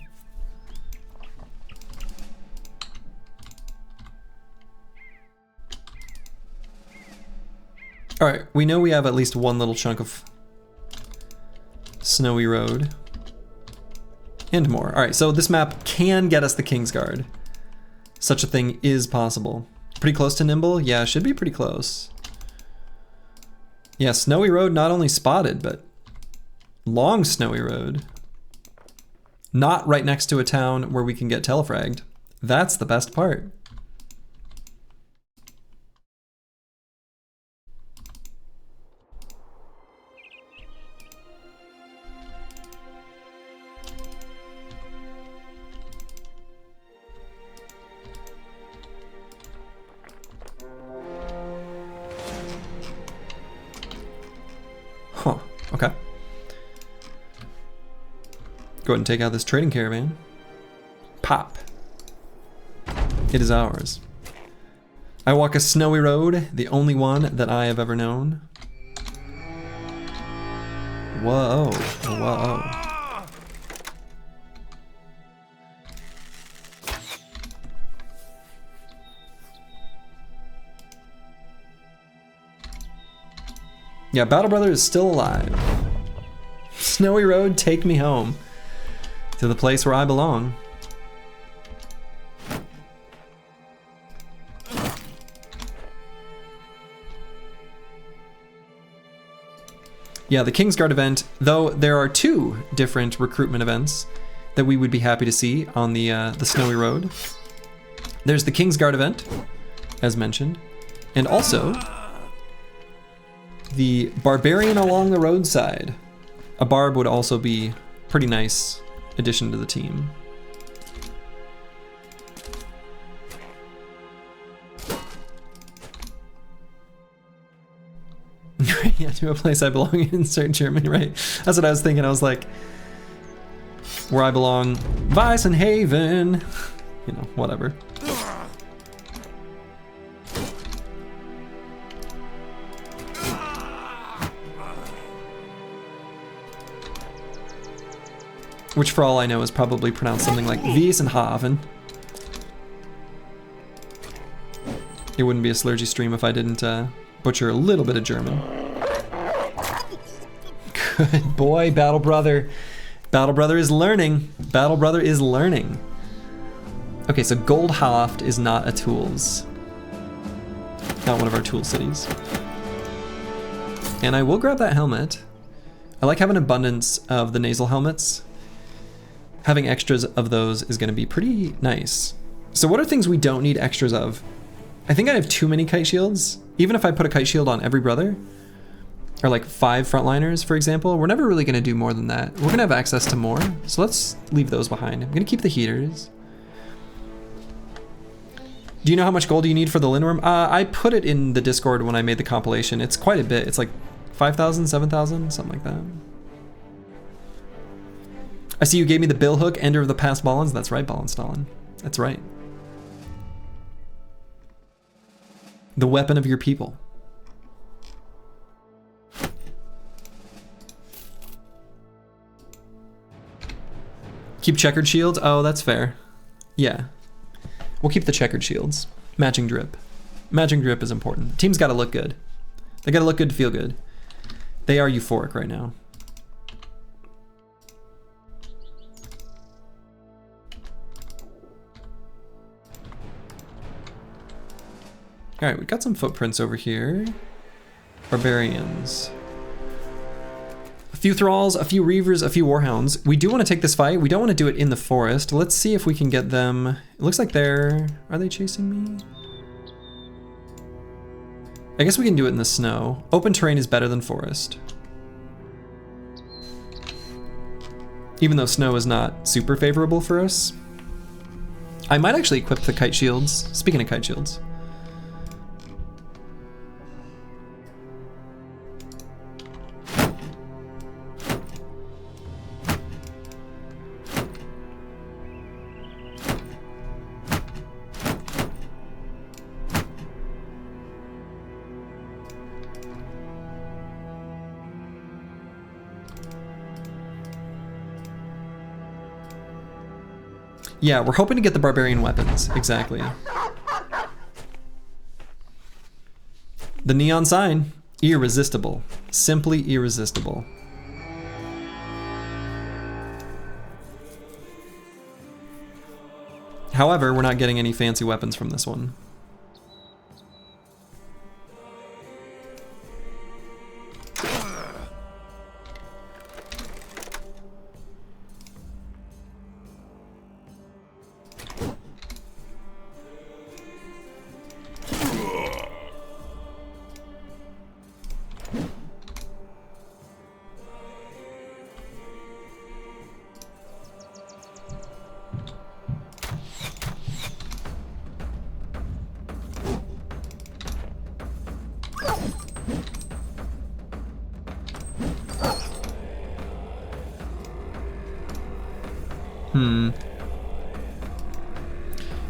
A: All right, we know we have at least one little chunk of snowy road. And more. All right, so this map can get us the Kingsguard. Such a thing is possible. Pretty close to Nimble? Yeah, should be pretty close. Yeah, snowy road not only spotted, but long snowy road. Not right next to a town where we can get telefragged. That's the best part. Okay. Go ahead and take out this trading caravan. Pop. It is ours. I walk a snowy road, the only one that I have ever known. Whoa, whoa. Yeah, Battle Brother is still alive. Snowy road, take me home. To the place where I belong. Yeah, the Kingsguard event, though there are 2 different recruitment events that we would be happy to see on the Snowy Road. There's the Kingsguard event, as mentioned, and also the Barbarian along the roadside. A barb would also be pretty nice addition to the team. Yeah, to a place I belong in, insert Germany, right? That's what I was thinking. I was like, where I belong, Weissenhaven. You know, whatever. Which, for all I know, is probably pronounced something like Weissenhaven. It wouldn't be a Slurgy stream if I didn't butcher a little bit of German. Good boy, Battle Brother. Battle Brother is learning. Battle Brother is learning. Okay, so Goldhaft is not a tools. Not one of our tool cities. And I will grab that helmet. I like having an abundance of the nasal helmets. Having extras of those is going to be pretty nice. So what are things we don't need extras of? I think I have too many kite shields. Even if I put a kite shield on every brother, or like 5 frontliners, for example, we're never really going to do more than that. We're going to have access to more, so let's leave those behind. I'm going to keep the heaters. Do you know how much gold you need for the Lindworm? I put it in the Discord when I made the compilation. It's quite a bit. It's like 5,000, 7,000, something like that. I see you gave me the bill hook, Ender of the Past Ballins. That's right, Ballinstalin. That's right. The weapon of your people. Keep checkered shields? Oh, that's fair. Yeah. We'll keep the checkered shields. Matching drip. Matching drip is important. The team's got to look good. They got to look good to feel good. They are euphoric right now. All right, we got some footprints over here. Barbarians. A few thralls, a few reavers, a few warhounds. We do want to take this fight. We don't want to do it in the forest. Let's see if we can get them. It looks like they're... Are they chasing me? I guess we can do it in the snow. Open terrain is better than forest. Even though snow is not super favorable for us. I might actually equip the kite shields. Speaking of kite shields. Yeah, we're hoping to get the barbarian weapons, exactly. The neon sign, irresistible, simply irresistible. However, we're not getting any fancy weapons from this one.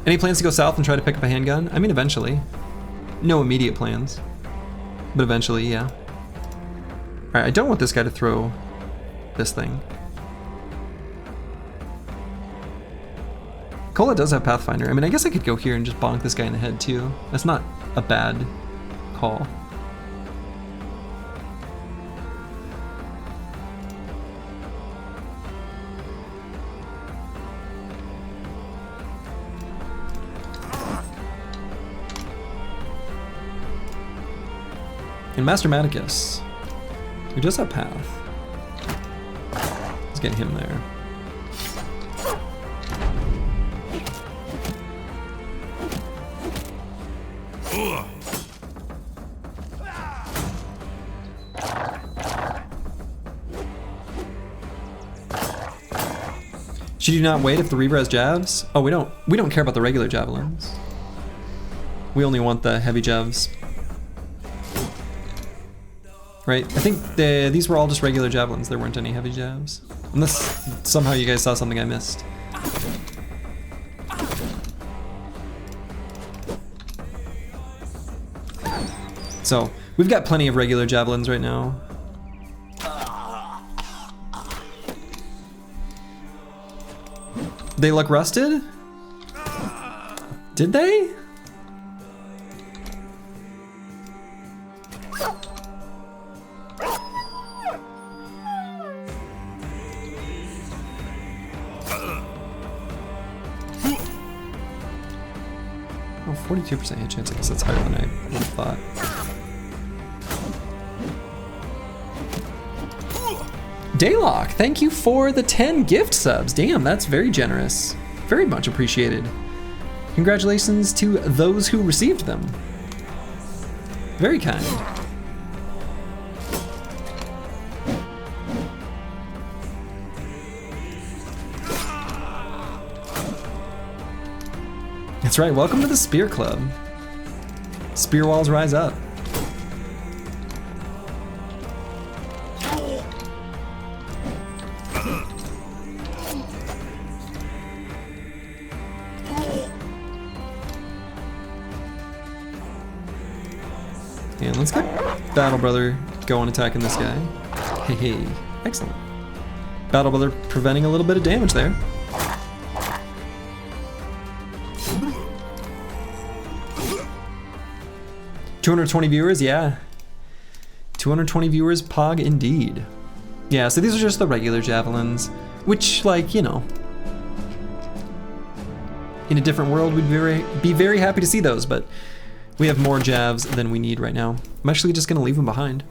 A: Any plans to go south and try to pick up a handgun? I mean, eventually. No immediate plans. But eventually, yeah. Alright, I don't want this guy to throw this thing. Cola does have Pathfinder. I mean, I guess I could go here and just bonk this guy in the head too. That's not a bad call. And Master Maticus, who does have Path. Let's get him there. Should you not wait if the Reaver has jabs? Oh, we don't care about the regular javelins. We only want the heavy jabs. Right? I think these were all just regular javelins. There weren't any heavy jabs. Unless somehow you guys saw something I missed. So, we've got plenty of regular javelins right now. They look rusted? Did they? Oh, 42% hit chance. I guess that's higher than I would have thought. Daylock, thank you for the 10 gift subs. Damn, that's very generous. Very much appreciated. Congratulations to those who received them. Very kind. That's right, welcome to the Spear Club. Spear walls rise up. And let's get Battle Brother going attacking this guy. Hey, excellent. Battle Brother preventing a little bit of damage there. $220 viewers, yeah. 220 viewers, pog indeed. Yeah, so these are just the regular javelins, which, like, you know, in a different world, we'd be very happy to see those, but we have more javs than we need right now. I'm actually just gonna leave them behind.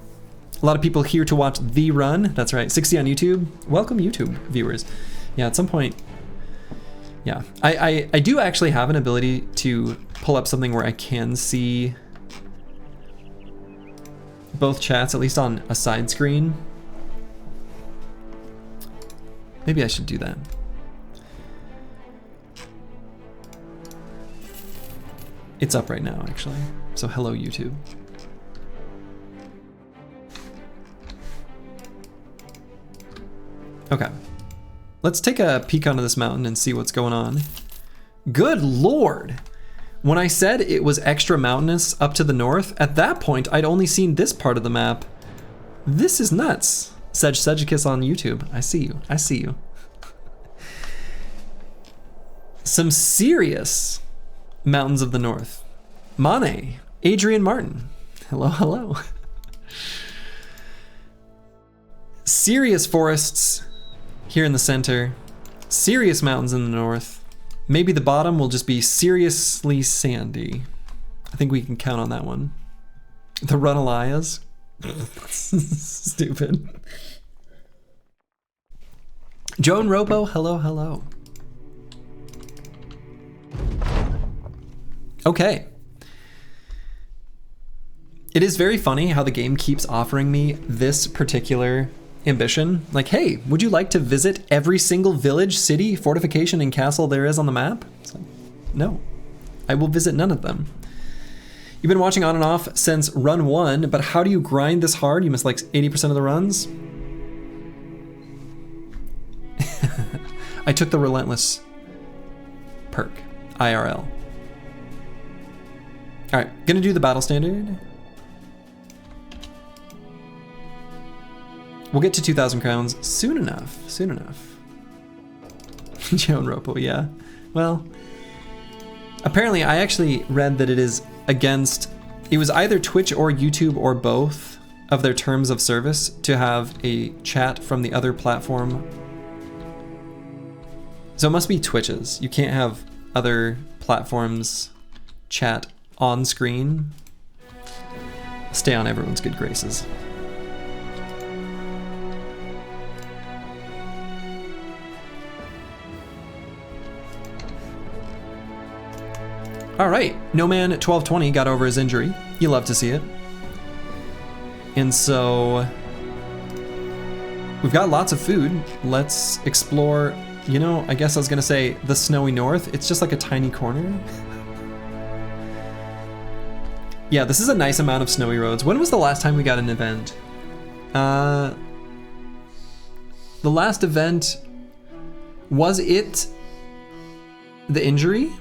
A: A lot of people here to watch the run. That's right, 60 on YouTube. Welcome, YouTube viewers. Yeah, at some point, yeah. I do actually have an ability to pull up something where I can see both chats, at least on a side screen. Maybe I should do that. It's up right now, actually. So hello, YouTube. Okay. Let's take a peek onto this mountain and see what's going on. Good Lord! When I said it was extra mountainous up to the north, at that point I'd only seen this part of the map. This is nuts. Sedgicus on YouTube. I see you. I see you. Some serious mountains of the north. Mane, Adrian Martin. Hello, hello. Serious forests here in the center. Serious mountains in the north. Maybe the bottom will just be seriously sandy. I think we can count on that one. The Runalayas. Stupid. Joan Robo, hello, hello. Okay. It is very funny how the game keeps offering me this particular ambition. Like, hey, would you like to visit every single village, city, fortification, and castle there is on the map? It's like, no, I will visit none of them. You've been watching on and off since run 1, but how do you grind this hard? You missed like 80% of the runs? I took the relentless perk, IRL. All right, gonna do the battle standard. We'll get to 2,000 crowns soon enough, soon enough. Joan Ropo, yeah. Well, apparently I actually read that it is against, it was either Twitch or YouTube or both of their terms of service to have a chat from the other platform. So it must be Twitch's. You can't have other platforms chat on screen. Stay on everyone's good graces. All right, No Man 1220 got over his injury. You love to see it. And so we've got lots of food. Let's explore, you know, I guess I was gonna say the snowy north. It's just like a tiny corner. Yeah, this is a nice amount of snowy roads. When was the last time we got an event? The last event, was it the injury?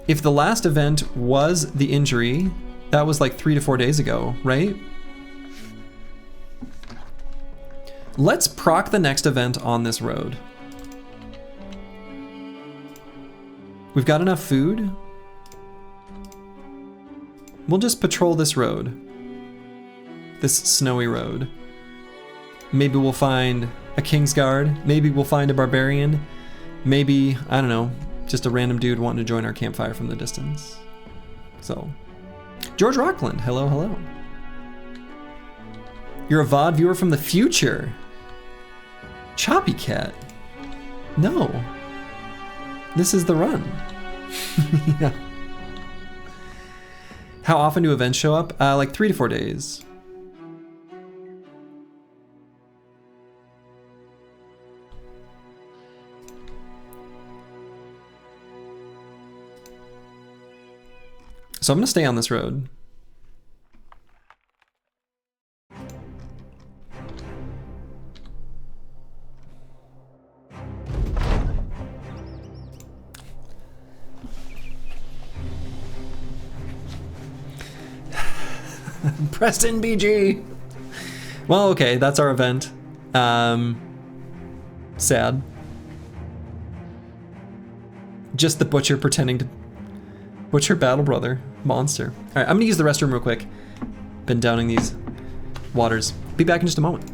A: If the last event was the injury, that was like 3 to 4 days ago, right? Let's proc the next event on this road. We've got enough food. We'll just patrol this road. This snowy road. Maybe we'll find a Kingsguard. Maybe we'll find a Barbarian. Maybe, I don't know, just a random dude wanting to join our campfire from the distance. So, George Rockland, hello, hello. You're a VOD viewer from the future. Choppy Cat. No. This is the run. Yeah. How often do events show up? Like 3 to 4 days. So I'm gonna stay on this road. Preston BG. Well, okay, that's our event. Sad. Just the butcher pretending to butcher battle brother monster. All right, I'm gonna use the restroom real quick. Been downing these waters. Be back in just a moment.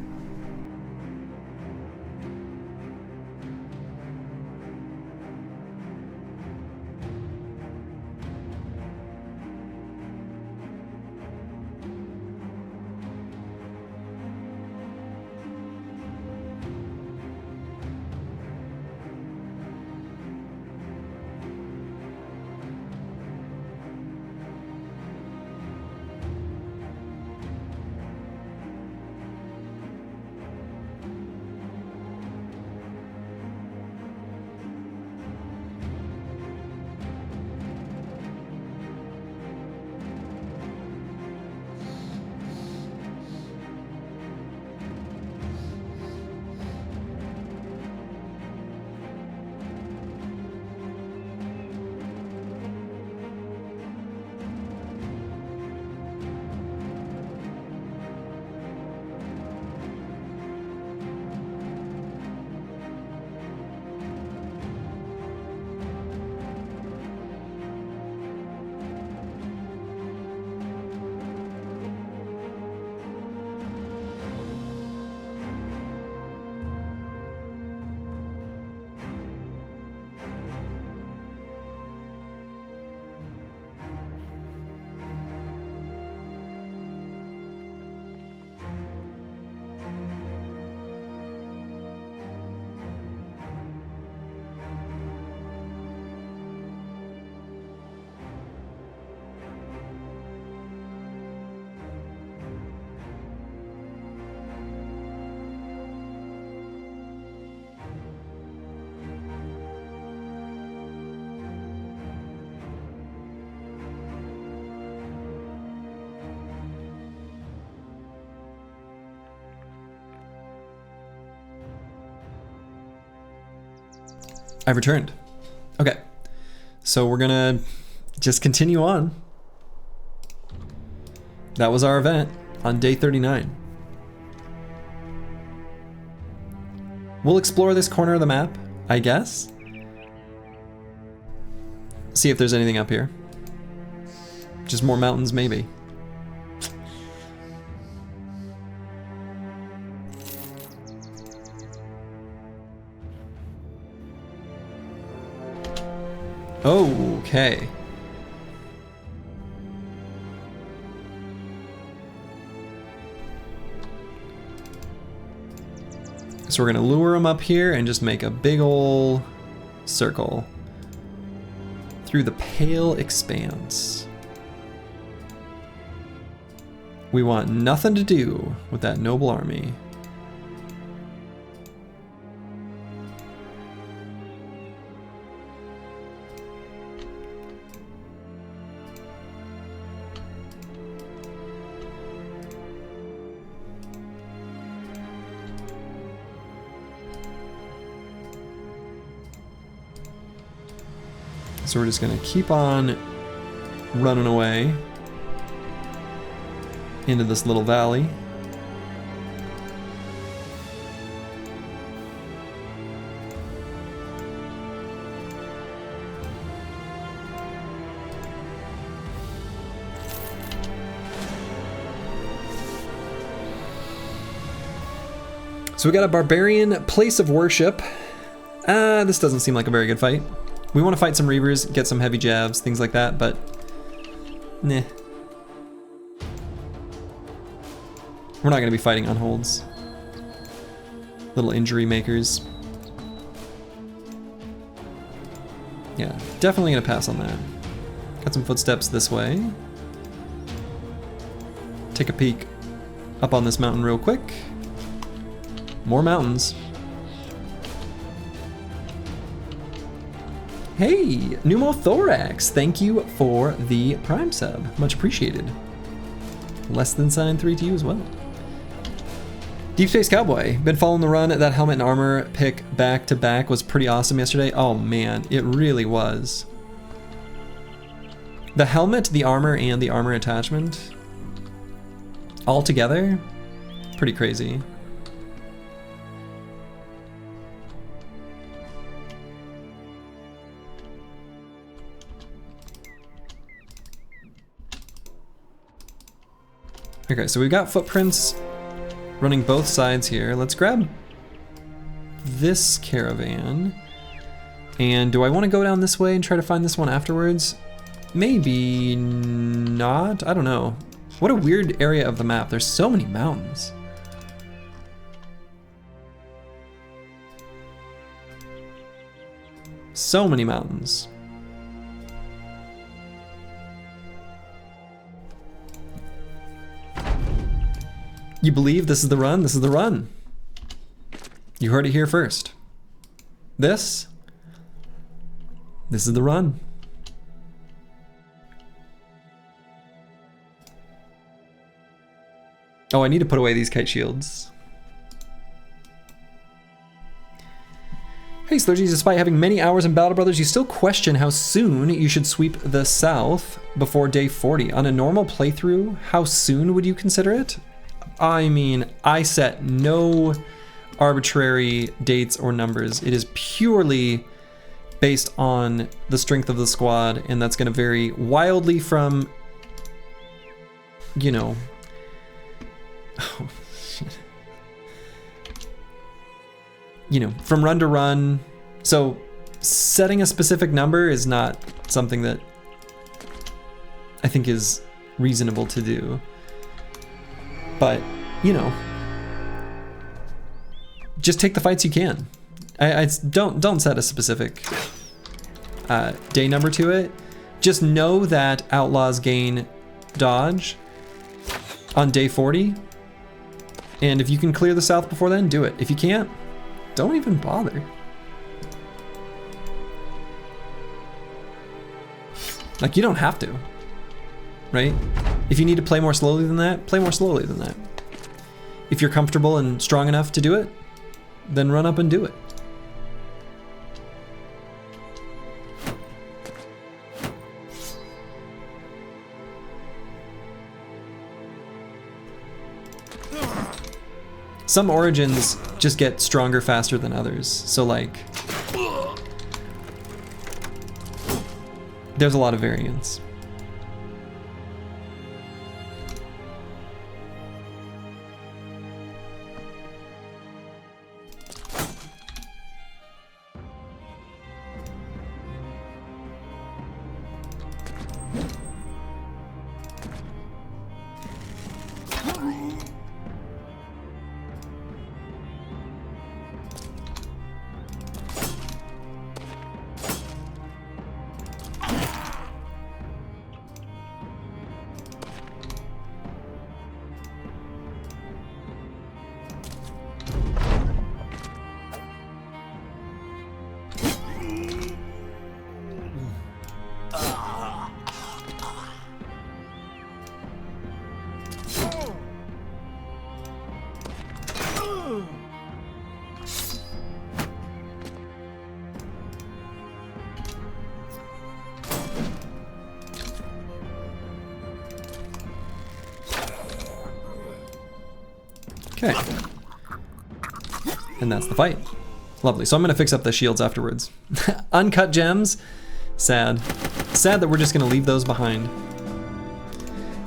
A: I've returned. Okay, so we're gonna just continue on. That was our event on day 39. We'll explore this corner of the map, I guess. See if there's anything up here. Just more mountains, maybe. Okay. So we're gonna lure them up here and just make a big ol' circle through the pale expanse. We want nothing to do with that noble army. So we're just gonna keep on running away into this little valley. So we got a barbarian place of worship. This doesn't seem like a very good fight. We want to fight some reavers, get some heavy jabs, things like that, but nah. We're not going to be fighting on holds. Little injury makers. Yeah, definitely going to pass on that. Got some footsteps this way. Take a peek up on this mountain real quick. More mountains. Hey, Pneumothorax, thank you for the Prime sub. Much appreciated. Less than sign 3 to you as well. Deep Space Cowboy, been following the run. That helmet and armor pick back to back was pretty awesome yesterday. Oh man, it really was. The helmet, the armor, and the armor attachment all together, pretty crazy. Okay, so we've got footprints running both sides here. Let's grab this caravan. And do I want to go down this way and try to find this one afterwards? Maybe not. I don't know. What a weird area of the map. There's so many mountains. So many mountains. You believe this is the run? This is the run. You heard it here first. This is the run. Oh, I need to put away these kite shields. Hey Slurgy, despite having many hours in Battle Brothers, you still question how soon you should sweep the south before day 40. On a normal playthrough, how soon would you consider it? I mean, I set no arbitrary dates or numbers. It is purely based on the strength of the squad, and that's going to vary wildly from, you know, oh, shit. You know, from run to run. So setting a specific number is not something that I think is reasonable to do. But, you know, just take the fights you can. Don't set a specific day number to it. Just know that outlaws gain dodge on day 40. And if you can clear the south before then, do it. If you can't, don't even bother. Like, you don't have to, right? If you need to play more slowly than that, play more slowly than that. If you're comfortable and strong enough to do it, then run up and do it. Some origins just get stronger faster than others. So like, there's a lot of variance. Okay. And that's the fight. Lovely. So I'm going to fix up the shields afterwards. Uncut gems. Sad. Sad that we're just going to leave those behind.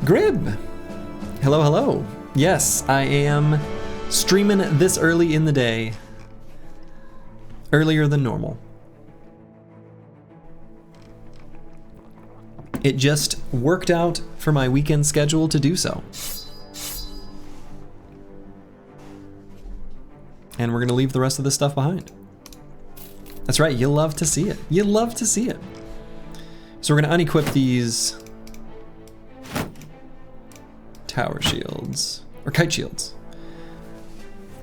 A: Grib. Hello, hello. Yes, I am streaming this early in the day. Earlier than normal. It just worked out for my weekend schedule to do so. And we're gonna leave the rest of this stuff behind. That's right, you love to see it. You love to see it. So we're gonna unequip these tower shields, or kite shields.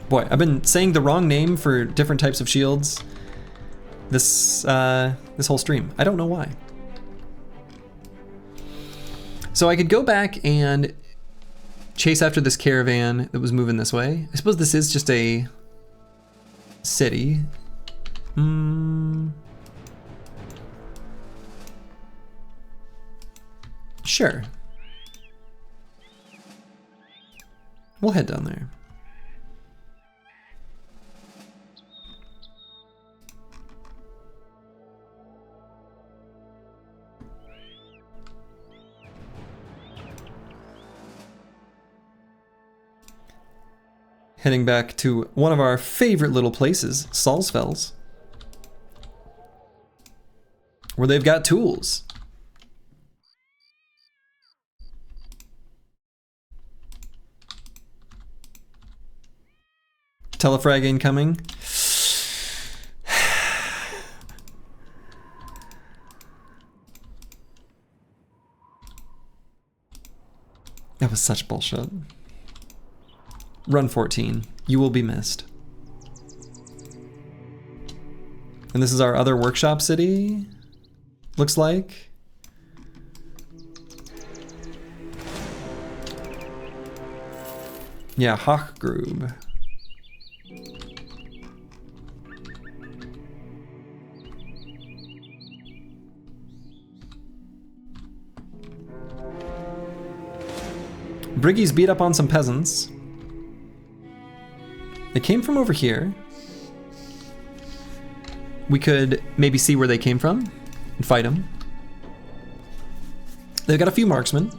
A: Boy, I've been saying the wrong name for different types of shields this whole stream. I don't know why. So I could go back and chase after this caravan that was moving this way. I suppose this is just a city. Sure. We'll head down there. Heading back to one of our favorite little places, Salsfells, where they've got tools. Telefrag incoming. That was such bullshit. Run 14. You will be missed. And this is our other workshop city, looks like. Yeah, Hochgrube. Briggies beat up on some peasants. They came from over here. We could maybe see where they came from and fight them. They've got a few marksmen.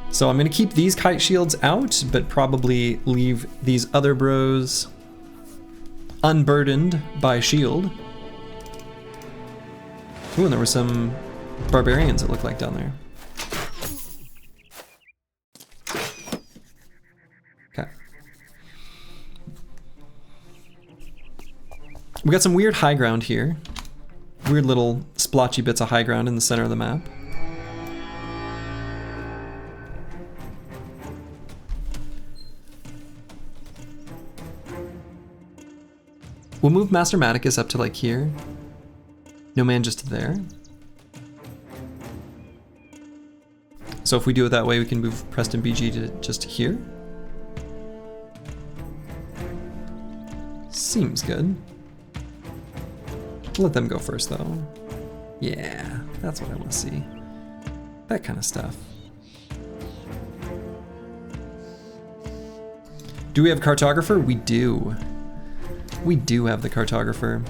A: So I'm gonna keep these kite shields out, but probably leave these other bros unburdened by shield. Ooh, and there were some barbarians it looked like down there. We got some weird high ground here. Weird little splotchy bits of high ground in the center of the map. We'll move Master Maticus up to like here. No man just there. So if we do it that way, we can move Preston BG to just here. Seems good. Let them go first though. Yeah, that's what I want to see. That kind of stuff. Do we have cartographer? We do. We do have the cartographer.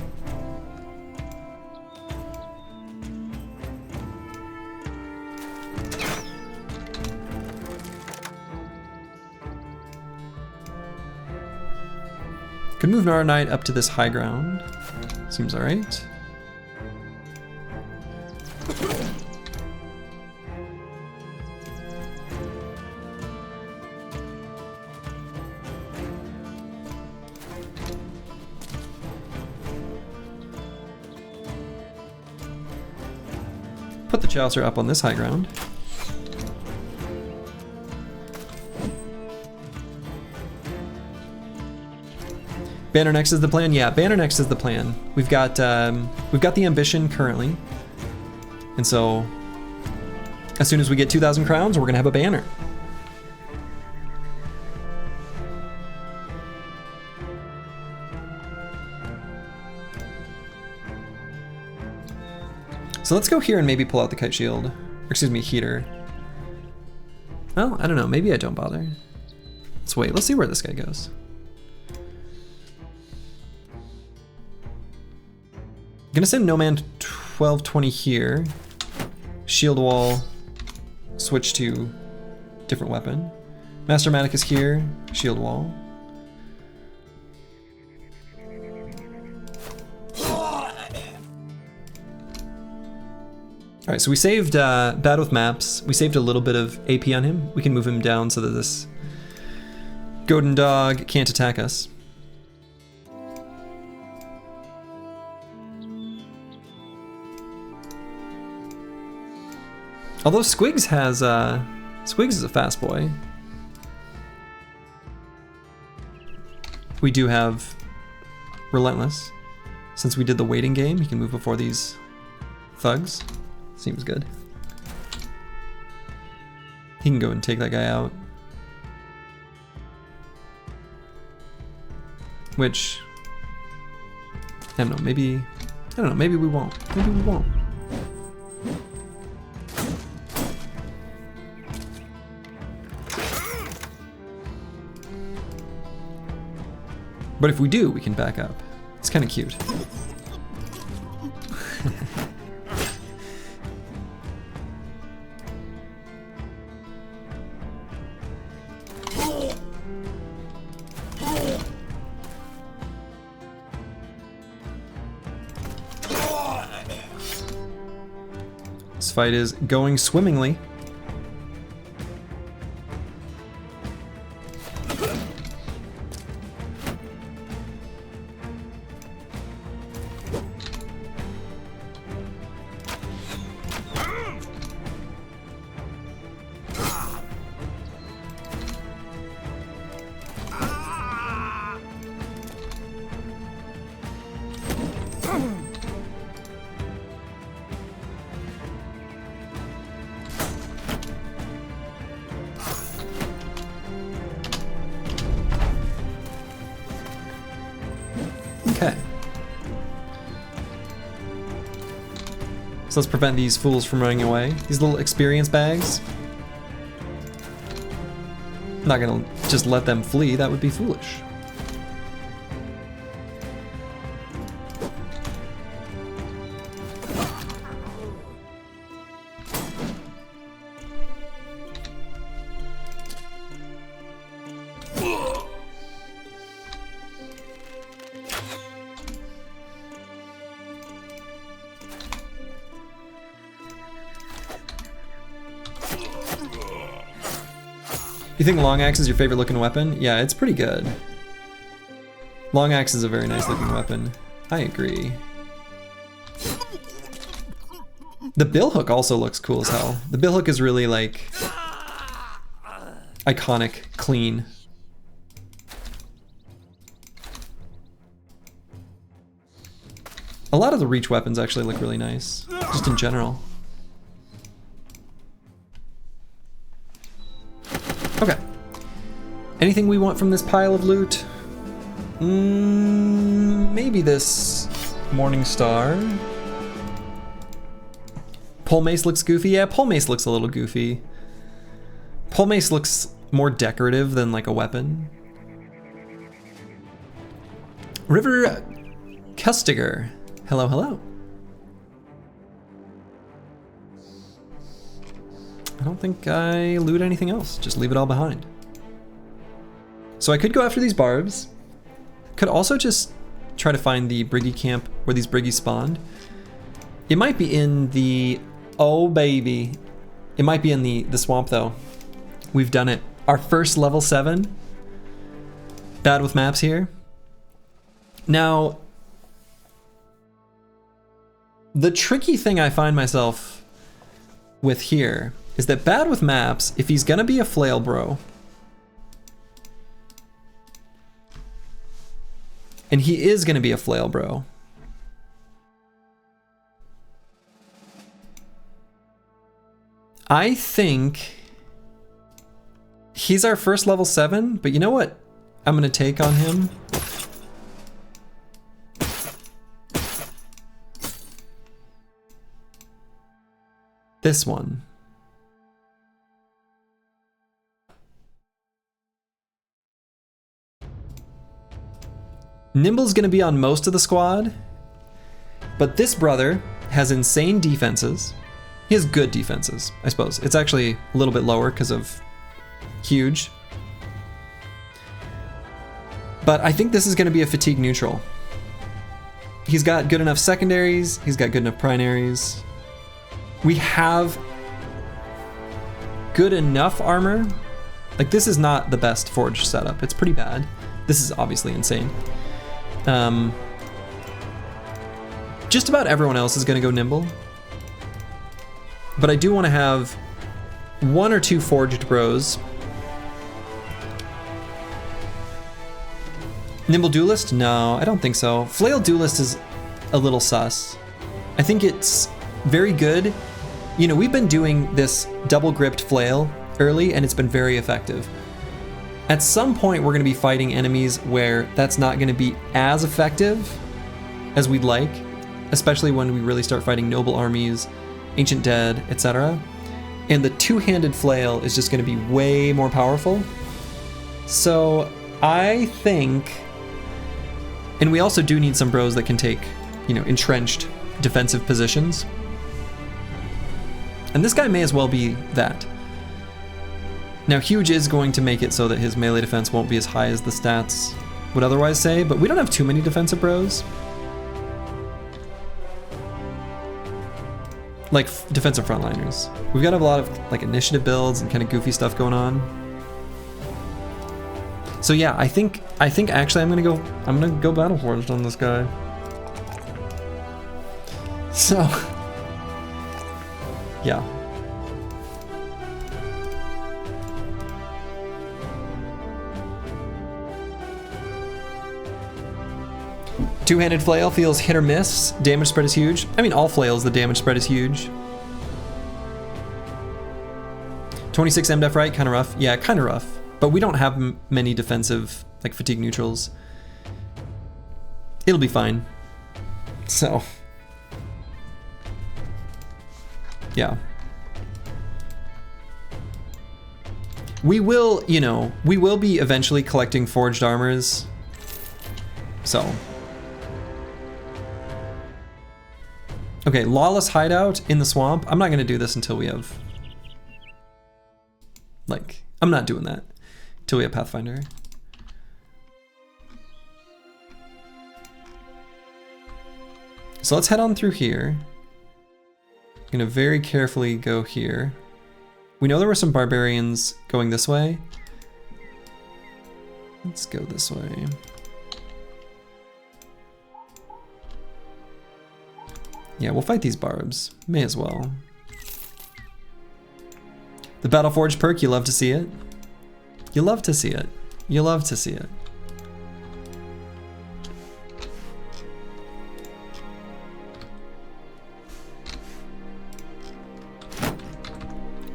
A: Could move Nara Knight up to this high ground. Seems alright. Put the Chaucer up on this high ground. Banner next is the plan? Yeah, banner next is the plan. We've got the ambition currently. And so as soon as we get 2,000 crowns, we're gonna have a banner. So let's go here and maybe pull out the kite shield. Or excuse me, heater. Well, I don't know, maybe I don't bother. Let's wait, let's see where this guy goes. Gonna send No Man 1220 here. Shield wall, switch to different weapon. Master Matic is here, shield wall. All right, so we saved Bad with Maps. We saved a little bit of AP on him. We can move him down so that this Godin dog can't attack us. Although Squigs has, Squigs is a fast boy. We do have Relentless. Since we did the waiting game, he can move before these thugs. Seems good. He can go and take that guy out. Which, I don't know, maybe we won't. Maybe we won't. But if we do, we can back up. It's kind of cute. This fight is going swimmingly. Okay. So let's prevent these fools from running away. These little experience bags. I'm not gonna just let them flee, that would be foolish. You think long axe is your favorite looking weapon? Yeah, it's pretty good. Long axe is a very nice looking weapon. I agree. The bill hook also looks cool as hell. The bill hook is really like iconic, clean. A lot of the reach weapons actually look really nice, just in general. Okay. Anything we want from this pile of loot? Maybe this Morning Star. Pole Mace looks goofy. Yeah, Pole Mace looks a little goofy. Pole Mace looks more decorative than like a weapon. River Custiger. Hello, hello. I don't think I loot anything else. Just leave it all behind. So I could go after these barbs. Could also just try to find the Briggy camp where these Briggies spawned. It might be in the... Oh, baby. It might be in the swamp, though. We've done it. Our first level 7. Bad with maps here. Now, the tricky thing I find myself with here is that bad with maps, if he's gonna be a flail bro, and he is gonna be a flail bro, I think he's our first level 7, but you know what I'm gonna take on him? This one. Nimble's gonna be on most of the squad, but this brother has insane defenses. He has good defenses, I suppose. It's actually a little bit lower because of huge. But I think this is gonna be a fatigue neutral. He's got good enough secondaries, he's got good enough primaries. We have good enough armor. Like, this is not the best forge setup. It's pretty bad. This is obviously insane. Just about everyone else is gonna go nimble. But I do want to have 1 or 2 forged bros. Nimble duelist? No, I don't think so. Flail duelist is a little sus. I think it's very good. You know, we've been doing this double gripped flail early and it's been very effective. At some point, we're going to be fighting enemies where that's not going to be as effective as we'd like, especially when we really start fighting noble armies, ancient dead, etc. And the two-handed flail is just going to be way more powerful. So I think, and we also do need some bros that can take, you know, entrenched defensive positions. And this guy may as well be that. Now, huge is going to make it so that his melee defense won't be as high as the stats would otherwise say, but we don't have too many defensive bros. Like defensive frontliners. We've got a lot of like initiative builds and kind of goofy stuff going on. So yeah, I think actually I'm gonna go battle forged on this guy. So yeah. Two-handed flail feels hit or miss. Damage spread is huge. I mean, all flails, the damage spread is huge. 26 MDef right, kind of rough. Yeah, kind of rough. But we don't have many defensive, like, fatigue neutrals. It'll be fine. So. Yeah. We will, you know, we will be eventually collecting forged armors. So. Okay, lawless hideout in the swamp. I'm not gonna do this until we have, like, I'm not doing that until we have Pathfinder. So let's head on through here. I'm gonna very carefully go here. We know there were some barbarians going this way. Let's go this way. Yeah, we'll fight these barbs. May as well. The Battleforge perk, you love to see it. You love to see it. You love to see it.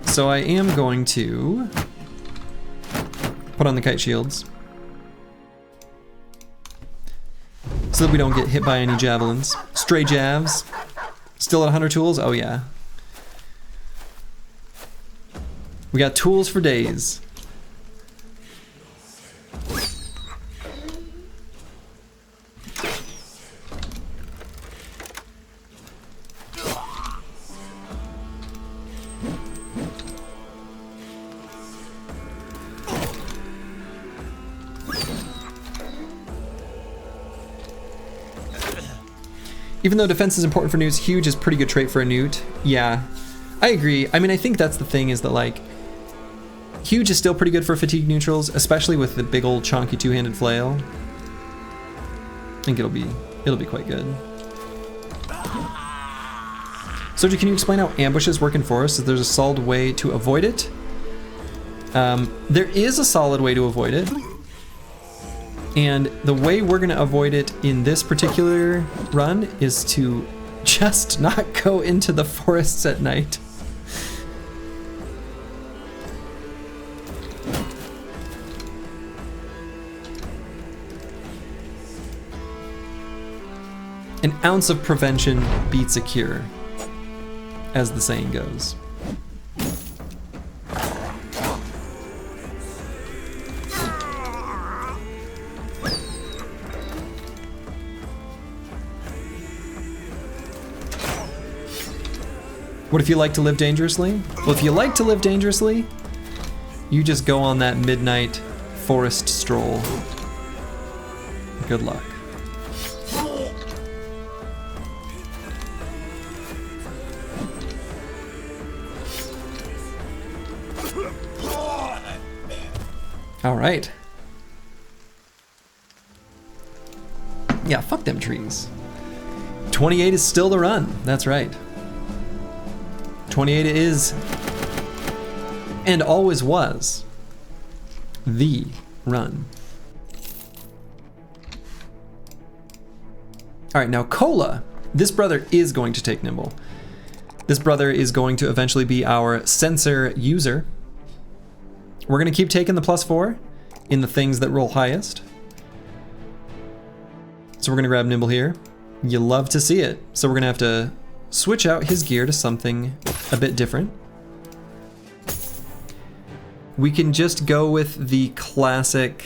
A: So I am going to put on the kite shields so that we don't get hit by any javelins. Stray javs. Still at 100 tools? Oh yeah. We got tools for days. Even though defense is important for newts, huge is pretty good trait for a newt. Yeah, I agree. I mean, I think that's the thing is that like, huge is still pretty good for fatigue neutrals, especially with the big old chonky two-handed flail. I think it'll be quite good. Soji, can you explain how ambushes work in forests? If there's a solid way to avoid it? There is a solid way to avoid it. And the way we're gonna avoid it in this particular run is to just not go into the forests at night. An ounce of prevention beats a cure, as the saying goes. What if you like to live dangerously? Well, if you like to live dangerously, you just go on that midnight forest stroll. Good luck. All right. Yeah, fuck them trees. 28 is still the run. That's right. 28 is, and always was, the run. All right, now Cola. This brother is going to take Nimble. This brother is going to eventually be our sensor user. We're gonna keep taking the +4 in the things that roll highest. So we're gonna grab Nimble here. You love to see it. So we're gonna have to switch out his gear to something a bit different. We can just go with the classic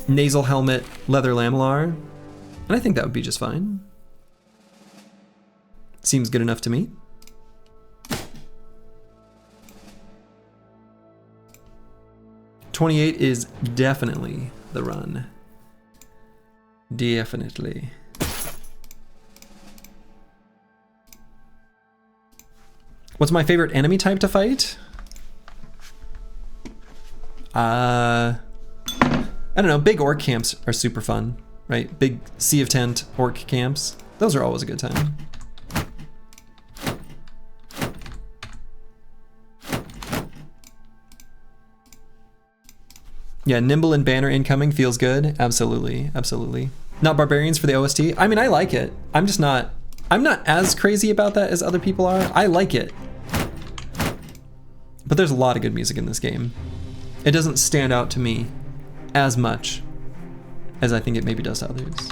A: nasal helmet leather lamellar, and I think that would be just fine. Seems good enough to me. '28 is definitely the run. Definitely. What's my favorite enemy type to fight? I don't know, big orc camps are super fun, right? Big Sea of Tent orc camps. Those are always a good time. Yeah, Nimble and Banner incoming feels good. Absolutely, absolutely. Not Barbarians for the OST. I mean, I like it. I'm not as crazy about that as other people are. I like it. But there's a lot of good music in this game. It doesn't stand out to me as much as I think it maybe does to others.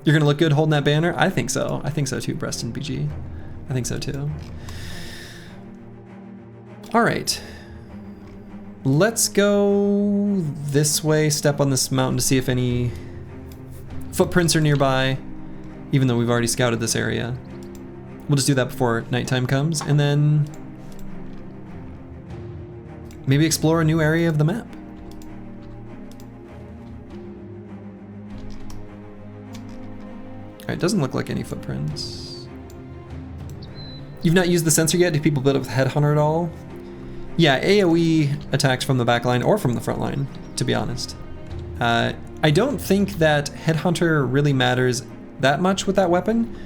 A: You're gonna look good holding that banner? I think so. I think so too, Breston BG. I think so too. All right. Let's go this way, step on this mountain to see if any footprints are nearby, even though we've already scouted this area. We'll just do that before nighttime comes, and then maybe explore a new area of the map. All right, doesn't look like any footprints. You've not used the sensor yet? Do people build up with Headhunter at all? Yeah, AoE attacks from the back line or from the front line, to be honest. I don't think that Headhunter really matters that much with that weapon,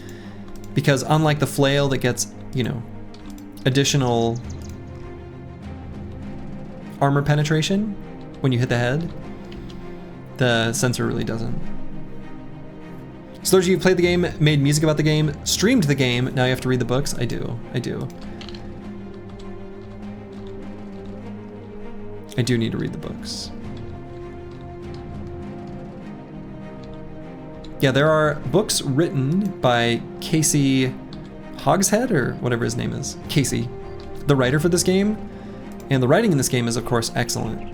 A: because unlike the flail that gets, you know, additional armor penetration when you hit the head, the sensor really doesn't. So those of you who played the game, made music about the game, streamed the game, now you have to read the books? I do. I do need to read the books. Yeah, there are books written by Casey Hogshead, or whatever his name is. Casey, the writer for this game. And the writing in this game is, of course, excellent.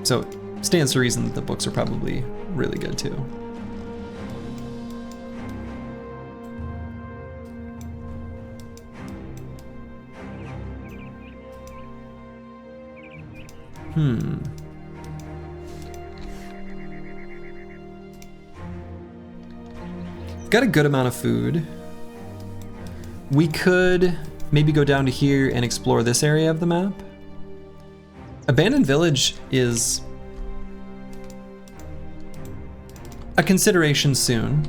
A: So it stands to reason that the books are probably really good too. Got a good amount of food. We could maybe go down to here and explore this area of the map. Abandoned village is a consideration soon.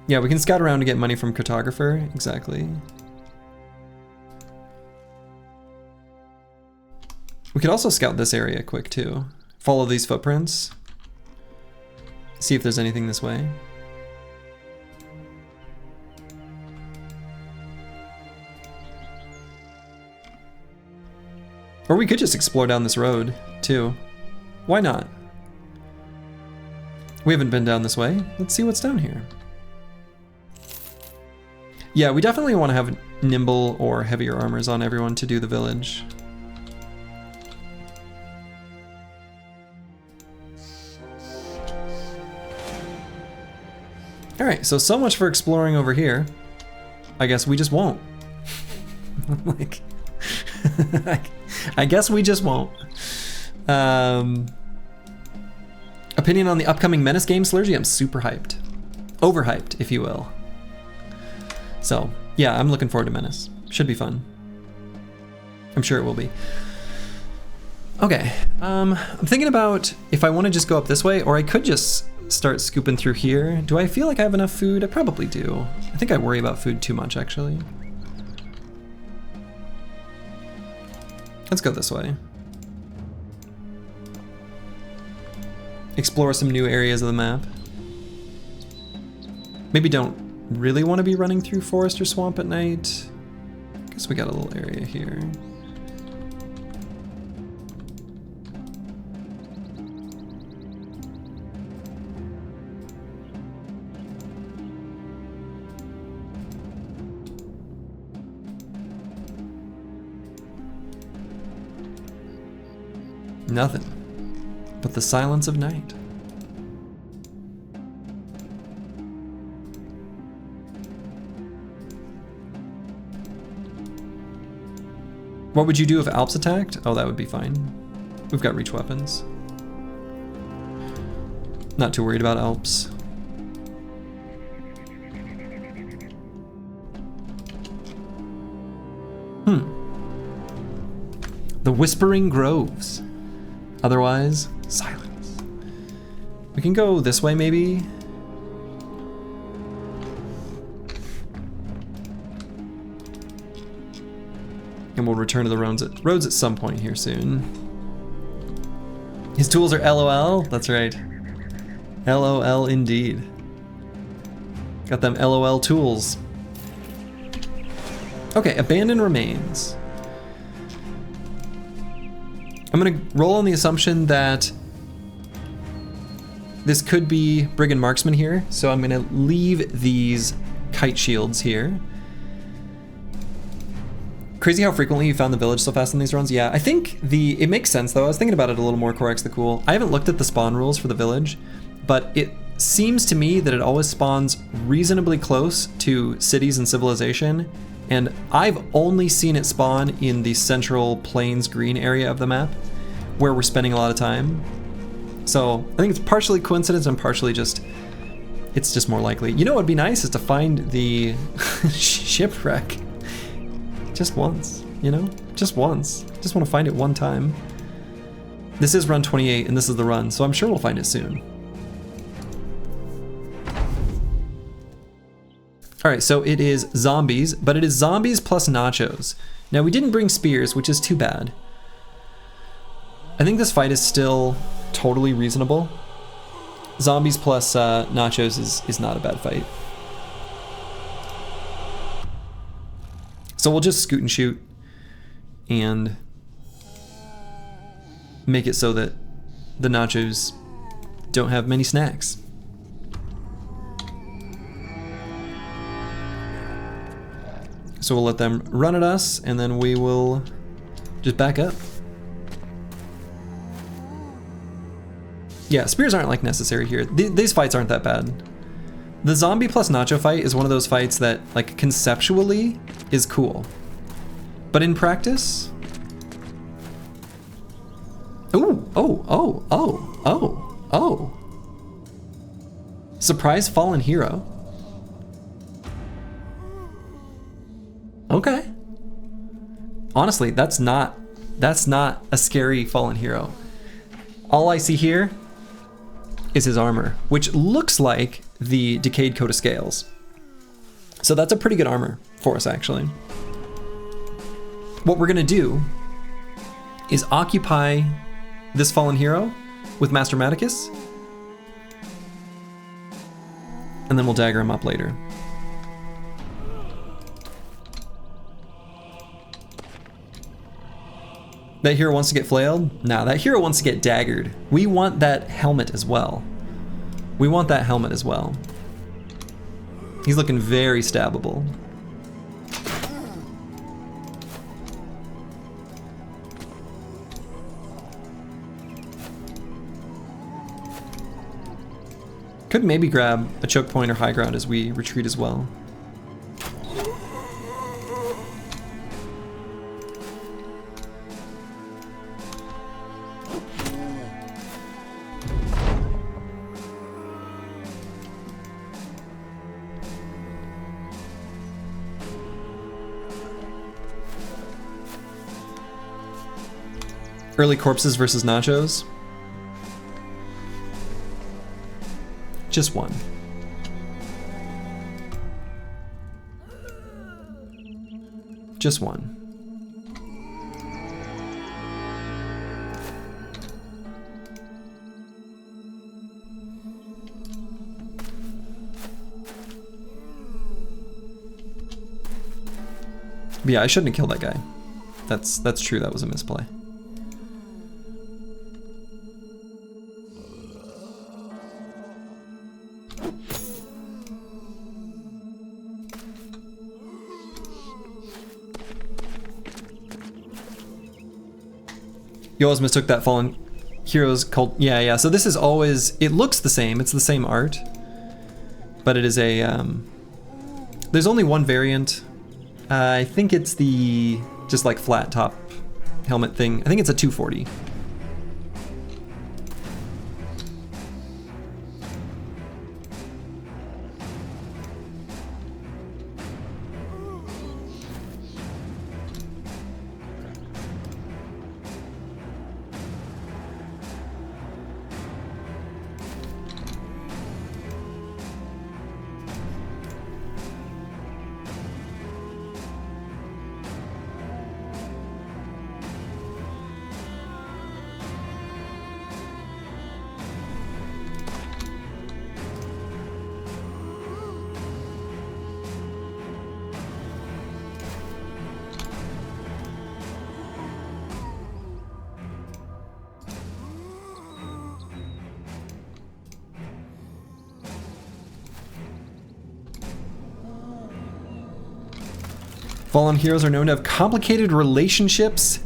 A: Yeah, we can scout around to get money from cartographer, exactly. We could also scout this area quick too. Follow these footprints. See if there's anything this way. Or we could just explore down this road too. Why not? We haven't been down this way. Let's see what's down here. Yeah, we definitely want to have nimble or heavier armors on everyone to do the village. Alright, so much for exploring over here. I guess we just won't. Like, I guess we just won't. Opinion on the upcoming Menace game, Slurgy? I'm super hyped. Overhyped, if you will. So, yeah, I'm looking forward to Menace. Should be fun. I'm sure it will be. Okay, I'm thinking about if I want to just go up this way, or I could just start scooping through here. Do I feel like I have enough food? I probably do. I think I worry about food too much, actually. Let's go this way. Explore some new areas of the map. Maybe don't really want to be running through forest or swamp at night. Guess we got a little area here. Nothing but the silence of night. What would you do if Alps attacked? Oh, that would be fine. We've got reach weapons. Not too worried about Alps. The Whispering Groves. Otherwise, silence. We can go this way, maybe. And we'll return to the roads at some point here soon. His tools are LOL? That's right. LOL indeed. Got them LOL tools. Okay, abandoned remains. I'm gonna roll on the assumption that this could be Brigand Marksman here, so I'm gonna leave these kite shields here. Crazy how frequently you found the village so fast in these runs. Yeah, I think it makes sense though. I was thinking about it a little more, Corex the Cool. I haven't looked at the spawn rules for the village, but it seems to me that it always spawns reasonably close to cities and civilization, and I've only seen it spawn in the central plains green area of the map, where we're spending a lot of time. So I think it's partially coincidence and partially just, it's just more likely. You know what would be nice is to find the shipwreck. Just once, you know? Just once. Just want to find it one time. This is run 28 and this is the run, so I'm sure we'll find it soon. Alright, so it is zombies, but it is zombies plus nachos. Now we didn't bring spears, which is too bad. I think this fight is still totally reasonable. Zombies plus nachos is not a bad fight. So we'll just scoot and shoot and make it so that the nachos don't have many snacks. So we'll let them run at us and then we will just back up. Yeah, spears aren't like necessary here. These fights aren't that bad. The zombie plus Nacho fight is one of those fights that, like, conceptually is cool. But in practice... Ooh, oh. Surprise fallen hero. Okay. Honestly, that's not a scary fallen hero. All I see here is his armor, which looks like the decayed coat of scales. So that's a pretty good armor for us, actually. What we're gonna do is occupy this fallen hero with Master Maticus, and then we'll dagger him up later. That hero wants to get flailed? Nah, that hero wants to get daggered. We want that helmet as well. We want that helmet as well. He's looking very stabbable. Could maybe grab a choke point or high ground as we retreat as well. Early corpses versus nachos. Just one. Just one. But yeah, I shouldn't have killed that guy. That's true, that was a misplay. You always mistook that fallen hero's cult. Yeah. So this is always, it looks the same. It's the same art, but it is a, there's only one variant. I think it's the, just like flat top helmet thing. I think it's a 240. Fallen heroes are known to have complicated relationships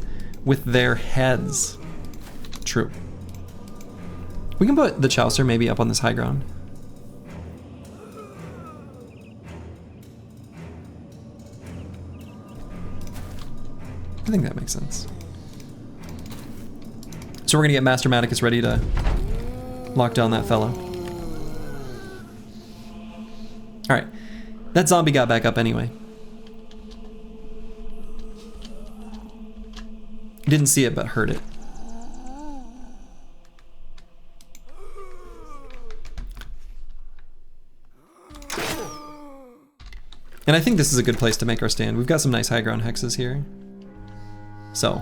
A: with their heads. True. We can put the Chaucer maybe up on this high ground. I think that makes sense. So we're gonna get Master Maticus ready to lock down that fellow. All right, that zombie got back up anyway. Didn't see it, but heard it. And I think this is a good place to make our stand. We've got some nice high ground hexes here. So,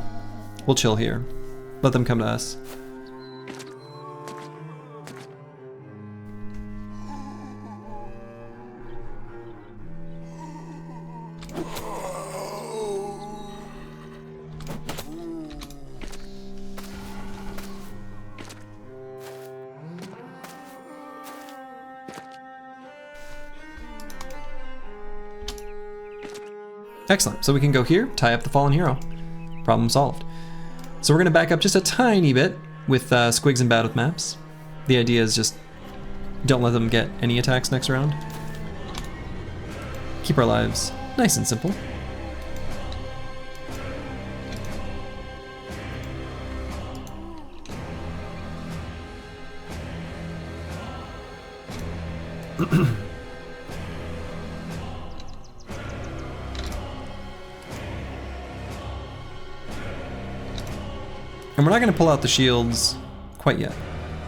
A: we'll chill here. Let them come to us. Excellent, so we can go here, tie up the fallen hero. Problem solved. So we're gonna back up just a tiny bit with squigs and bad with maps. The idea is just Don't let them get any attacks next round. Keep our lives nice and simple. And we're not going to pull out the shields quite yet.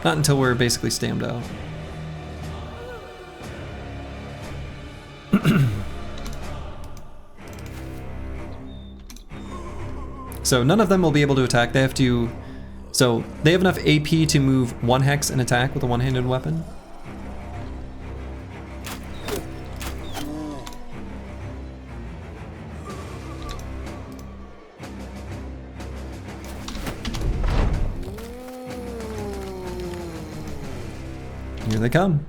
A: Not until we're basically stammed out. So none of them will be able to attack. They have to... So they have enough AP to move 1 hex and attack with a one-handed weapon. Here they come.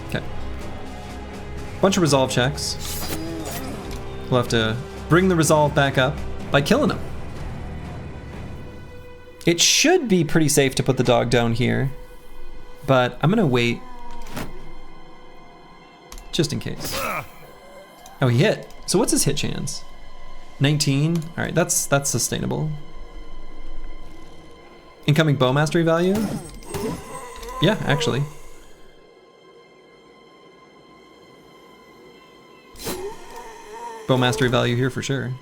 A: Okay. Bunch of resolve checks. We'll have to bring the resolve back up by killing him. It should be pretty safe to put the dog down here, but I'm gonna wait just in case. Oh, he hit. So what's his hit chance? 19. All right, that's sustainable. Incoming bow mastery value? Yeah, actually. Bow mastery value here for sure.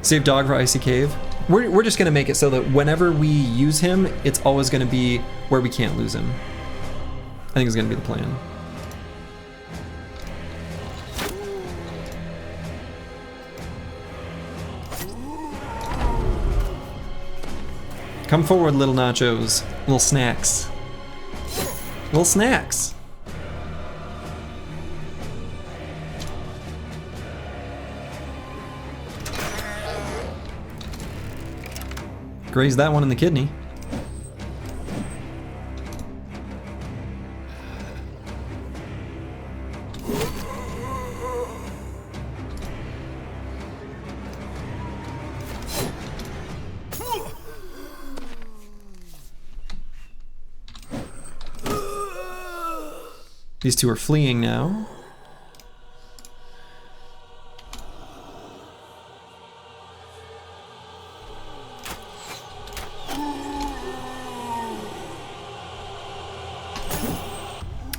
A: Save dog for Icy Cave. We're just gonna make it so that whenever we use him, it's always gonna be where we can't lose him. I think it's gonna be the plan. Come forward, little nachos. Little snacks. Little snacks. Graze that one in the kidney. These two are fleeing now.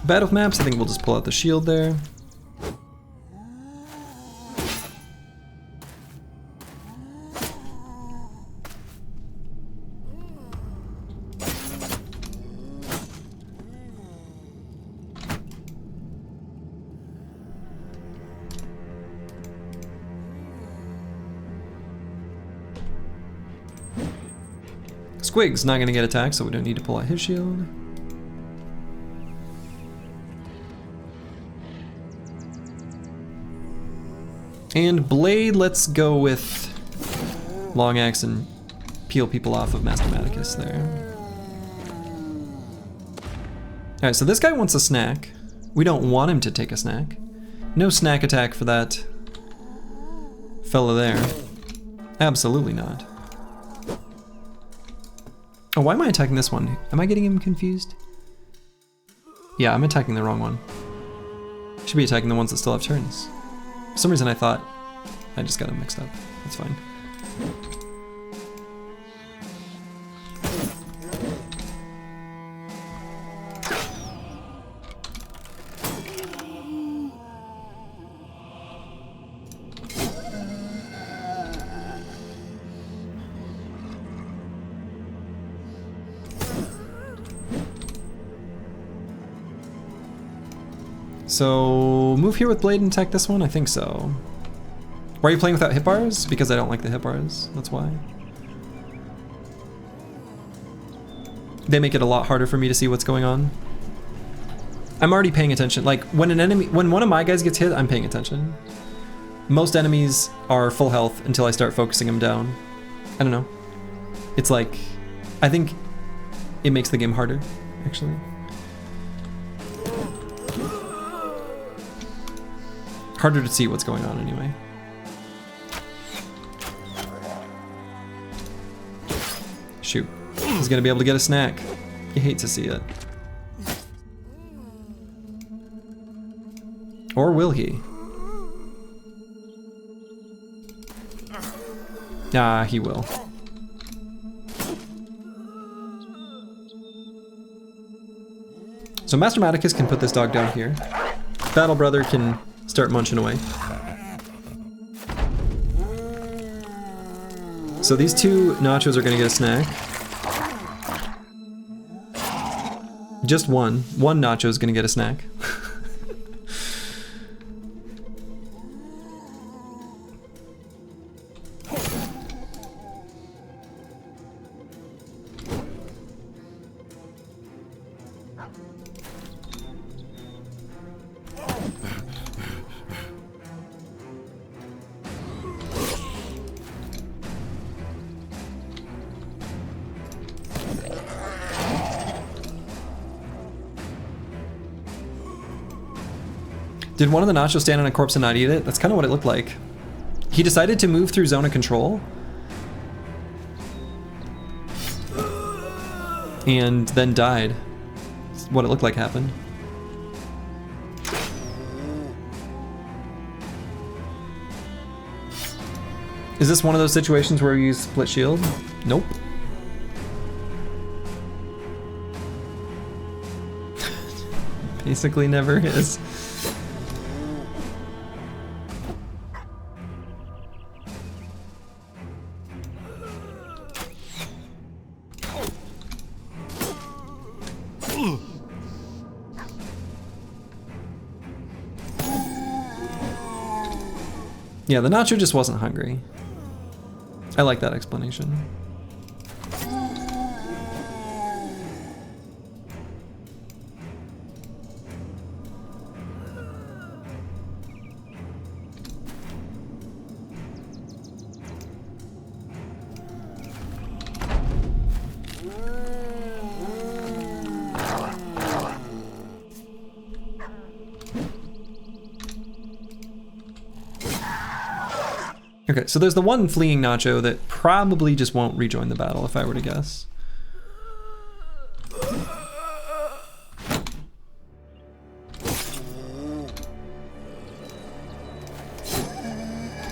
A: Battle maps, I think we'll just pull out the shield there. Squig's not gonna get attacked, so we don't need to pull out his shield. And Blade, let's go with Long Axe and peel people off of Mathematicus there. Alright, so this guy wants a snack. We don't want him to take a snack. No snack attack for that fella there. Absolutely not. Oh, why am I attacking this one? Am I getting him confused? Yeah, I'm attacking the wrong one. I should be attacking the ones that still have turns. For some reason I thought I just got them mixed up. That's fine. So, move here with blade and attack this one? I think so. Why are you playing without hit bars? Because I don't like the hit bars, that's why. They make it a lot harder for me to see what's going on. I'm already paying attention. Like, when one of my guys gets hit, I'm paying attention. Most enemies are full health until I start focusing them down. I don't know. It's like, I think it makes the game harder, actually. Harder to see what's going on anyway. Shoot. He's gonna be able to get a snack. You hate to see it. Or will he? Ah, he will. So Master Maticus can put this dog down here. Battle Brother can start munching away. So these two nachos are gonna get a snack. Just one. One nacho is gonna get a snack. Did one of the nachos stand on a corpse and not eat it? That's kind of what it looked like. He decided to move through zone of control. And then died. That's what it looked like happened. Is this one of those situations where you use split shield? Nope. Basically never is. Yeah, the nacho just wasn't hungry. I like that explanation. Okay, so there's the one fleeing nacho that probably just won't rejoin the battle, if I were to guess.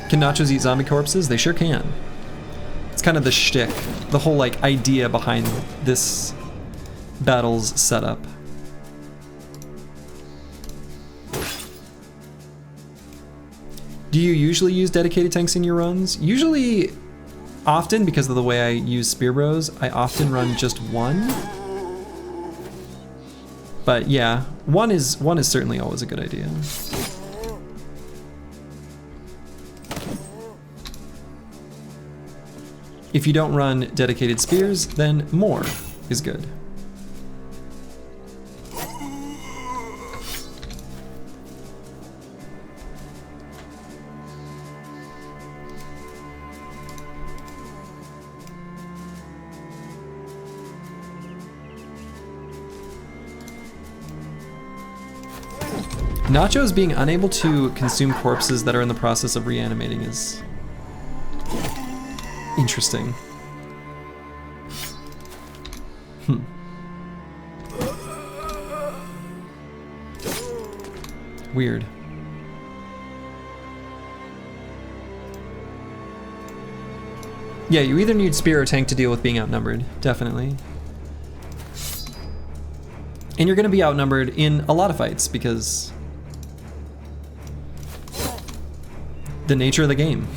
A: Can nachos eat zombie corpses? They sure can. It's kind of the shtick, the whole like idea behind this battle's setup. Do you usually use dedicated tanks in your runs? Usually, often, because of the way I use Spear Bros, I often run just one. But yeah, one is certainly always a good idea. If you don't run dedicated spears, then more is good. Nachos being unable to consume corpses that are in the process of reanimating is interesting. Weird. Yeah, you either need spear or tank to deal with being outnumbered, definitely. And you're going to be outnumbered in a lot of fights because the nature of the game.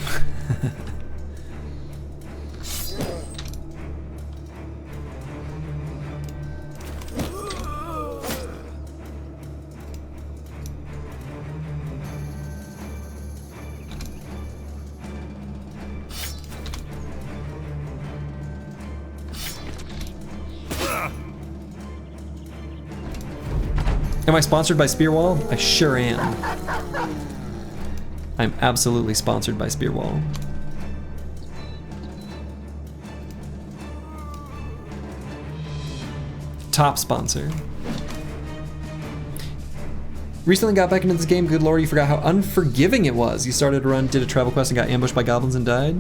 A: Am I sponsored by Spearwall? I sure am. I'm absolutely sponsored by Spearwall. Top sponsor. Recently got back into this game. Good lord, you forgot how unforgiving it was. You started a run, did a travel quest, and got ambushed by goblins and died.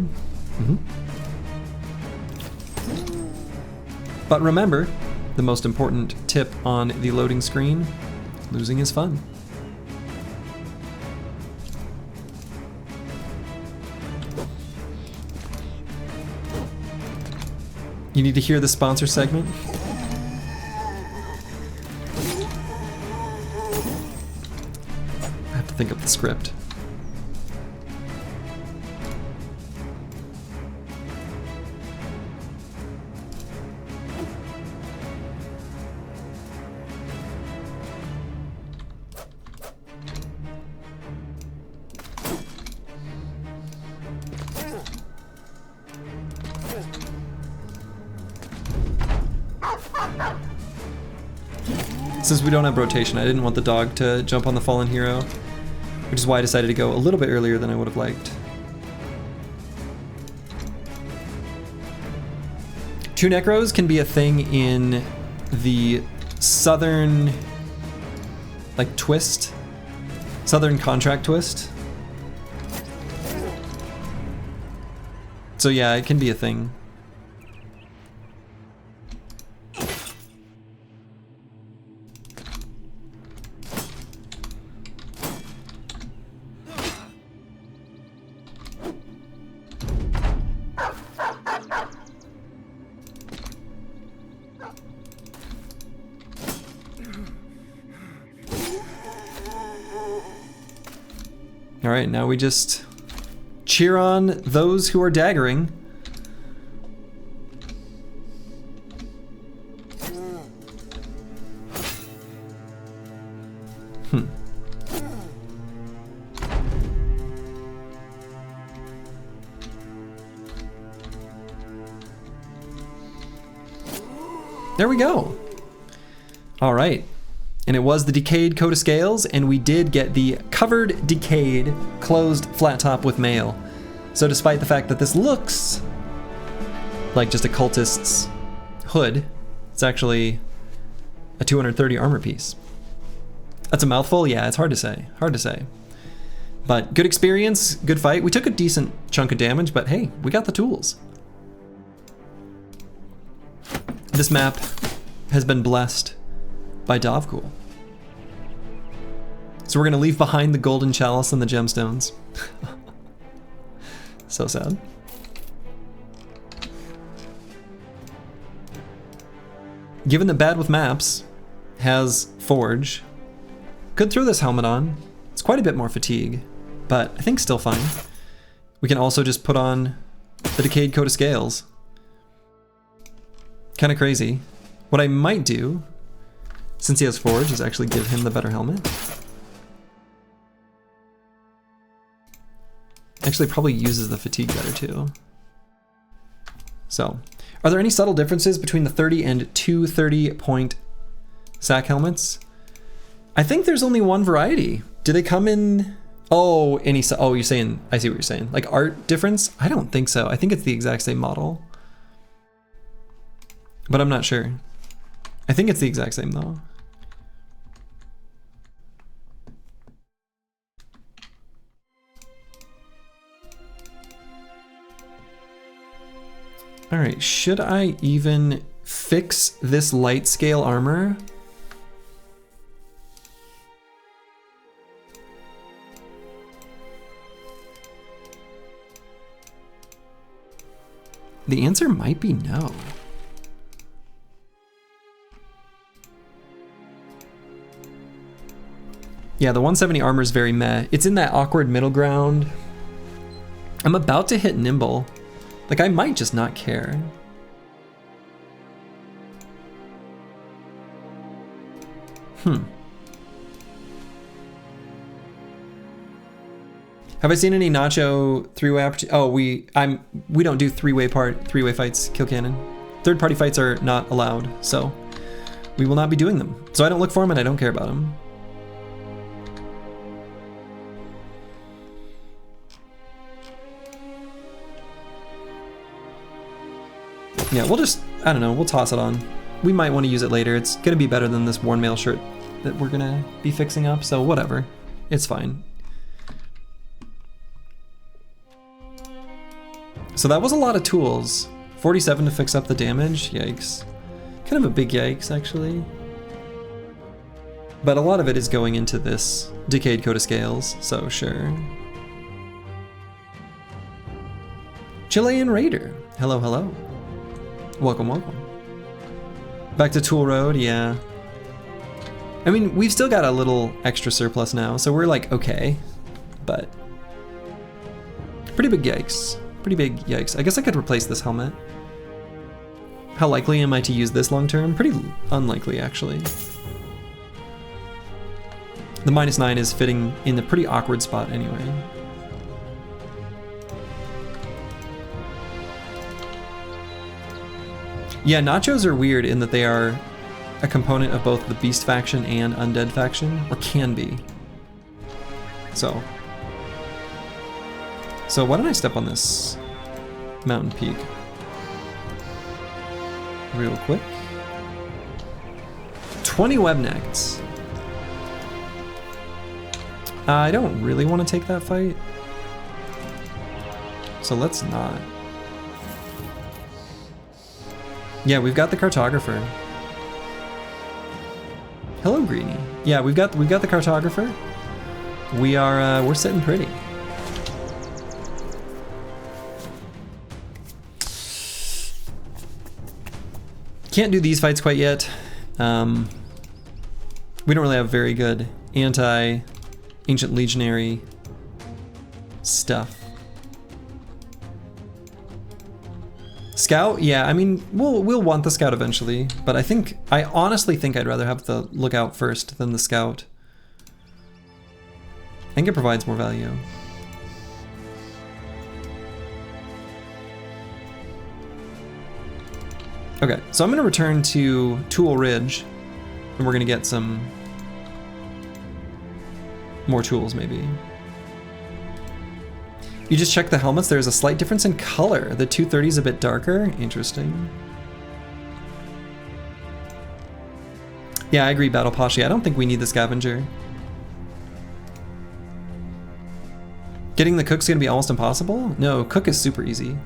A: But remember, the most important tip on the loading screen, losing is fun. You need to hear the sponsor segment? I have to think of the script. Since we don't have rotation, I didn't want the dog to jump on the fallen hero, which is why I decided to go a little bit earlier than I would have liked. 2 Necros can be a thing in the southern, like, twist, southern contract twist. So yeah, it can be a thing. All right, now we just cheer on those who are daggering. There we go. All right. And it was the decayed coat of scales, and we did get the covered decayed closed flat top with mail. So despite the fact that this looks like just a cultist's hood, it's actually a 230 armor piece. That's a mouthful? Yeah, it's hard to say. Hard to say. But good experience, good fight. We took a decent chunk of damage, but hey, we got the tools. This map has been blessed by Dovcool. So we're gonna leave behind the golden chalice and the gemstones. So sad. Given that Bad with Maps has Forge, could throw this helmet on. It's quite a bit more fatigue, but I think still fine. We can also just put on the decayed coat of scales. Kind of crazy. What I might do, since he has Forge, is actually give him the better helmet. Actually probably uses the fatigue better too. So, are there any subtle differences between the 30 and 230 point sack helmets? I think there's only one variety. Do they come in, oh, you're saying, I see what you're saying. Like art difference? I don't think so. I think it's the exact same model. But I'm not sure. I think it's the exact same though. All right, should I even fix this light scale armor? The answer might be no. Yeah, the 170 armor is very meh. It's in that awkward middle ground. I'm about to hit nimble. Like, I might just not care. Have I seen any Nacho three-way opportunity? Oh, we don't do three-way fights, kill cannon. Third-party fights are not allowed, so we will not be doing them. So I don't look for them and I don't care about them. Yeah, we'll just, I don't know, we'll toss it on. We might want to use it later. It's gonna be better than this worn mail shirt that we're gonna be fixing up, so whatever. It's fine. So that was a lot of tools. 47 to fix up the damage, yikes. Kind of a big yikes, actually. But a lot of it is going into this decayed coat of scales, so sure. Chilean Raider, hello, hello. Welcome, welcome. Back to Tool Road, yeah. I mean, we've still got a little extra surplus now, so we're like, okay. But pretty big yikes. Pretty big yikes. I guess I could replace this helmet. How likely am I to use this long term? Pretty unlikely, actually. The -9 is fitting in a pretty awkward spot anyway. Yeah, nachos are weird in that they are a component of both the Beast faction and Undead faction, or can be. So why don't I step on this mountain peak real quick? 20 webnecks. I don't really want to take that fight, so let's not. Yeah, we've got the cartographer. Hello, Greenie. Yeah, we've got the cartographer. We're sitting pretty. Can't do these fights quite yet. We don't really have very good anti-ancient legionary stuff. Scout, yeah, I mean, we'll want the scout eventually, but I honestly think I'd rather have the lookout first than the scout. I think it provides more value. Okay, so I'm gonna return to Tool Ridge, and we're gonna get some more tools maybe. You just check the helmets, there's a slight difference in color. The 230 is a bit darker, interesting. Yeah, I agree, Battle Pashi. I don't think we need the scavenger. Getting the cook's gonna be almost impossible? No, cook is super easy.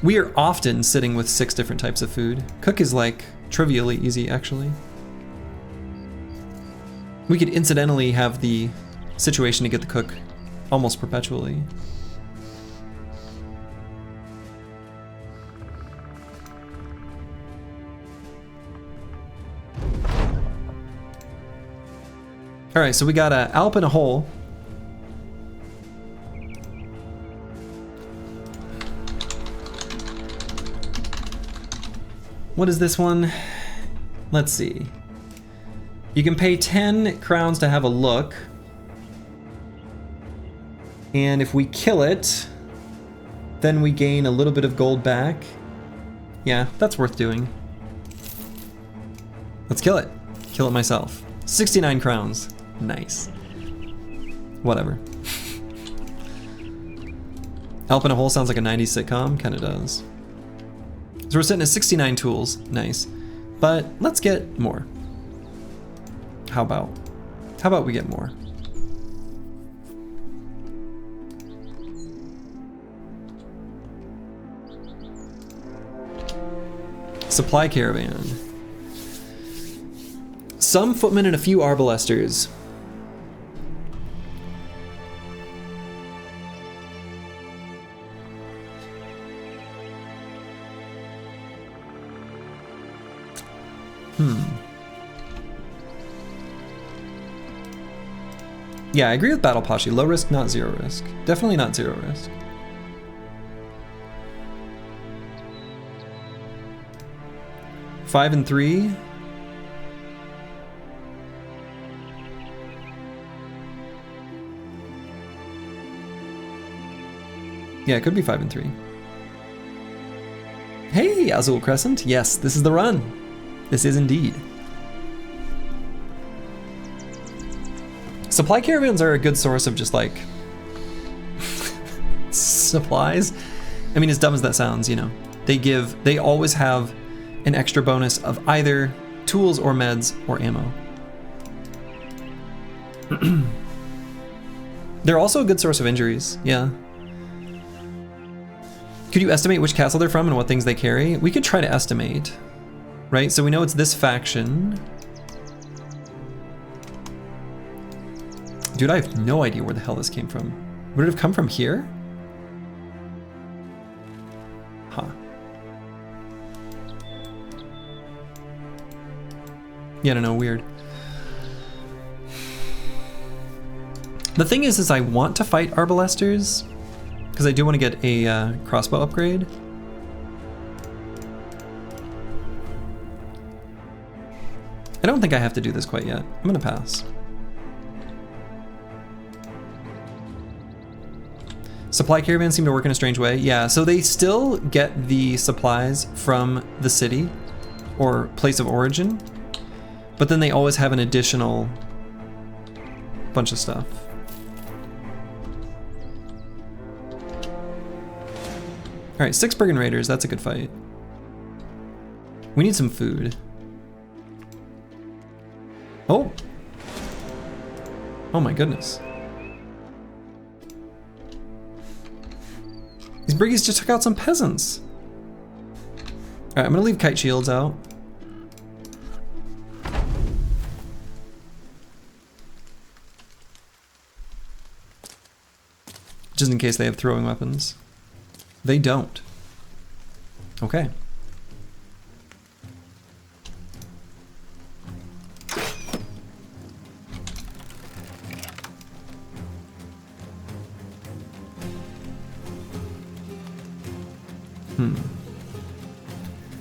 A: We are often sitting with 6 different types of food. Cook is like trivially easy, actually. We could incidentally have the situation to get the cook almost perpetually. All right, so we got a Alp in a hole. What is this one? Let's see. You can pay 10 crowns to have a look. And if we kill it, then we gain a little bit of gold back. Yeah, that's worth doing. Let's kill it. Kill it myself. 69 crowns. Nice. Whatever. Alp in a hole sounds like a 90s sitcom. Kinda does. So we're sitting at 69 tools. Nice. But let's get more. How about we get more? Supply caravan. Some footmen and a few arbalesters. Yeah, I agree with Battle Pashi. Low risk, not zero risk. Definitely not zero risk. Five and 3. Yeah, it could be 5 and 3. Hey, Azul Crescent. Yes, this is the run. This is indeed. Supply caravans are a good source of just like supplies. I mean, as dumb as that sounds, you know, they always have an extra bonus of either tools or meds or ammo. They're also a good source of injuries, yeah. Could you estimate which castle they're from and what things they carry? We could try to estimate, right? So we know it's this faction. Dude, I have no idea where the hell this came from. Would it have come from here? Huh. Yeah, I don't know, weird. The thing is I want to fight Arbalesters, because I do want to get a crossbow upgrade. I don't think I have to do this quite yet. I'm gonna pass. Supply caravans seem to work in a strange way. Yeah, so they still get the supplies from the city or place of origin, but then they always have an additional bunch of stuff. All right, 6 Brigand Raiders, that's a good fight. We need some food. Oh! Oh my goodness. These Briggies just took out some peasants. All right, I'm gonna leave kite shields out. Just in case they have throwing weapons. They don't. Okay.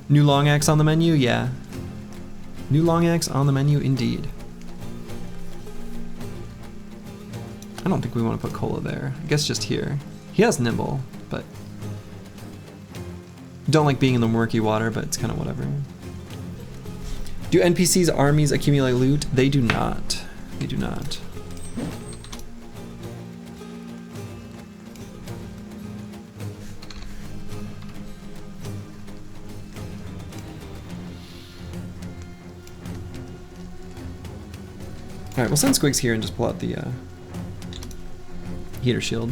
A: New long axe on the menu? Yeah. New long axe on the menu indeed. I don't think we want to put Cola there. I guess just here. He has nimble, but don't like being in the murky water, but it's kind of whatever. Do NPCs' armies accumulate loot? They do not. They do not. All right, we'll send Squigs here and just pull out the heater shield.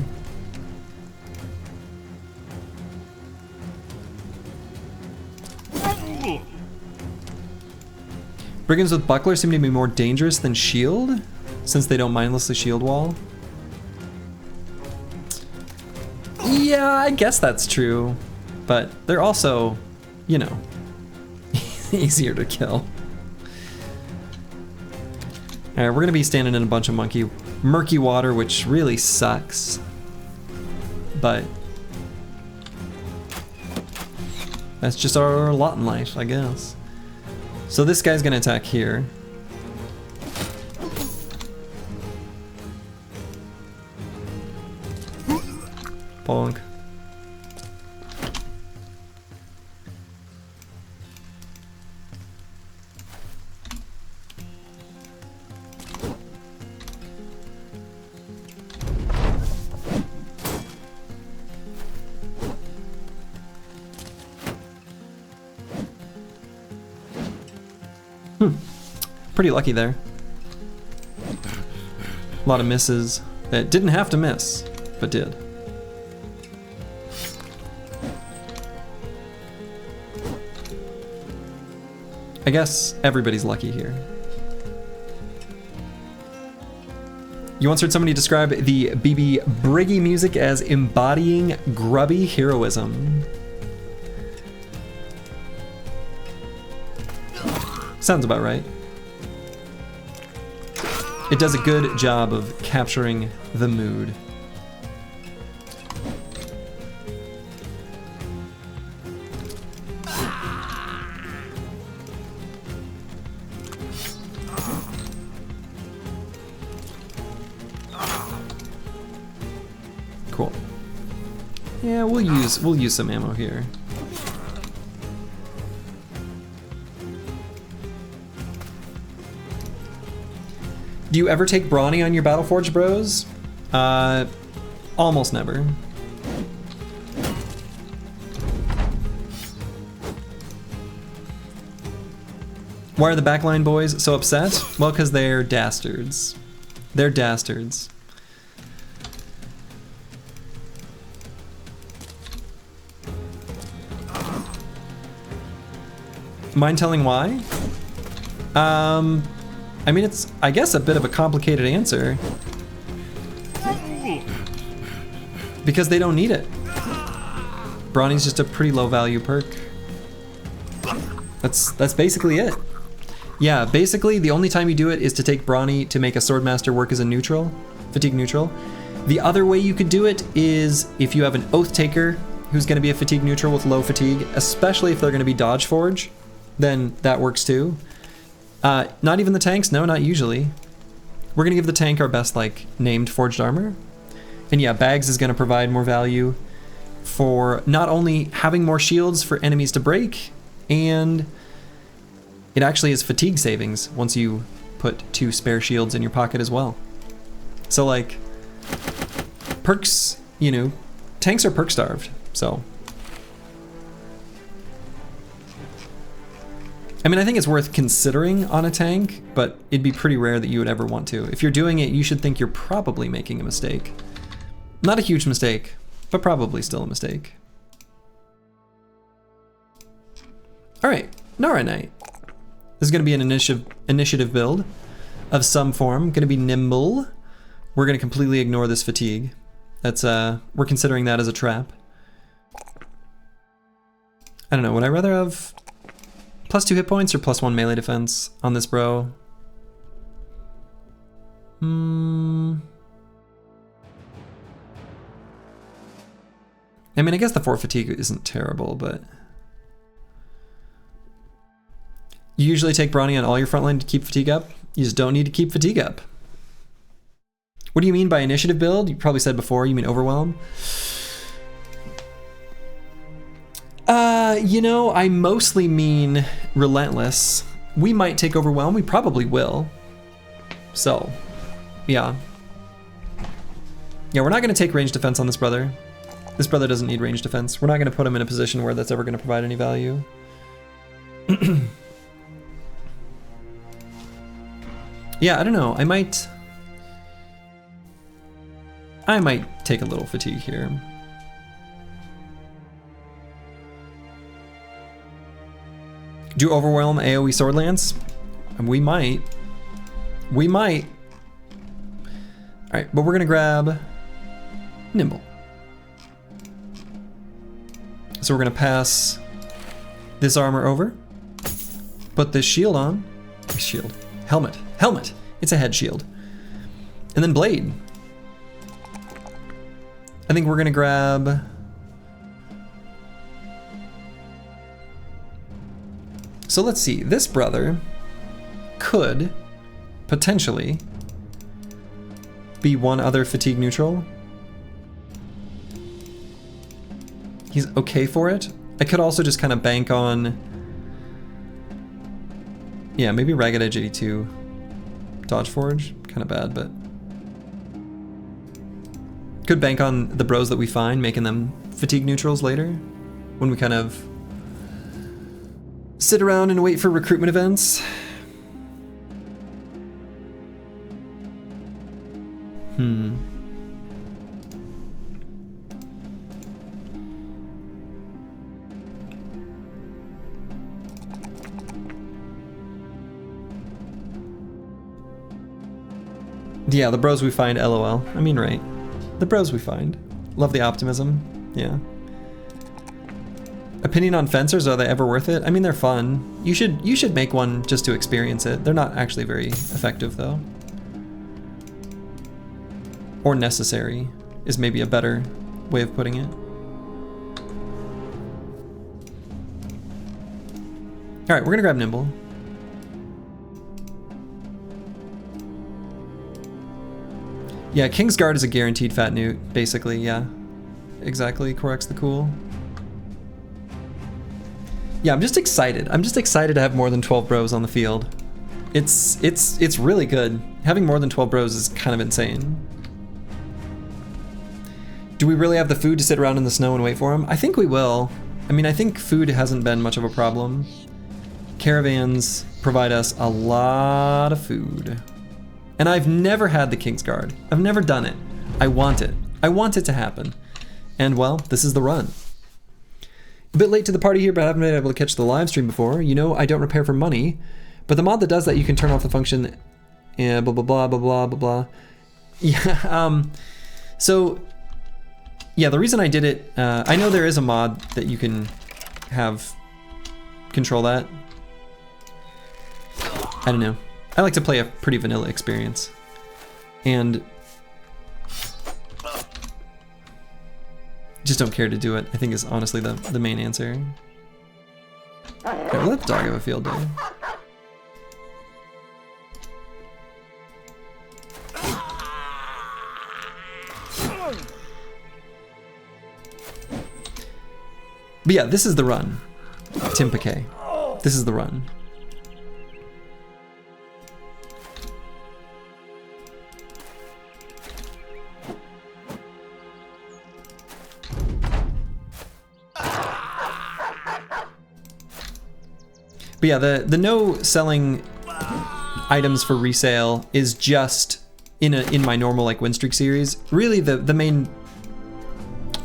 A: Brigands with buckler seem to be more dangerous than shield, since they don't mindlessly shield wall. Yeah, I guess that's true, but they're also, you know, easier to kill. All right, we're gonna be standing in a bunch of murky water, which really sucks, but that's just our lot in life, I guess. So this guy's gonna attack here. Bonk. Pretty lucky there. A lot of misses that didn't have to miss, but did. I guess everybody's lucky here. You once heard somebody describe the BB Briggy music as embodying grubby heroism. Sounds about right. It does a good job of capturing the mood. Cool. Yeah, we'll use some ammo here. Do you ever take brawny on your Battleforge bros? Almost never. Why are the backline boys so upset? Well, because they're dastards. They're dastards. Mind telling why? I mean, it's, I guess, a bit of a complicated answer. Because they don't need it. Brawny's just a pretty low value perk. That's basically it. Yeah, basically the only time you do it is to take Brawny to make a Swordmaster work as a neutral, fatigue neutral. The other way you could do it is if you have an Oath Taker who's going to be a fatigue neutral with low fatigue, especially if they're going to be Dodge Forge, then that works too. Not even the tanks, no, not usually. We're gonna give the tank our best, like, named forged armor. And yeah, bags is gonna provide more value for not only having more shields for enemies to break, and it actually is fatigue savings once you put 2 spare shields in your pocket as well. So like, perks, you know, tanks are perk starved, so. I mean, I think it's worth considering on a tank, but it'd be pretty rare that you would ever want to. If you're doing it, you should think you're probably making a mistake. Not a huge mistake, but probably still a mistake. All right, Nara Knight. This is gonna be an initiative build of some form, gonna be nimble. We're gonna completely ignore this fatigue. That's, we're considering that as a trap. I don't know, would I rather have +2 hit points or +1 melee defense on this bro? I mean, I guess the 4 fatigue isn't terrible, but you usually take Brawny on all your frontline to keep fatigue up. You just don't need to keep fatigue up. What do you mean by initiative build? You probably said before, you mean overwhelm? You know, I mostly mean relentless. We might take overwhelm, we probably will. So, yeah. Yeah, we're not gonna take range defense on this brother. This brother doesn't need range defense. We're not gonna put him in a position where that's ever gonna provide any value. Yeah, I don't know, I might take a little fatigue here. Do overwhelm AoE sword lance? We might. We might. Alright, but we're gonna grab nimble. So we're gonna pass this armor over. Put this shield on. Shield. Helmet. Helmet! It's a head shield. And then blade. I think we're gonna grab so let's see, this brother could potentially be one other fatigue neutral. He's okay for it. I could also just kind of bank on, yeah, maybe Ragged Edge 82 Dodge Forge, kind of bad, but could bank on the bros that we find, making them fatigue neutrals later when we kind of sit around and wait for recruitment events. Yeah, the bros we find, LOL. I mean, right. The bros we find. Love the optimism. Yeah. Opinion on fencers, are they ever worth it? I mean, they're fun. You should make one just to experience it. They're not actually very effective though. Or necessary is maybe a better way of putting it. All right, we're gonna grab Nimble. Yeah, King's Guard is a guaranteed fat newt, basically, yeah. Exactly, corrects the cool. Yeah, I'm just excited. I'm just excited to have more than 12 bros on the field. It's really good. Having more than 12 bros is kind of insane. Do we really have the food to sit around in the snow and wait for them? I think we will. I mean, I think food hasn't been much of a problem. Caravans provide us a lot of food. And I've never had the King's Guard. I've never done it. I want it. I want it to happen. And well, this is the run. A bit late to the party here, but I haven't been able to catch the live stream before. You know, I don't repair for money, but the mod that does that, you can turn off the function, blah, blah, blah, blah, blah, blah, blah. Yeah, so, yeah, the reason I did it, I know there is a mod that you can have control that. I don't know. I like to play a pretty vanilla experience. And just don't care to do it, I think is honestly the main answer. Okay, we'll let the dog have a field day. But yeah, this is the run. Attempt28. This is the run. But yeah, the no selling items for resale is just in my normal like win streak series. Really, the main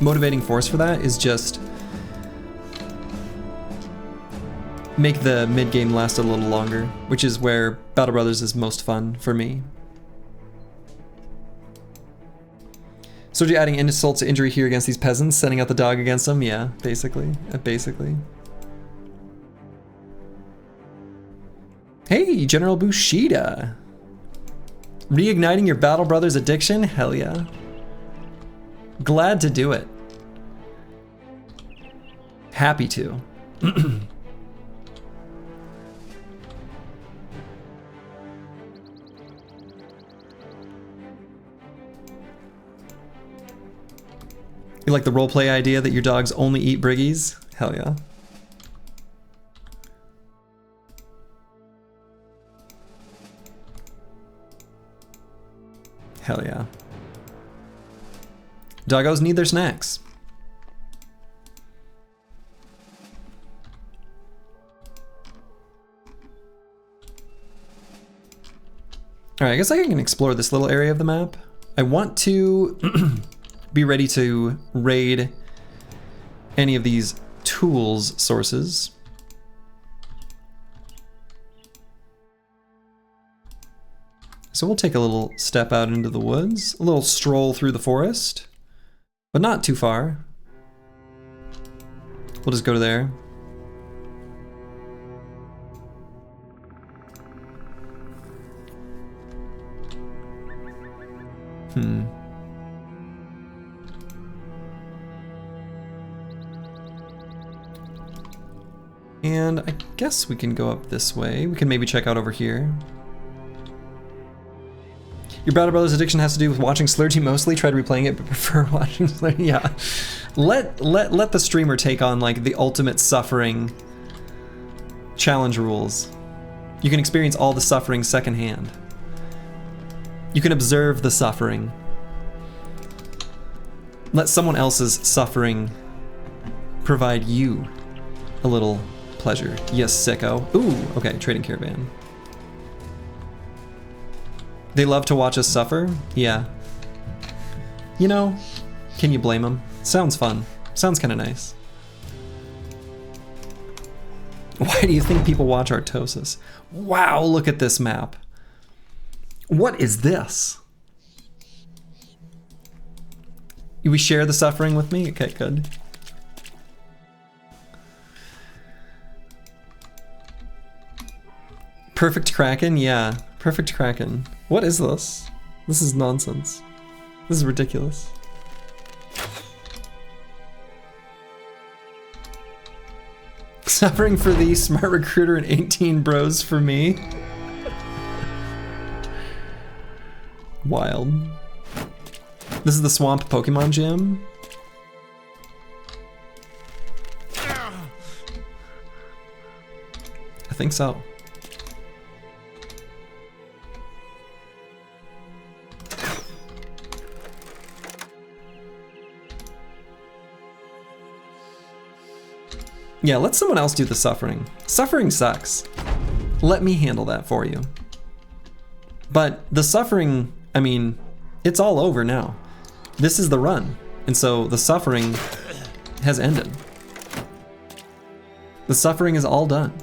A: motivating force for that is just make the mid game last a little longer, which is where Battle Brothers is most fun for me. So you're adding insult to injury here against these peasants, sending out the dog against them? Yeah, basically. Basically. Hey, General Bushida. Reigniting your Battle Brothers addiction? Hell yeah. Glad to do it. Happy to. You like the roleplay idea that your dogs only eat briggies? Hell yeah. Hell yeah. Doggos need their snacks. Alright, I guess I can explore this little area of the map. I want to be ready to raid any of these tools sources. So we'll take a little step out into the woods, a little stroll through the forest, but not too far. We'll just go to there. And I guess we can go up this way. We can maybe check out over here. Your Battle Brothers addiction has to do with watching Slurgy mostly. Tried replaying it, but prefer watching Slurgy. Yeah. Let the streamer take on like the ultimate suffering challenge rules. You can experience all the suffering secondhand. You can observe the suffering. Let someone else's suffering provide you a little pleasure. Yes, sicko. Ooh, okay, trading caravan. They love to watch us suffer? Yeah. You know, can you blame them? Sounds fun. Sounds kind of nice. Why do you think people watch Artosis? Wow, look at this map. What is this? We share the suffering with me? Okay, good. Perfect Kraken? Yeah, perfect Kraken. What is this? This is nonsense. This is ridiculous. Suffering for the smart recruiter and 18 bros for me. Wild. This is the swamp Pokemon gym. I think so. Yeah, let someone else do the suffering. Suffering sucks. Let me handle that for you. But the suffering, I mean, it's all over now. This is the run. And so the suffering has ended. The suffering is all done.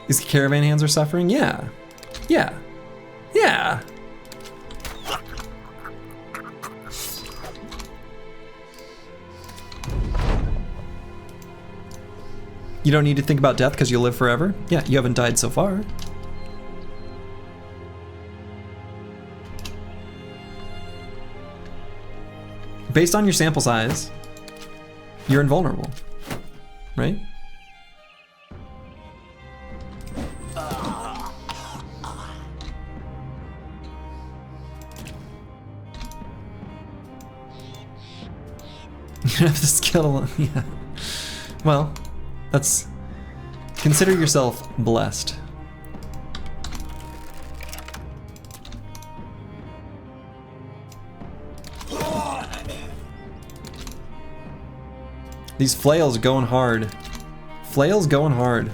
A: These caravan hands are suffering? Yeah. Yeah. Yeah. You don't need to think about death because you'll live forever? Yeah, you haven't died so far. Based on your sample size, you're invulnerable, right? You have the skill, yeah. Well, that's, consider yourself blessed. These flails going hard. Flails going hard.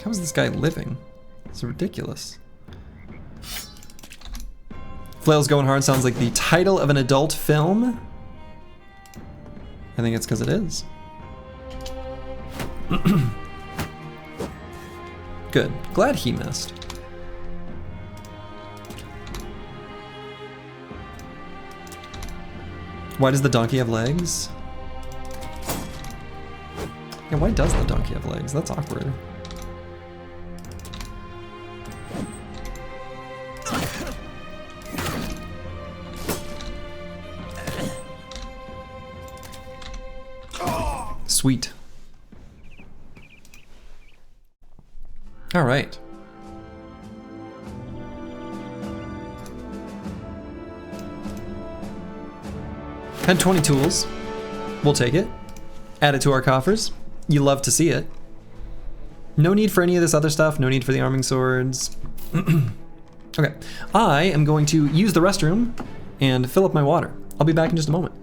A: How is this guy living? It's ridiculous. Flails Going Hard sounds like the title of an adult film. I think it's because it is. Good. Glad he missed. Why does the donkey have legs? Yeah, why does the donkey have legs? That's awkward. Sweet. All right. Had 20 tools. We'll take it. Add it to our coffers. You love to see it. No need for any of this other stuff. No need for the arming swords. Okay. I am going to use the restroom and fill up my water. I'll be back in just a moment.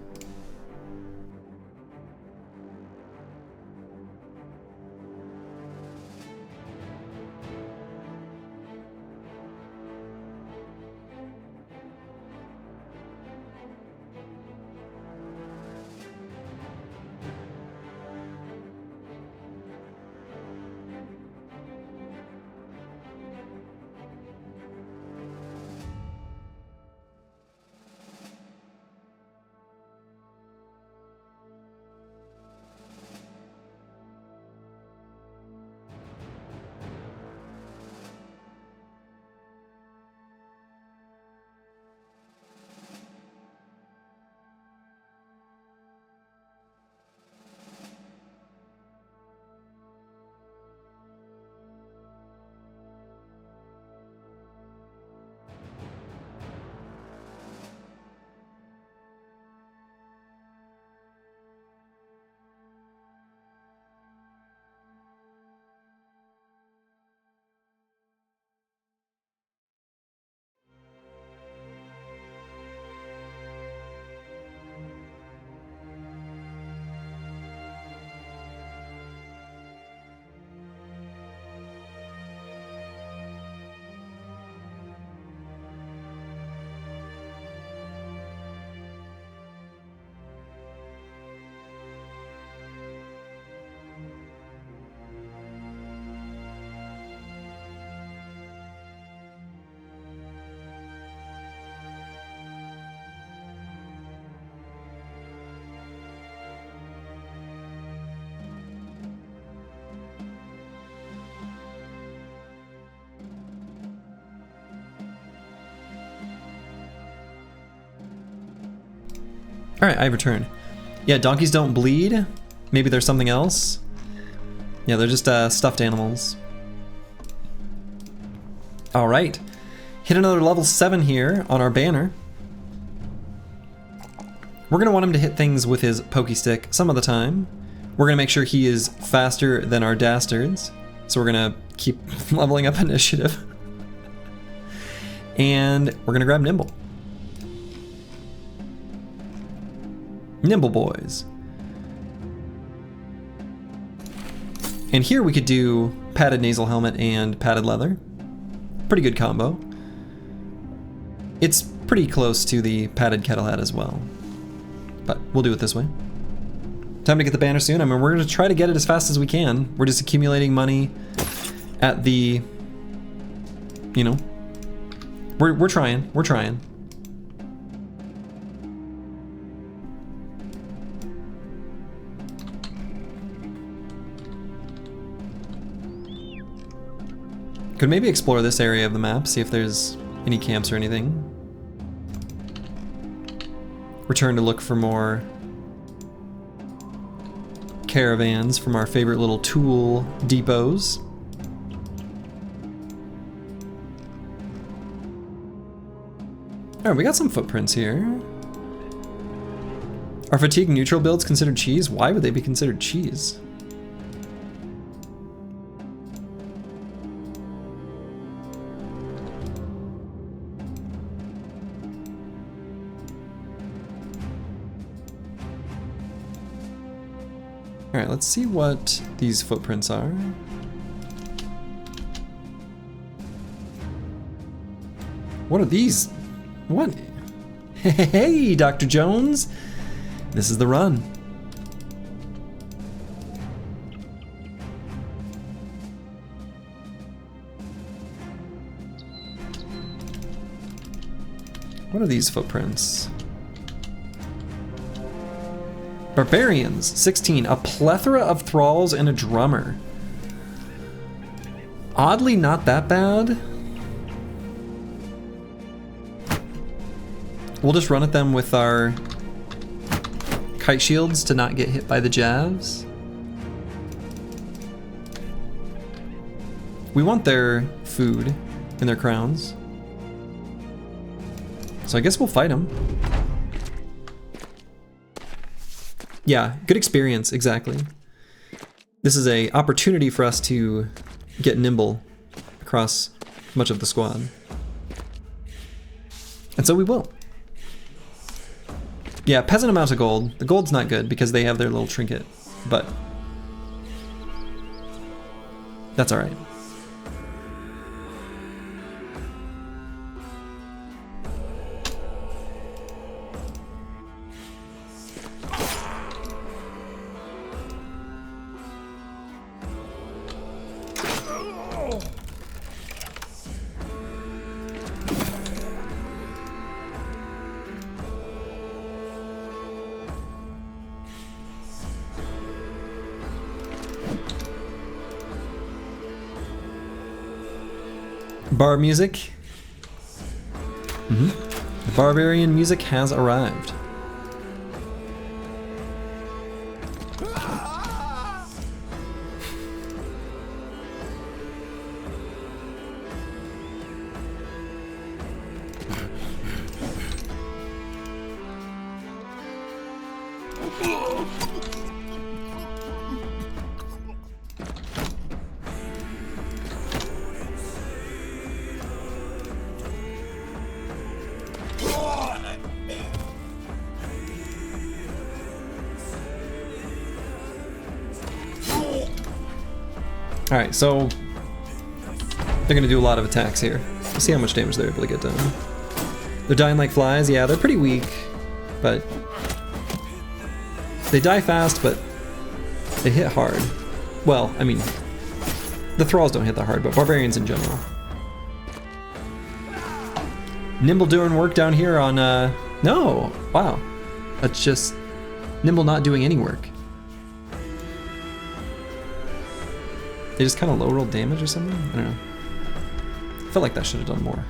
A: Alright, I returned. Yeah, donkeys don't bleed. Maybe there's something else. Yeah, they're just stuffed animals. Alright. Hit another level 7 here on our banner. We're going to want him to hit things with his pokey stick some of the time. We're going to make sure he is faster than our dastards. So we're going to keep leveling up initiative. And we're going to grab Nimble. Nimble boys. And here we could do padded nasal helmet and padded leather. Pretty good combo. It's pretty close to the padded kettle hat as well. But we'll do it this way. Time to get the banner soon. I mean, we're going to try to get it as fast as we can. We're just accumulating money at the, you know, we're trying. We're trying. Could maybe explore this area of the map, see if there's any camps or anything. Return to look for more caravans from our favorite little tool depots. Alright, we got some footprints here. Are fatigue neutral builds considered cheese? Why would they be considered cheese? Alright, let's see what these footprints are. What are these? What? Hey, Dr. Jones! This is the run. What are these footprints? Barbarians, 16, a plethora of thralls and a drummer. Oddly not that bad. We'll just run at them with our kite shields to not get hit by the jabs. We want their food and their crowns. So I guess we'll fight them. Yeah, good experience, exactly. This is an opportunity for us to get nimble across much of the squad. And so we will. Yeah, peasant amount of gold. The gold's not good because they have their little trinket, but that's alright. Bar music. The Barbarian music has arrived. Alright, so they're gonna do a lot of attacks here. We'll see how much damage they're able to get done. They're dying like flies. Yeah, they're pretty weak, but they die fast, but they hit hard. Well, I mean, the thralls don't hit that hard, but barbarians in general. Nimble doing work down here on, no! Wow. That's just Nimble not doing any work. They just kind of low rolled damage or something? I don't know. I felt like that should have done more.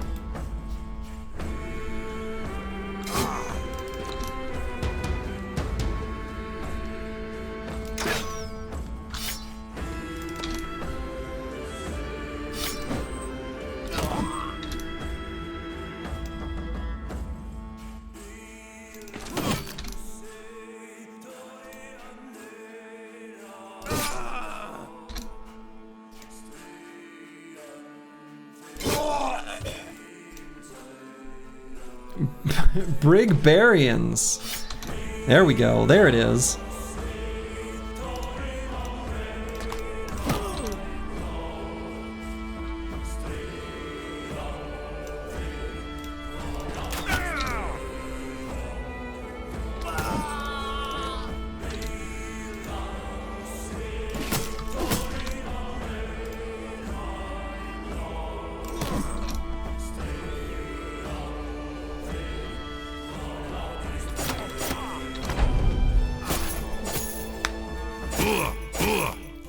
A: Barbarians. There we go. There it is.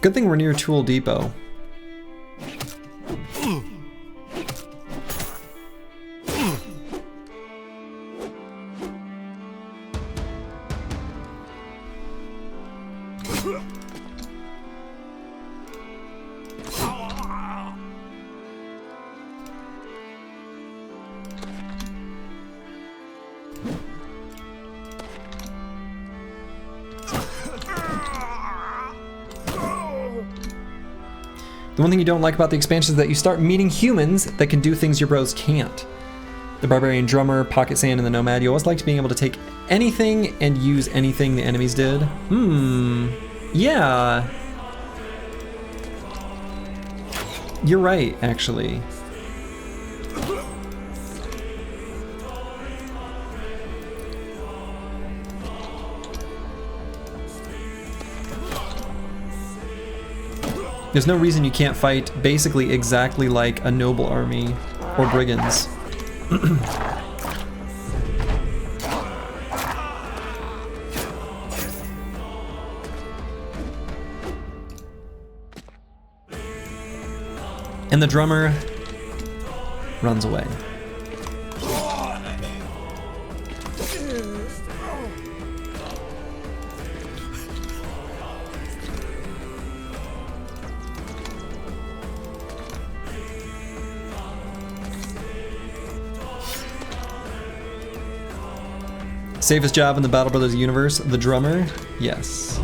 A: Good thing we're near Tool Depot. The one thing you don't like about the expansion is that you start meeting humans that can do things your bros can't. The Barbarian Drummer, Pocket Sand, and the Nomad, you always liked being able to take anything and use anything the enemies did. Yeah. You're right, actually. There's no reason you can't fight basically exactly like a noble army or brigands. And the drummer runs away. Safest job in the Battle Brothers universe, the drummer? Yes.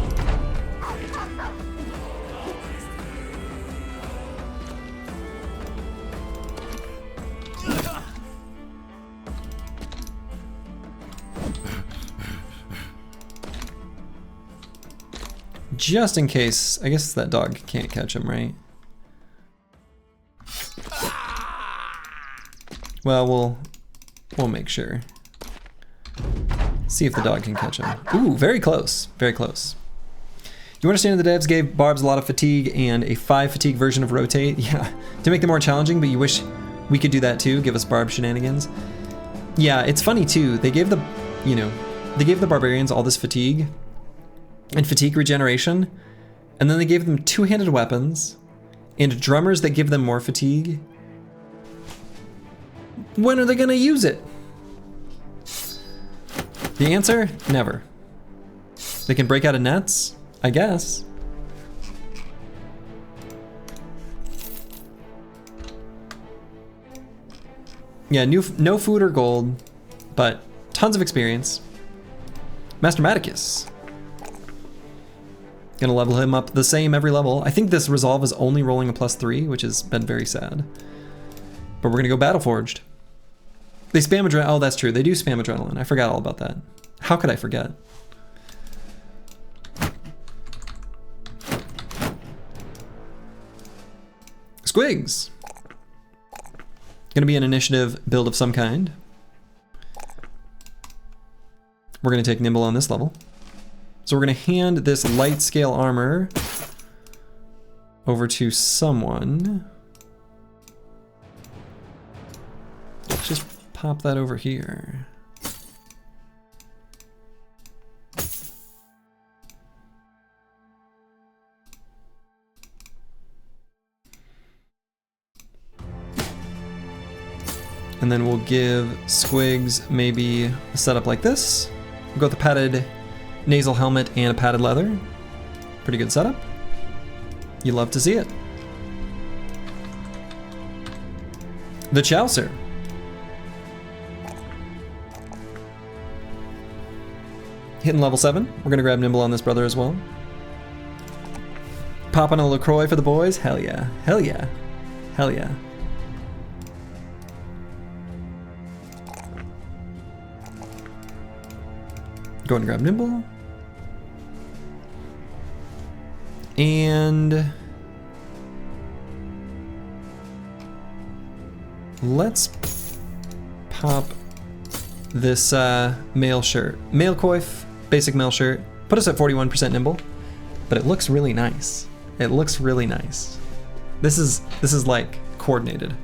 A: Just in case, I guess that dog can't catch him, right? Well, we'll make sure. See if the dog can catch him. Ooh, very close, very close. You understand the devs gave Barbs a lot of fatigue and a 5 fatigue version of rotate? Yeah, to make them more challenging, but you wish we could do that too, give us Barb shenanigans. Yeah, it's funny too, they gave the, they gave the Barbarians all this fatigue and fatigue regeneration, and then they gave them two-handed weapons and drummers that give them more fatigue. When are they gonna use it? The answer? Never. They can break out of nets? I guess. Yeah, no food or gold, but tons of experience. Master Maticus. Gonna level him up the same every level. I think this resolve is only rolling a +3, which has been very sad. But we're gonna go Battle Forged. They spam adrenaline. Oh, that's true. They do spam adrenaline. I forgot all about that. How could I forget? Squigs. Gonna be an initiative build of some kind. We're gonna take Nimble on this level. So we're gonna hand this light scale armor over to someone. Let's just pop that over here. And then we'll give Squigs maybe a setup like this. We'll go with the padded nasal helmet and a padded leather. Pretty good setup. You love to see it. The Chaucer. Hitting level 7. We're gonna grab Nimble on this brother as well. Popping a LaCroix for the boys. Hell yeah. Hell yeah. Hell yeah. Going to grab nimble. And let's pop this mail shirt. Mail coif, basic mail shirt. Put us at 41% nimble, but it looks really nice. It looks really nice. This is like coordinated.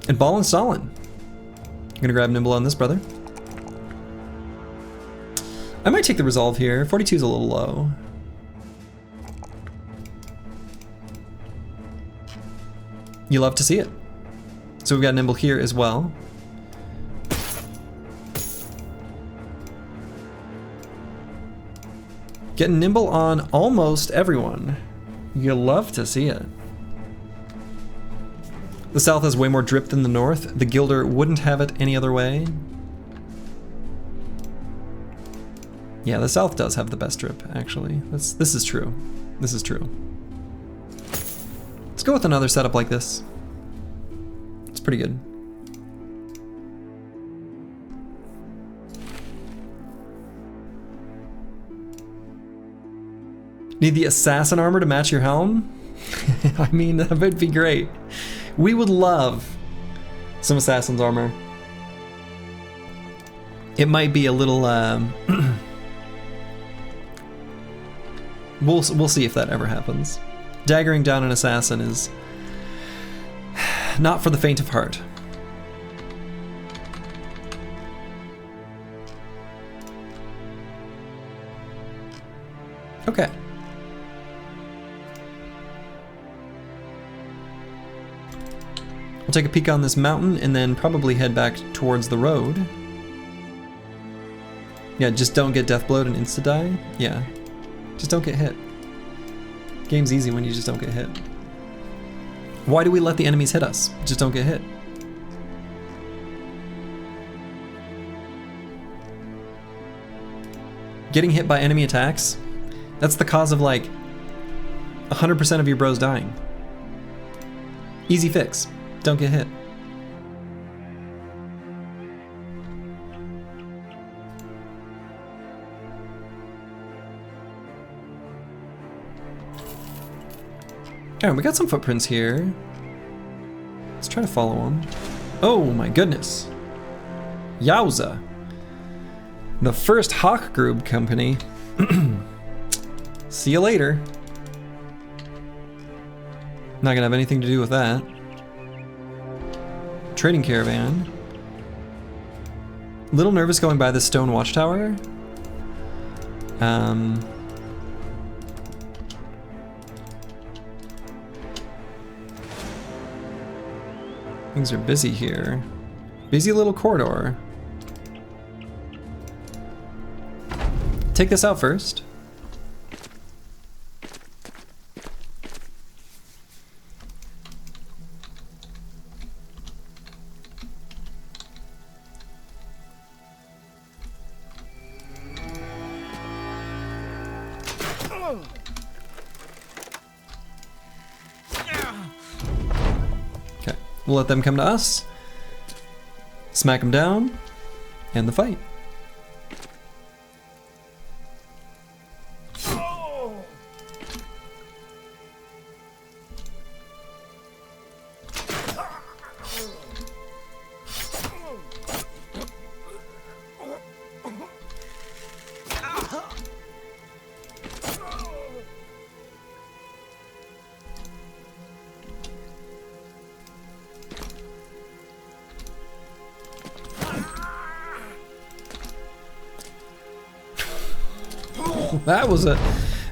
A: And ball and Stalin. I'm gonna grab nimble on this brother. I might take the resolve here. 42 is a little low. You love to see it. So we've got nimble here as well. Getting nimble on almost everyone. You love to see it. The south has way more drip than the north. The Gilder wouldn't have it any other way. Yeah, the south does have the best drip, actually. This is true. This is true. Let's go with another setup like this. It's pretty good. Need the assassin armor to match your helm? I mean, that would be great. We would love some assassin's armor. It might be a little, we'll see if that ever happens. Daggering down an assassin is not for the faint of heart. Okay. We'll take a peek on this mountain and then probably head back towards the road. Yeah, just don't get deathblowed and insta-die. Yeah, just don't get hit. Game's easy when you just don't get hit. Why do we let the enemies hit us? Just don't get hit. Getting hit by enemy attacks, that's the cause of like 100% of your bros dying. Easy fix. Don't get hit. Alright, we got some footprints here. Let's try to follow them. Oh my goodness. Yowza. The first Hawkgrub company. See you later. Not gonna have anything to do with that. Trading caravan. Little nervous going by the stone watchtower. Things are busy here. Busy little corridor. Take this out first. We'll let them come to us, smack them down, and the fight.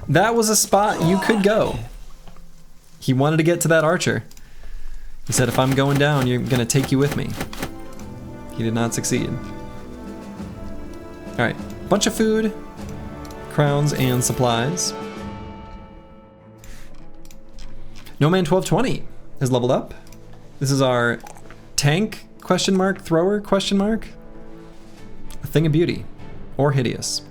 A: That was a spot you could go. He wanted to get to that archer. He said, if I'm going down, you're gonna take you with me. He did not succeed. All right, bunch of food, crowns, and supplies. No Man 1220 has leveled up. This is our tank, question mark, thrower, question mark. A thing of beauty, or hideous.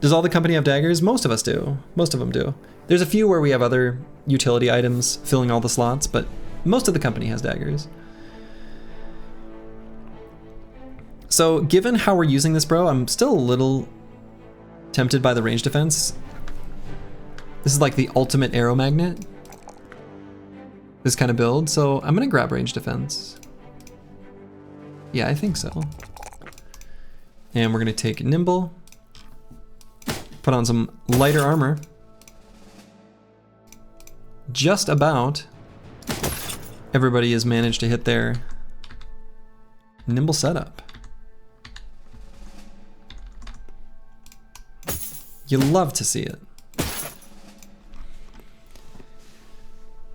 A: Does all the company have daggers? Most of us do. Most of them do. There's a few where we have other utility items filling all the slots, but most of the company has daggers. So given how we're using this, bro, I'm still a little tempted by the range defense. This is like the ultimate arrow magnet, this kind of build, so I'm gonna grab range defense. Yeah, I think so. And we're gonna take nimble, put on some lighter armor. Just about everybody has managed to hit their nimble setup. You love to see it.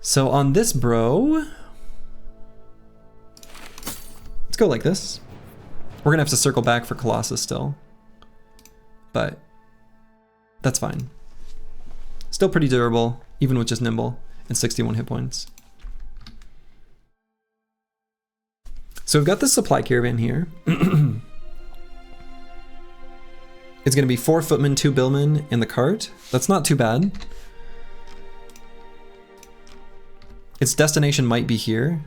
A: So on this bro, let's go like this. We're gonna have to circle back for Colossus still, but that's fine. Still pretty durable, even with just nimble and 61 hit points. So we've got this supply caravan here. It's gonna be 4 footmen, 2 billmen in the cart. That's not too bad. Its destination might be here,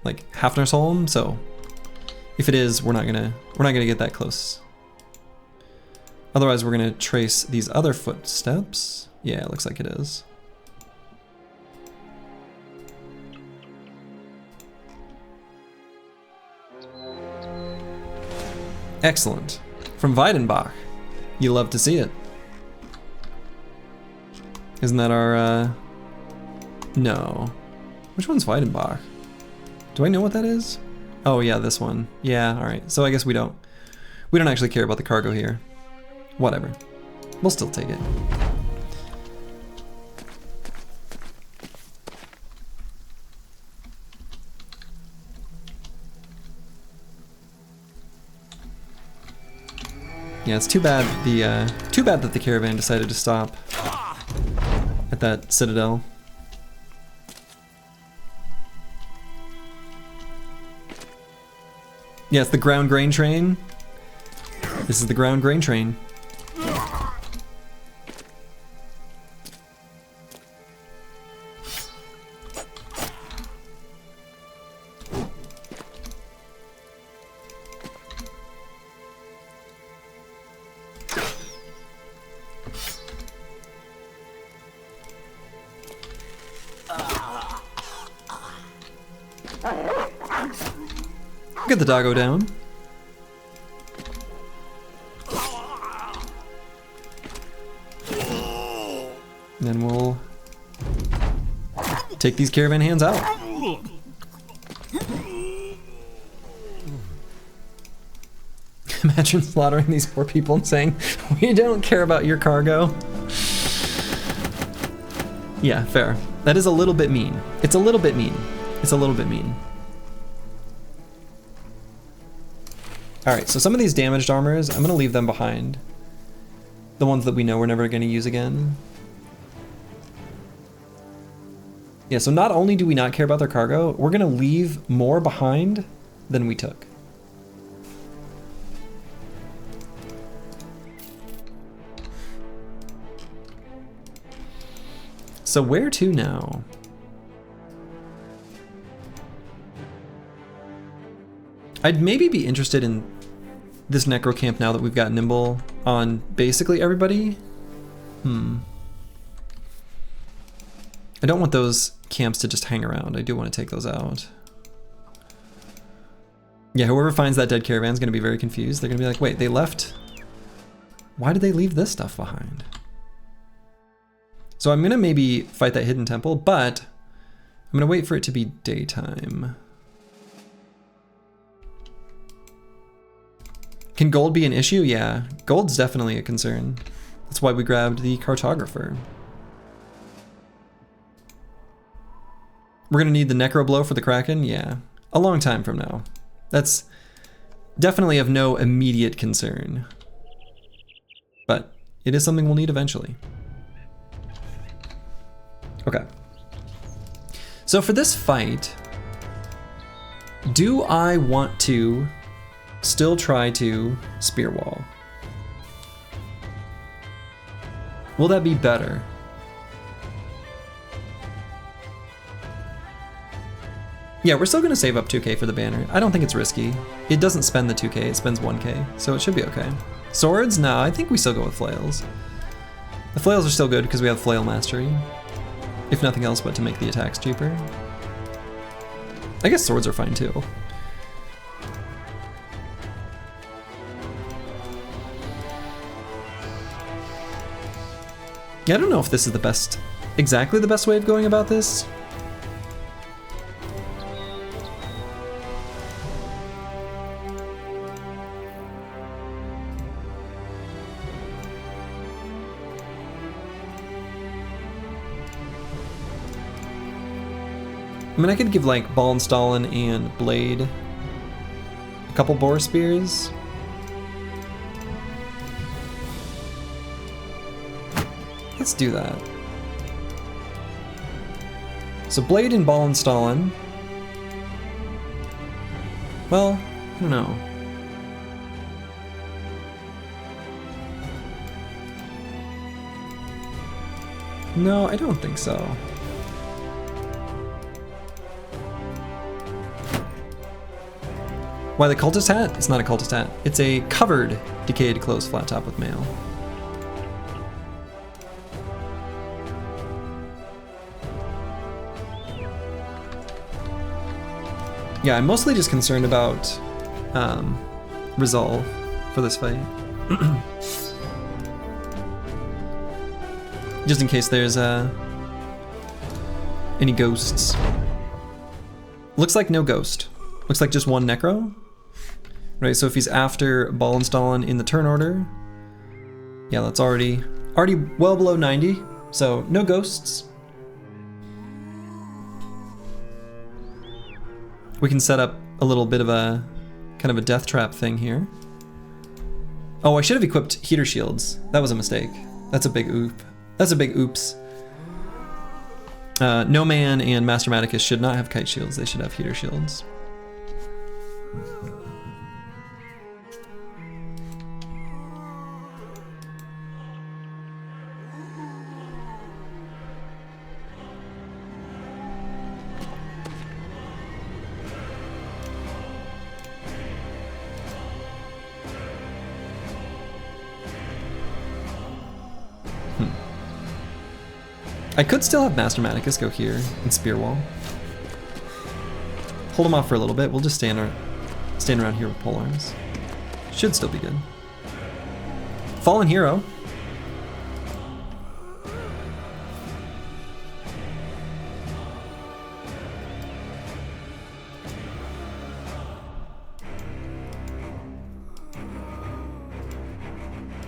A: like Hafnersholm, so if it is, we're not gonna get that close. Otherwise, we're gonna trace these other footsteps. Yeah, it looks like it is. Excellent. From Weidenbach. You love to see it. Isn't that our, no. Which one's Weidenbach? Do I know what that is? Oh yeah, this one. Yeah, alright. So I guess we don't actually care about the cargo here. Whatever. We'll still take it. Yeah, it's too bad that the caravan decided to stop at that citadel. Yeah, it's the ground grain train. This is the ground grain train. Get the doggo down. And then we'll take these caravan hands out. Imagine slaughtering these poor people and saying, "We don't care about your cargo." Yeah, fair. That is a little bit mean. It's a little bit mean. It's a little bit mean. Alright, so some of these damaged armors, I'm gonna leave them behind. The ones that we know we're never gonna use again. Yeah, so not only do we not care about their cargo, we're gonna leave more behind than we took. So where to now? I'd maybe be interested in this necro camp now that we've got nimble on basically everybody. I don't want those camps to just hang around. I do want to take those out. Yeah, whoever finds that dead caravan is going to be very confused. They're going to be like, wait, they left? Why did they leave this stuff behind? So I'm going to maybe fight that hidden temple, but I'm going to wait for it to be daytime. Can gold be an issue? Yeah, gold's definitely a concern. That's why we grabbed the cartographer. We're gonna need the necro blow for the Kraken? Yeah, a long time from now. That's definitely of no immediate concern. But it is something we'll need eventually. Okay. So for this fight, do I want to still try to Spearwall? Will that be better? Yeah, we're still gonna save up 2k for the banner. I don't think it's risky. It doesn't spend the 2k, it spends 1k, so it should be okay. Swords? No, I think we still go with flails. The flails are still good because we have flail mastery. If nothing else but to make the attacks cheaper. I guess swords are fine too. Yeah, I don't know if this is the best, exactly the best way of going about this. I mean, I could give like Ball and Stalin and Blade a couple boar spears. Let's do that. So Blade and Ball and Stalin. Well, I don't know. No, I don't think so. Why the cultist hat? It's not a cultist hat. It's a covered decayed closed flat top with mail. Yeah, I'm mostly just concerned about resolve for this fight. Just in case there's any ghosts. Looks like no ghost. Looks like just one necro. Right, so if he's after Ball and Stalin in the turn order, yeah, that's already well below 90, so no ghosts. We can set up a little bit of a kind of a death trap thing here. Oh, I should have equipped heater shields. That was a mistake. That's a big oop. That's a big oops. No Man and Master Maticus should not have kite shields. They should have heater shields. I could still have Master Maticus go here and Spearwall. Hold him off for a little bit. We'll just stand around here with polearms. Should still be good. Fallen Hero.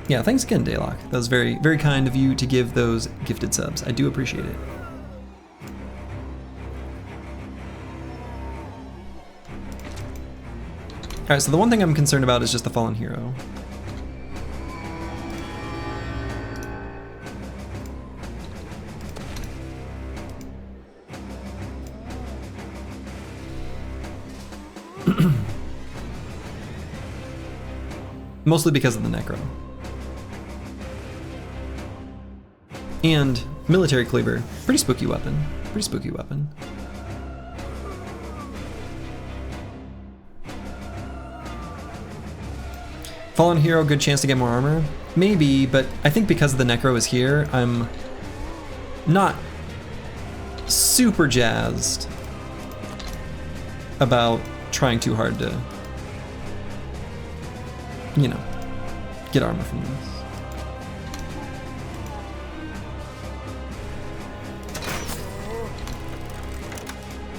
A: Yeah, thanks again, Daylock. That was very, very kind of you to give those gifted subs. I do appreciate it. Alright, so the one thing I'm concerned about is just the Fallen Hero. Mostly because of the Necro. And Military Cleaver, pretty spooky weapon. Pretty spooky weapon. Fallen Hero, good chance to get more armor? Maybe, but I think because the Necro is here, I'm not super jazzed about trying too hard to, you know, get armor from this.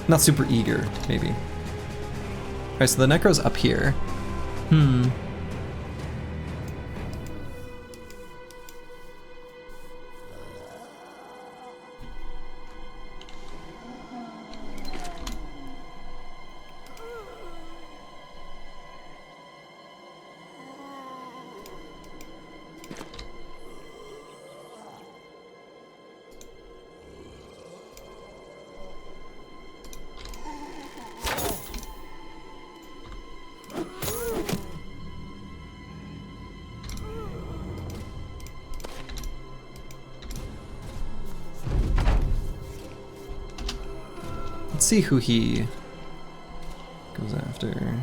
A: Not super eager, maybe. Alright, so the Necro's up here. Let's see who he goes after.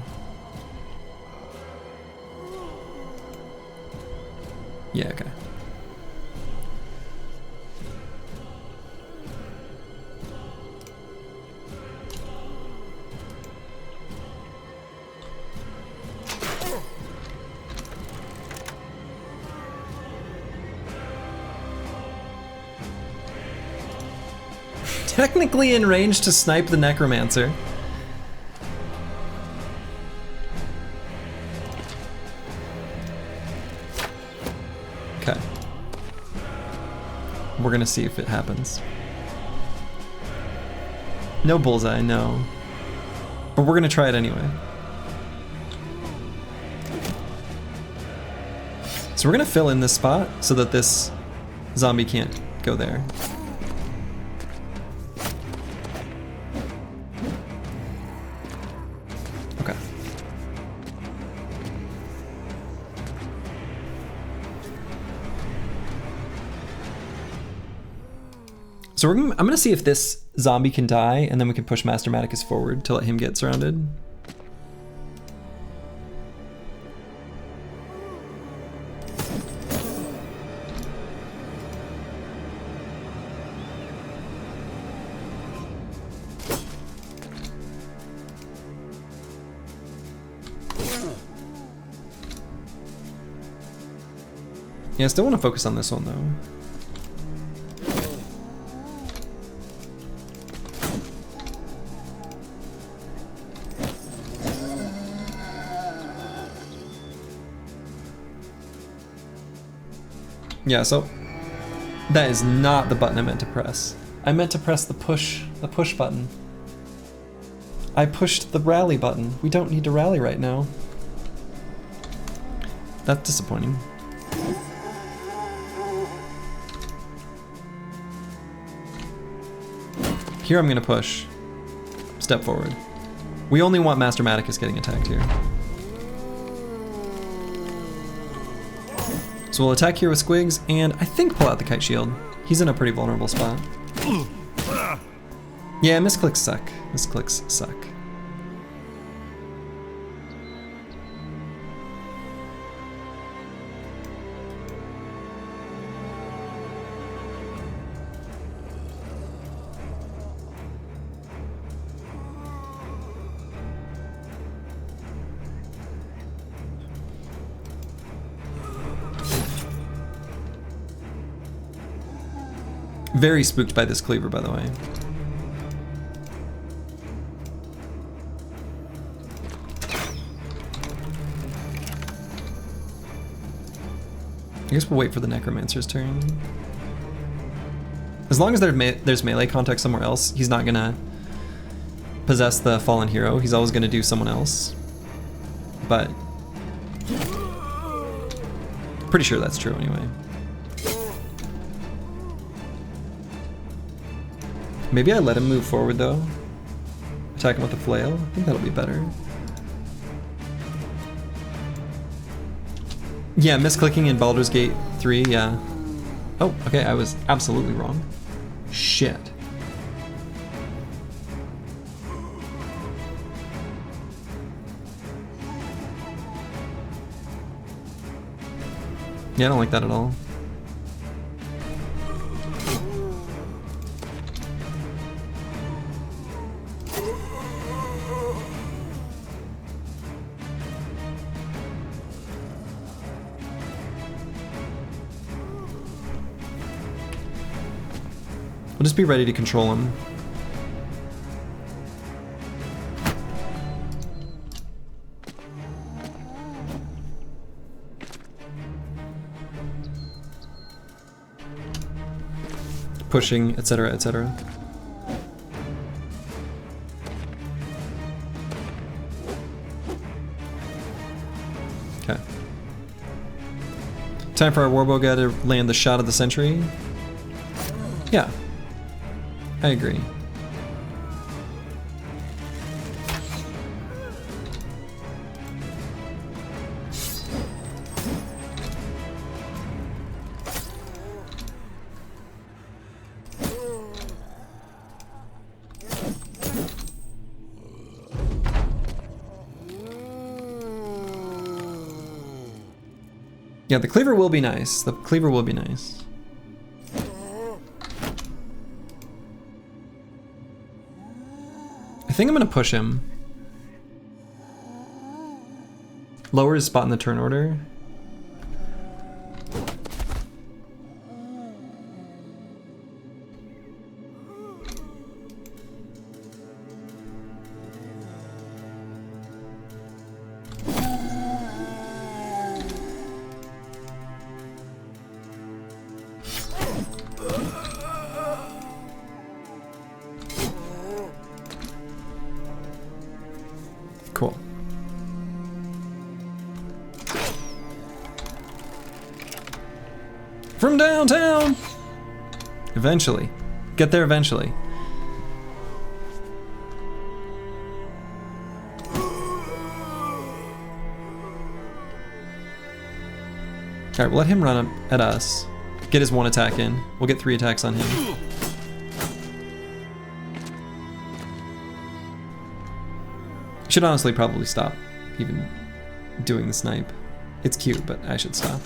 A: Yeah, okay. Technically in range to snipe the necromancer. Okay. We're gonna see if it happens. No bullseye, no. But we're gonna try it anyway. So we're gonna fill in this spot so that this zombie can't go there. Okay. So I'm gonna see if this zombie can die, and then we can push Master Maticus forward to let him get surrounded. Yeah, I still want to focus on this one though. Yeah, so that is not the button I meant to press. I meant to press the push button. I pushed the rally button. We don't need to rally right now. That's disappointing. Here I'm gonna push. Step forward. We only want Master Maticus getting attacked here. So we'll attack here with Squigs, and I think pull out the Kite Shield. He's in a pretty vulnerable spot. Yeah, misclicks suck. Misclicks suck. Very spooked by this cleaver, by the way. I guess we'll wait for the Necromancer's turn. As long as there's melee contact somewhere else, he's not gonna possess the fallen hero. He's always gonna do someone else. But pretty sure that's true anyway. Maybe I let him move forward though. Attack him with a flail. I think that'll be better. Yeah, misclicking in Baldur's Gate 3, yeah. Oh, okay, I was absolutely wrong. Shit. Yeah, I don't like that at all. We'll just be ready to control him. Pushing, etc., etc. Okay. Time for our Warbow guy to land the shot of the century. Yeah. I agree. Yeah, the cleaver will be nice. The cleaver will be nice. I think I'm gonna push him. Lower his spot in the turn order. Cool. From downtown! Eventually. Get there eventually. Alright, we'll let him run up at us. Get his 1 attack in. We'll get 3 attacks on him. Should honestly probably stop even doing the snipe. It's cute, but I should stop.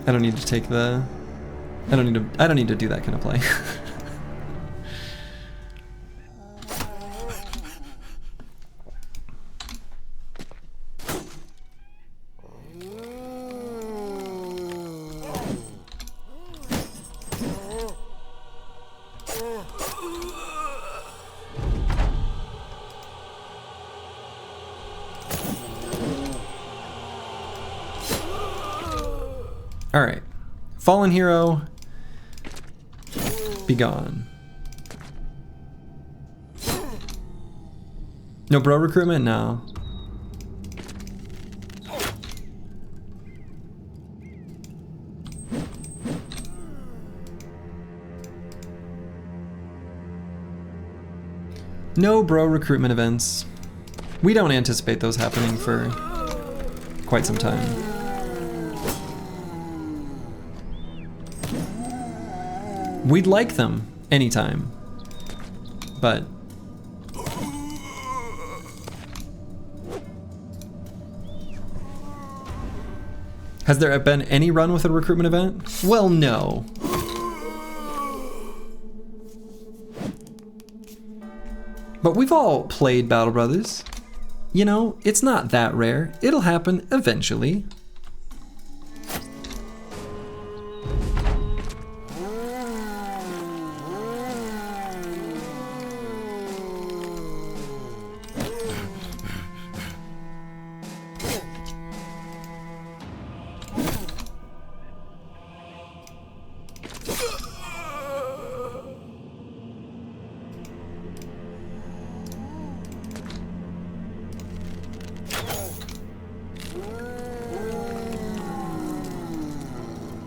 A: I don't need to take the... I don't need to do that kind of play. Alright. Fallen hero. Be gone. No bro recruitment? No. No bro recruitment events. We don't anticipate those happening for quite some time. We'd like them anytime, but has there been any run with a recruitment event? Well, no. But we've all played Battle Brothers. You know, it's not that rare. It'll happen eventually.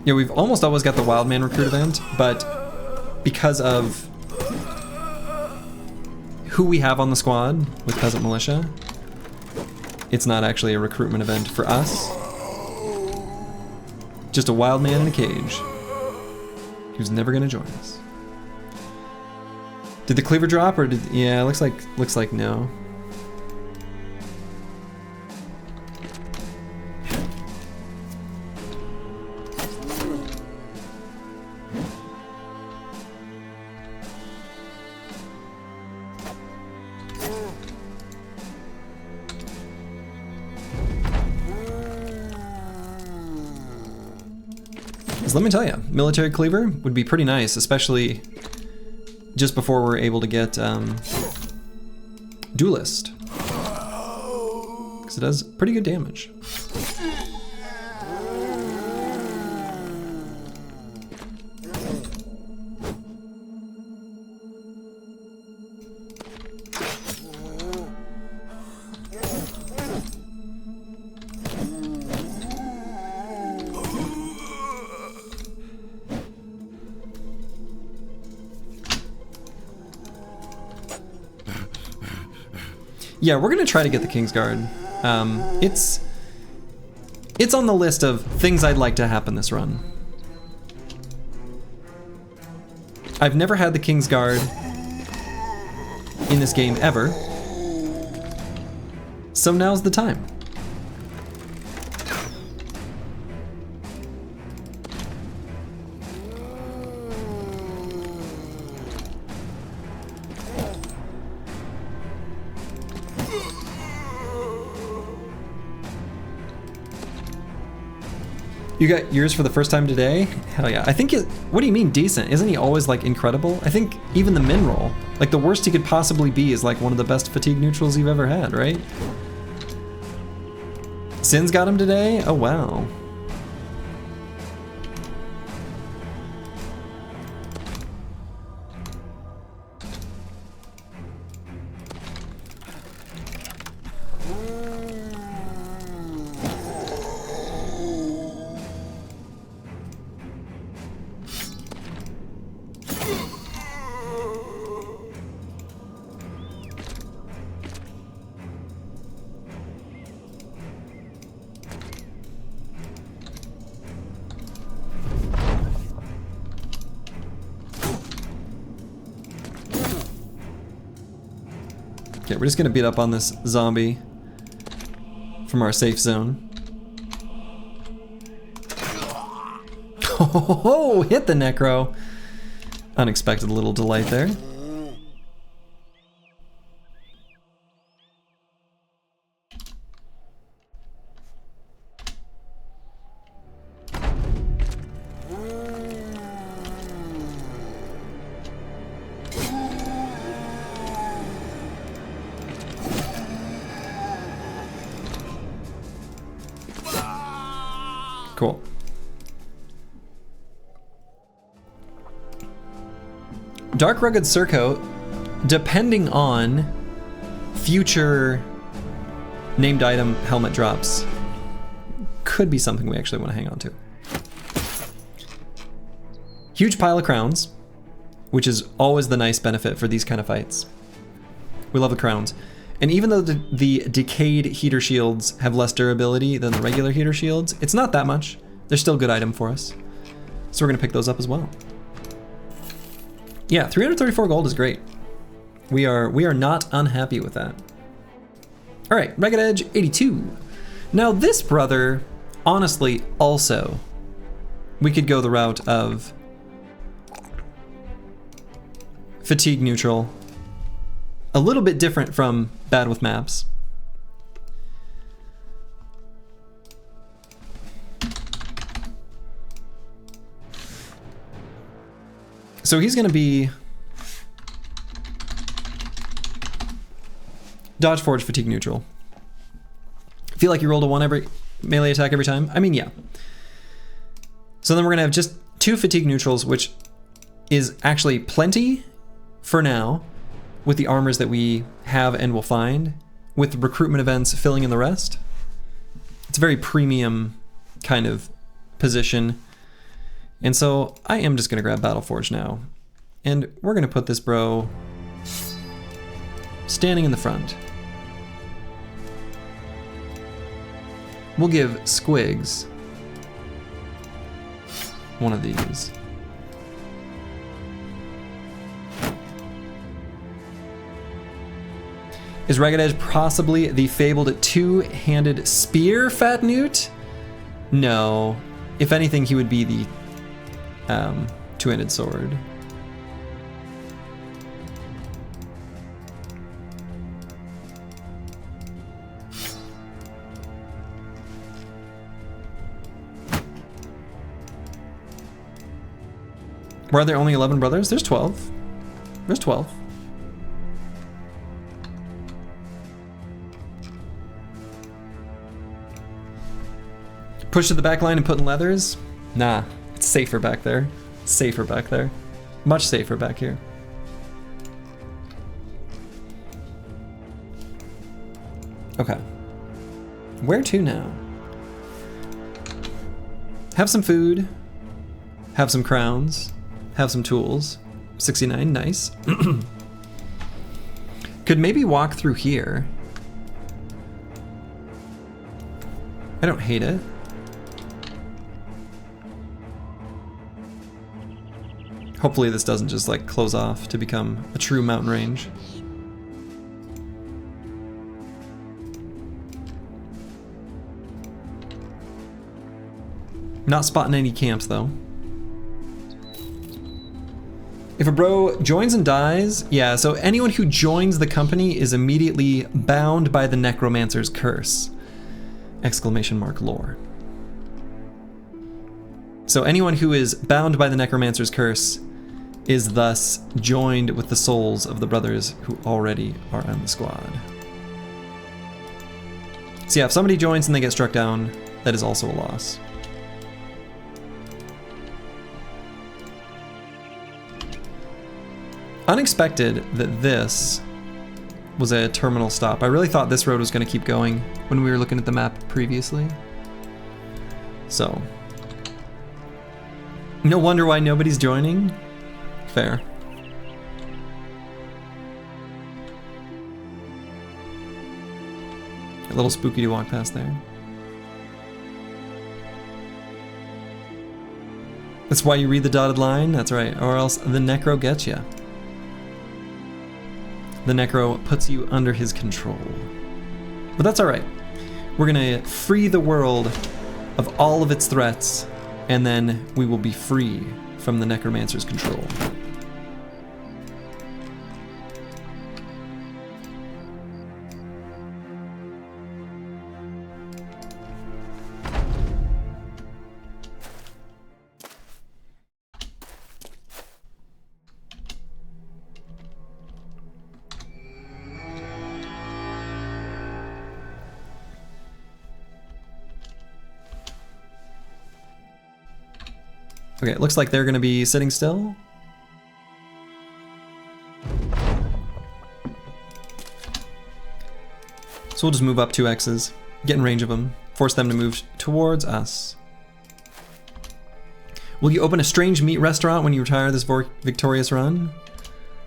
A: Yeah, we've almost always got the Wildman recruit event, but because of who we have on the squad with Peasant Militia, it's not actually a recruitment event for us. Just a wild man in a cage who's never gonna join us. Did the cleaver drop or did, yeah, looks like no. Let me tell you, military cleaver would be pretty nice, especially just before we're able to get duelist, because it does pretty good damage. Yeah, we're gonna try to get the Kingsguard. It's on the list of things I'd like to happen this run. I've never had the Kingsguard in finest game ever. So now's the time. You got yours for the first time today? Hell yeah. I think what do you mean decent? Isn't he always like incredible? I think even the min roll, like the worst he could possibly be is like one of the best fatigue neutrals you've ever had, right? Sin's got him today? Oh wow. Okay, we're just gonna beat up on this zombie from our safe zone. Oh, hit the necro. Unexpected little delight there. Cool. Dark Rugged Surcoat, depending on future named item helmet drops, could be something we actually want to hang on to. Huge pile of crowns, which is always the nice benefit for these kind of fights. We love the crowns. And even though the decayed heater shields have less durability than the regular heater shields, it's not that much. They're still a good item for us. So we're gonna pick those up as well. Yeah, 334 gold is great. We are not unhappy with that. All right, Ragged Edge 82. Now this brother, honestly, also, we could go the route of fatigue neutral. A little bit different from bad with maps. So he's gonna be dodge, forge, fatigue neutral. Feel like you rolled a 1 every melee attack every time? I mean, yeah. So then we're gonna have just 2 fatigue neutrals, which is actually plenty for now, with the armors that we have and will find, with recruitment events filling in the rest. It's a very premium kind of position. And so I am just gonna grab Battleforge now. And we're gonna put this bro standing in the front. We'll give Squigs one of these. Is Ragged Edge possibly the fabled two-handed spear Fat Newt? No. If anything, he would be the two-handed sword. Were there only 11 brothers? There's 12. There's 12. Push to the back line and put in leathers? Nah, it's safer back there. Safer back there. Much safer back here. Okay. Where to now? Have some food. Have some crowns. Have some tools. 69, nice. Could maybe walk through here. I don't hate it. Hopefully this doesn't just like close off to become a true mountain range. Not spotting any camps though. If a bro joins and dies, yeah, so anyone who joins the company is immediately bound by the necromancer's curse. Exclamation mark lore. So anyone who is bound by the necromancer's curse is thus joined with the souls of the brothers who already are on the squad. So yeah, if somebody joins and they get struck down, that is also a loss. Unexpected that this was a terminal stop. I really thought this road was going to keep going when we were looking at the map previously. So, no wonder why nobody's joining. Fair. A little spooky to walk past there. That's why you read the dotted line? That's right. Or else the necro gets ya. The necro puts you under his control. But that's alright. We're gonna free the world of all of its threats, and then we will be free from the necromancer's control. Okay, it looks like they're gonna be sitting still. So we'll just move up 2 X's, get in range of them, force them to move towards us. Will you open a strange meat restaurant when you retire this victorious run?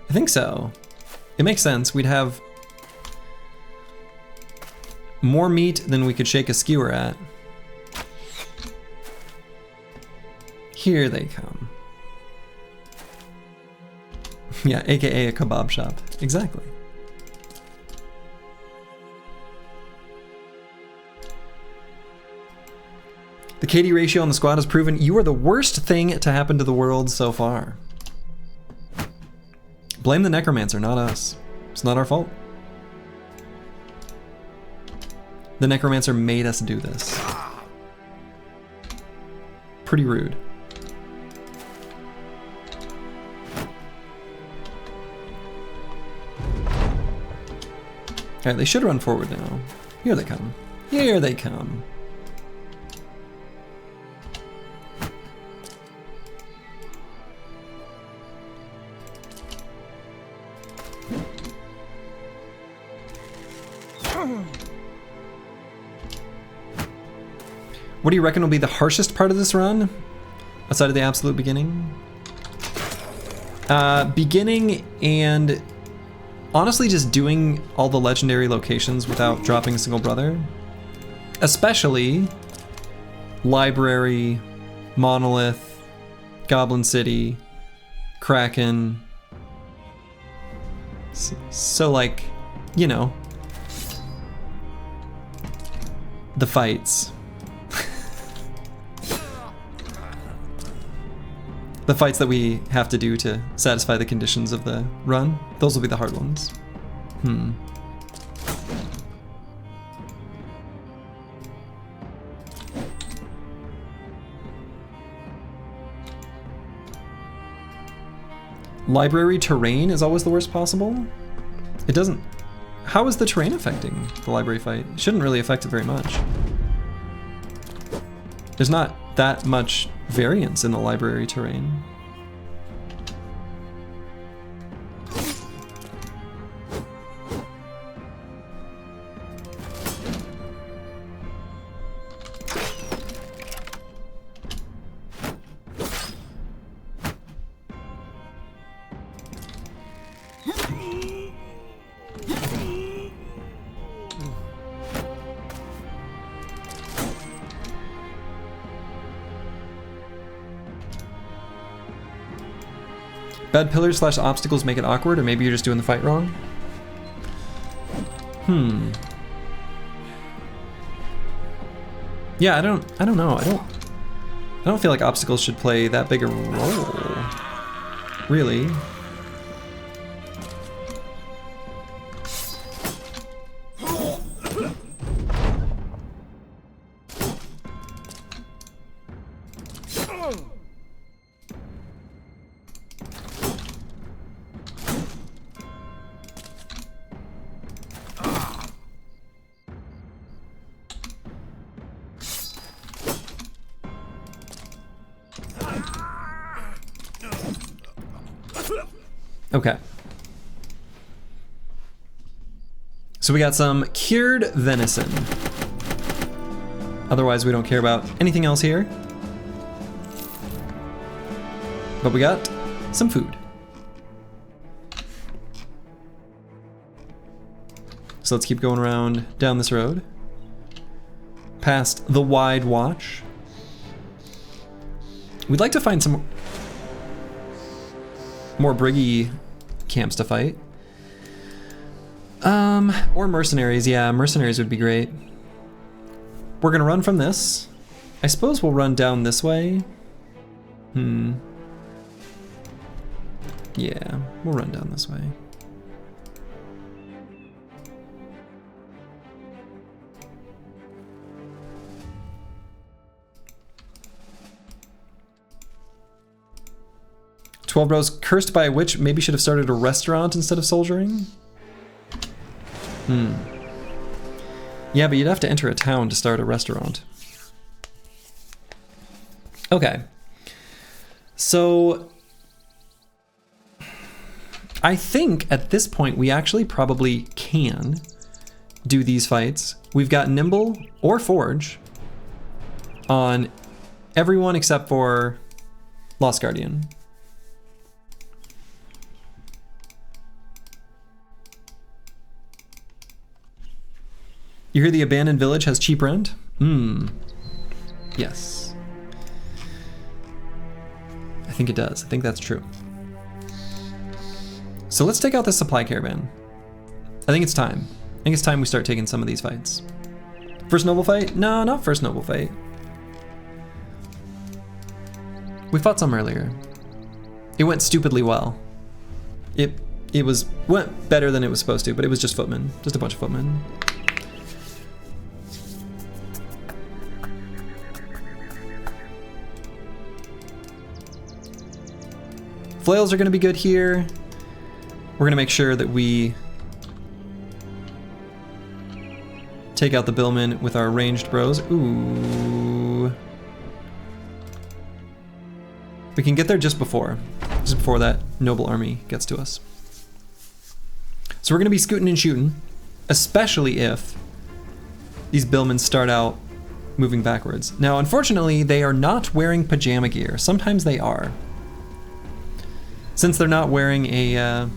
A: I think so. It makes sense. We'd have more meat than we could shake a skewer at. Here they come. Yeah, aka a kebab shop. Exactly. The KD ratio on the squad has proven you are the worst thing to happen to the world so far. Blame the necromancer, not us. It's not our fault. The necromancer made us do this. Pretty rude. Alright, they should run forward now. Here they come. Here they come. What do you reckon will be the harshest part of this run? Outside of the absolute beginning? Beginning and honestly just doing all the legendary locations without dropping a single brother. Especially Library, Monolith, Goblin City, Kraken. So like, you know, the fights. The fights that we have to do to satisfy the conditions of the run, those will be the hard ones. Library terrain is always the worst possible? It doesn't... How is the terrain affecting the library fight? It shouldn't really affect it very much. There's not that much variance in the library terrain. Bad pillars / obstacles make it awkward, or maybe you're just doing the fight wrong? Yeah, I don't know. I don't feel like obstacles should play that big a role, really. Okay. So we got some cured venison. Otherwise, we don't care about anything else here. But we got some food. So let's keep going around down this road. Past the Wide Watch. We'd like to find some more briggy camps to fight. Or mercenaries. Yeah, mercenaries would be great. We're gonna run from this. I suppose we'll run down this way. Yeah, we'll run down this way. "12 Bros cursed by a witch maybe should have started a restaurant instead of soldiering." Yeah, but you'd have to enter a town to start a restaurant. Okay. So I think at this point we actually probably can do these fights. We've got Nimble or Forge on everyone except for Lost Guardian. You hear the abandoned village has cheap rent? Yes. I think it does. I think that's true. So let's take out the supply caravan. I think it's time. I think it's time we start taking some of these fights. First noble fight? No, not first noble fight. We fought some earlier. It went stupidly well. It went better than it was supposed to, but it was just footmen. Just a bunch of footmen. Flails are gonna be good here. We're gonna make sure that we take out the billmen with our ranged bros. Ooh. We can get there just before that noble army gets to us. So we're gonna be scooting and shooting, especially if these billmen start out moving backwards. Now, unfortunately, they are not wearing pajama gear. Sometimes they are. Since they're not wearing a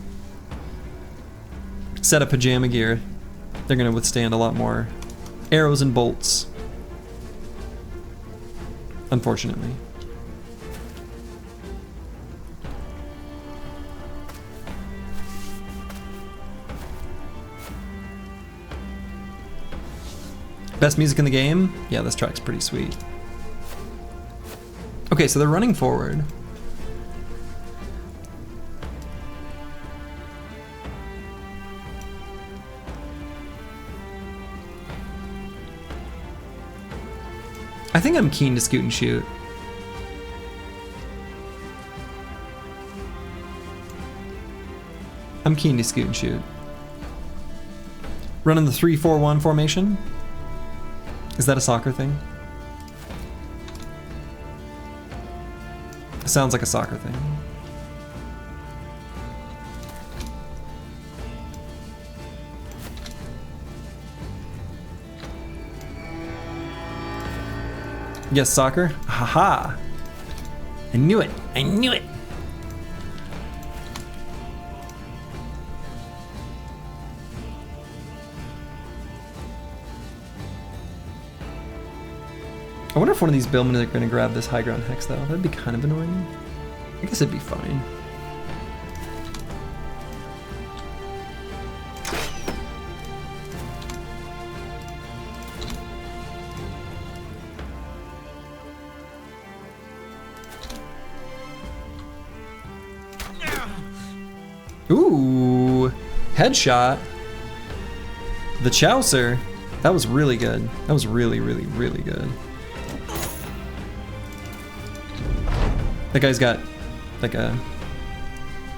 A: set of pajama gear, they're gonna withstand a lot more arrows and bolts, unfortunately. Best music in the game? Yeah, this track's pretty sweet. Okay, so they're running forward. I think I'm keen to scoot and shoot. I'm keen to scoot and shoot. Running the 3-4-1 formation? Is that a soccer thing? It sounds like a soccer thing. Yes, soccer? Haha! I knew it! I knew it! I wonder if one of these billmen are going to grab this high ground hex though. That'd be kind of annoying. I guess it'd be fine. Ooh, headshot. The Chaucer. That was really good. That was really, really, really good. That guy's got like a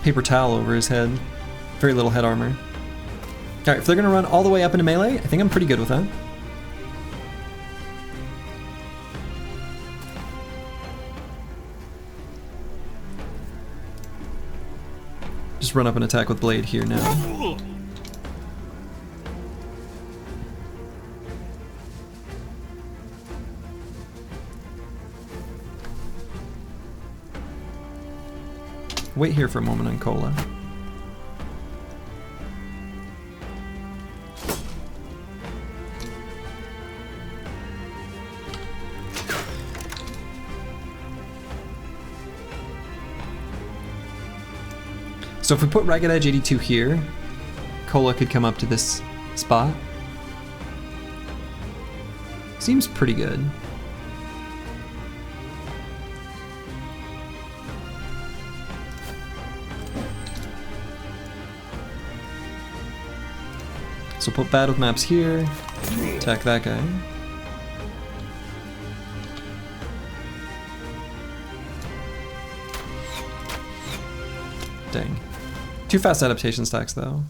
A: paper towel over his head. Very little head armor. Alright, if they're gonna run all the way up into melee, I think I'm pretty good with that. Just run up and attack with blade here now. Wait here for a moment on Cola. So if we put Ragged Edge 82 here, Cola could come up to this spot. Seems pretty good. So put battle maps here, attack that guy. Dang. Too fast adaptation stacks though.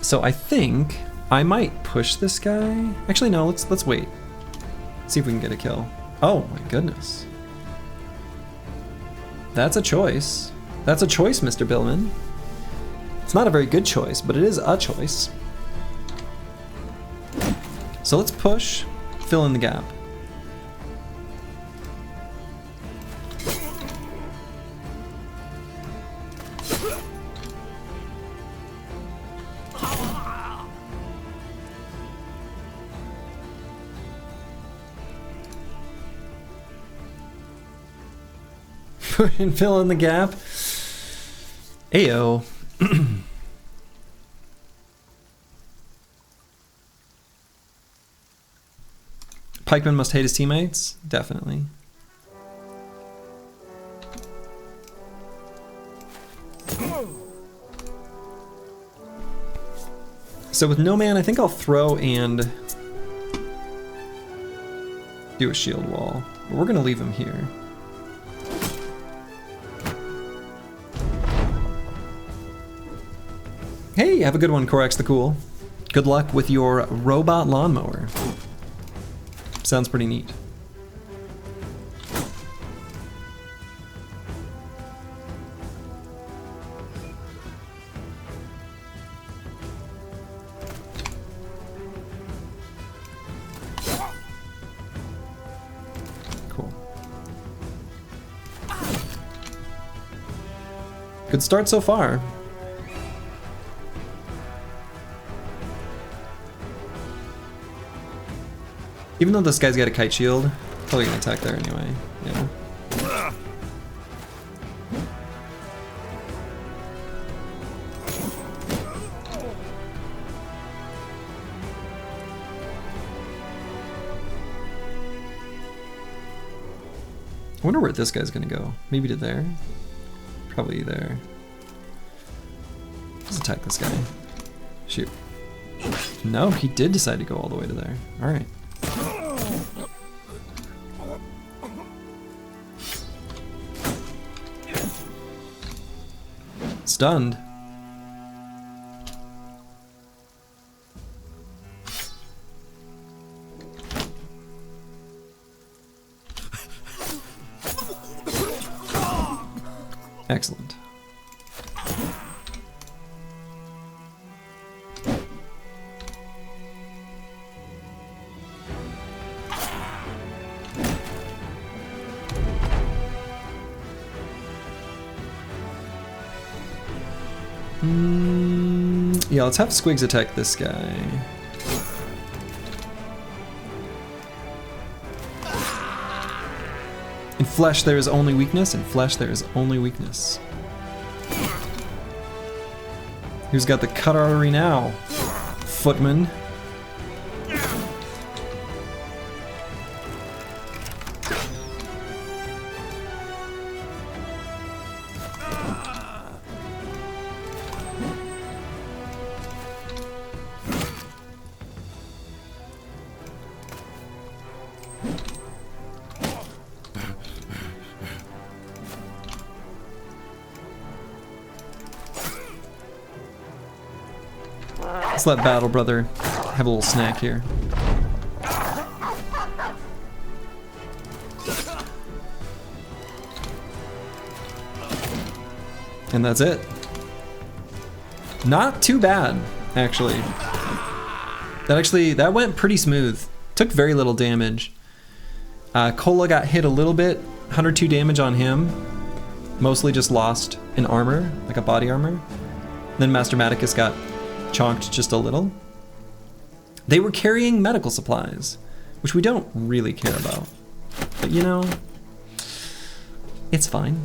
A: So I think I might push this guy. Actually no, let's wait. See if we can get a kill. Oh my goodness. That's a choice. That's a choice, Mr. Billman. It's not a very good choice, but it is a choice. So let's push, fill in the gap. And fill in the gap. Ayo. Pikeman must hate his teammates? Definitely. So with no man, I think I'll throw and do a shield wall. But we're gonna leave him here. Hey, have a good one, Corax the Cool. Good luck with your robot lawnmower. Sounds pretty neat. Cool. Good start so far. Even though this guy's got a kite shield, probably gonna attack there anyway. Yeah. I wonder where this guy's gonna go. Maybe to there? Probably there. Let's attack this guy. Shoot. No, he did decide to go all the way to there. Alright. Stunned. Excellent. Yeah, let's have Squigs attack this guy. In flesh there is only weakness, in flesh there is only weakness. Who's got the cut artery now? Footman. Let's let Battle Brother have a little snack here. And that's it. Not too bad, actually. That went pretty smooth. Took very little damage. Cola got hit a little bit, 102 damage on him. Mostly just lost an armor, like a body armor. Then Master Maticus got chonked just a little. They were carrying medical supplies, which we don't really care about. But you know, it's fine.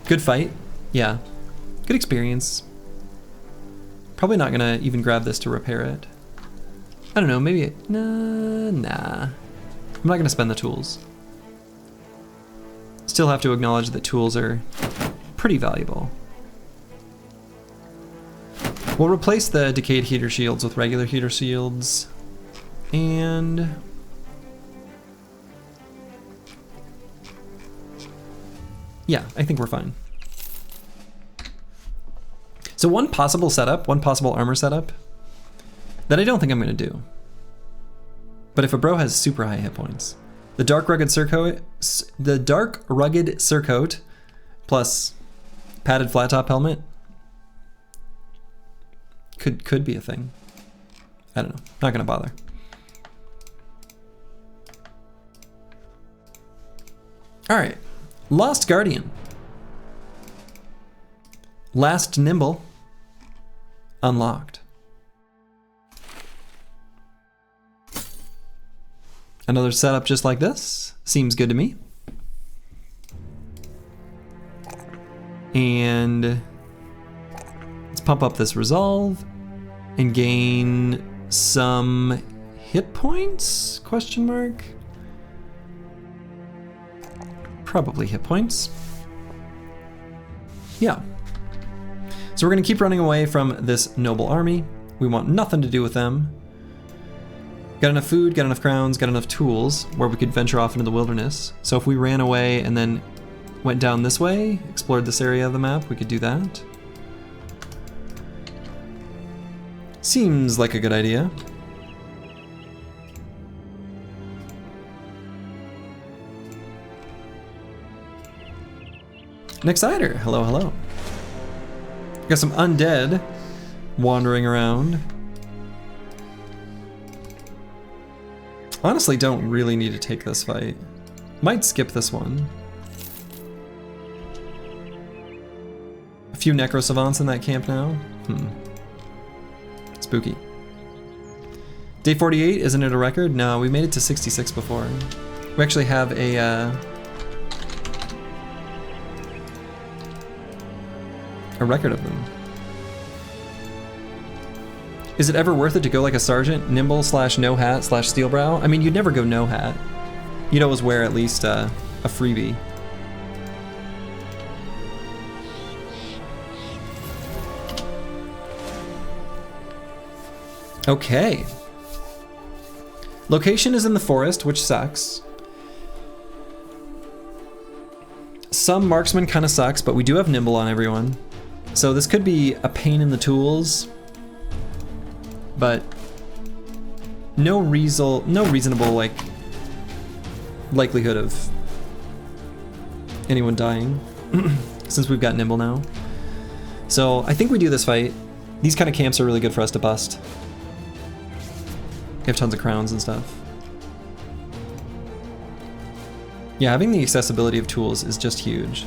A: Good fight, yeah. Good experience. Probably not gonna even grab this to repair it. I don't know, maybe, nah. I'm not gonna spend the tools. Still have to acknowledge that tools are pretty valuable. We'll replace the decayed heater shields with regular heater shields. And yeah, I think we're fine. So one possible setup, one possible armor setup that I don't think I'm gonna do. But if a bro has super high hit points, the dark rugged surcoat plus padded flat top helmet could be a thing. I don't know. Not gonna bother. All right, Lost Guardian. Last Nimble unlocked. Another setup just like this. Seems good to me. And let's pump up this resolve and gain some hit points? Question mark? Probably hit points. Yeah. So we're gonna keep running away from this noble army. We want nothing to do with them. Got enough food, got enough crowns, got enough tools where we could venture off into the wilderness. So if we ran away and then went down this way, explored this area of the map, we could do that. Seems like a good idea. Nexcider, hello, hello. Got some undead wandering around. Honestly, don't really need to take this fight. Might skip this one. A few necro savants in that camp now. Spooky. Day 48, isn't it a record? No, we made it to 66 before. We actually have a record of them. Is it ever worth it to go like a sergeant? Nimble / no hat / steel brow? I mean, you'd never go no hat. You'd always wear at least a freebie. Okay. Location is in the forest, which sucks. Some marksman kind of sucks, but we do have nimble on everyone. So this could be a pain in the tools. But no reasonable like likelihood of anyone dying since we've got nimble now. So I think we do this fight. These kind of camps are really good for us to bust. We have tons of crowns and stuff. Yeah, having the accessibility of tools is just huge.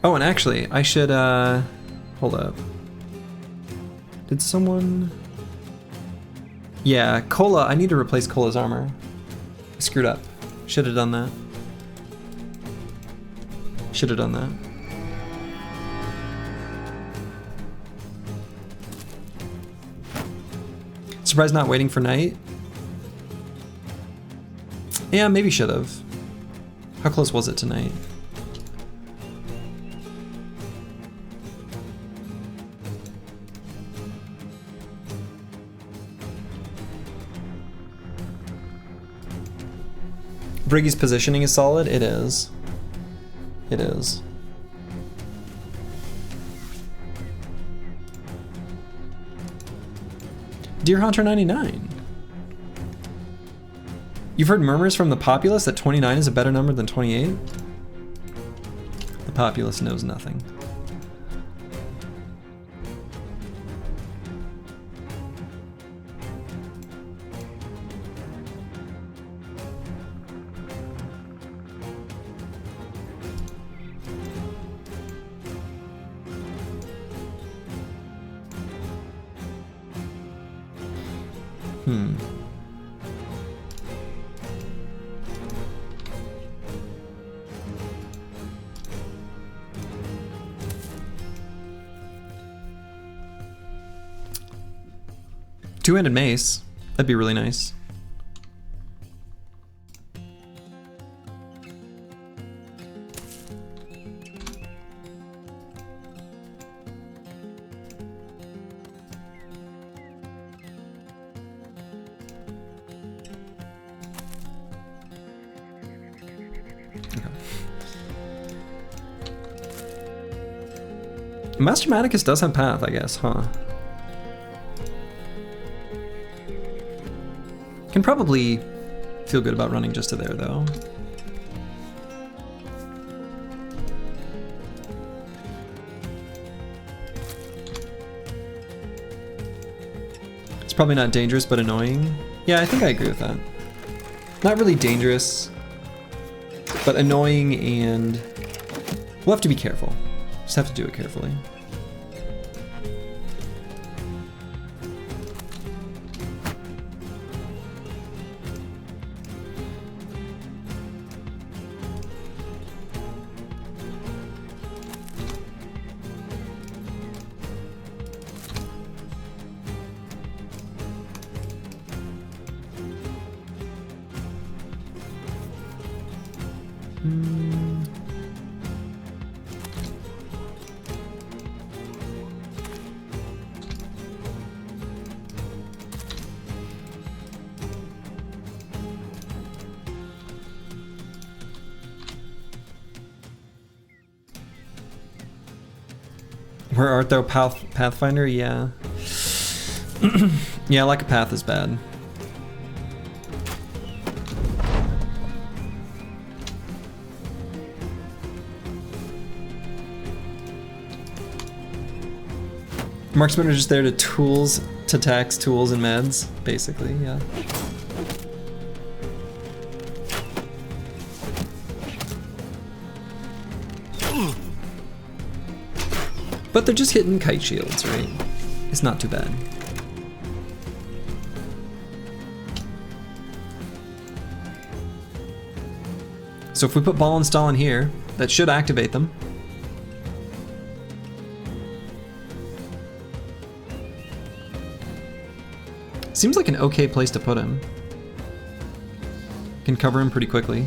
A: Oh, and actually, I should, hold up. Did someone... Yeah, Cola, I need to replace Cola's armor. I screwed up. Should have done that. Should have done that. Surprised not waiting for night? Yeah, maybe should have. How close was it tonight? Briggy's positioning is solid. It is. It is. Deer Hunter 99. You've heard murmurs from the populace that 29 is a better number than 28? The populace knows nothing. Two-handed mace. That'd be really nice. Master Maticus does have path, I guess, huh? Can probably feel good about running just to there, though. It's probably not dangerous, but annoying. Yeah, I think I agree with that. Not really dangerous, but annoying, and we'll have to be careful. Just have to do it carefully. Where art thou, Pathfinder? Yeah. Yeah, like a path is bad. Marksmen are just there to tax tools and meds, basically, yeah. But they're just hitting kite shields, right? It's not too bad. So if we put ball and stall in here, that should activate them. Seems like an okay place to put him. Can cover him pretty quickly.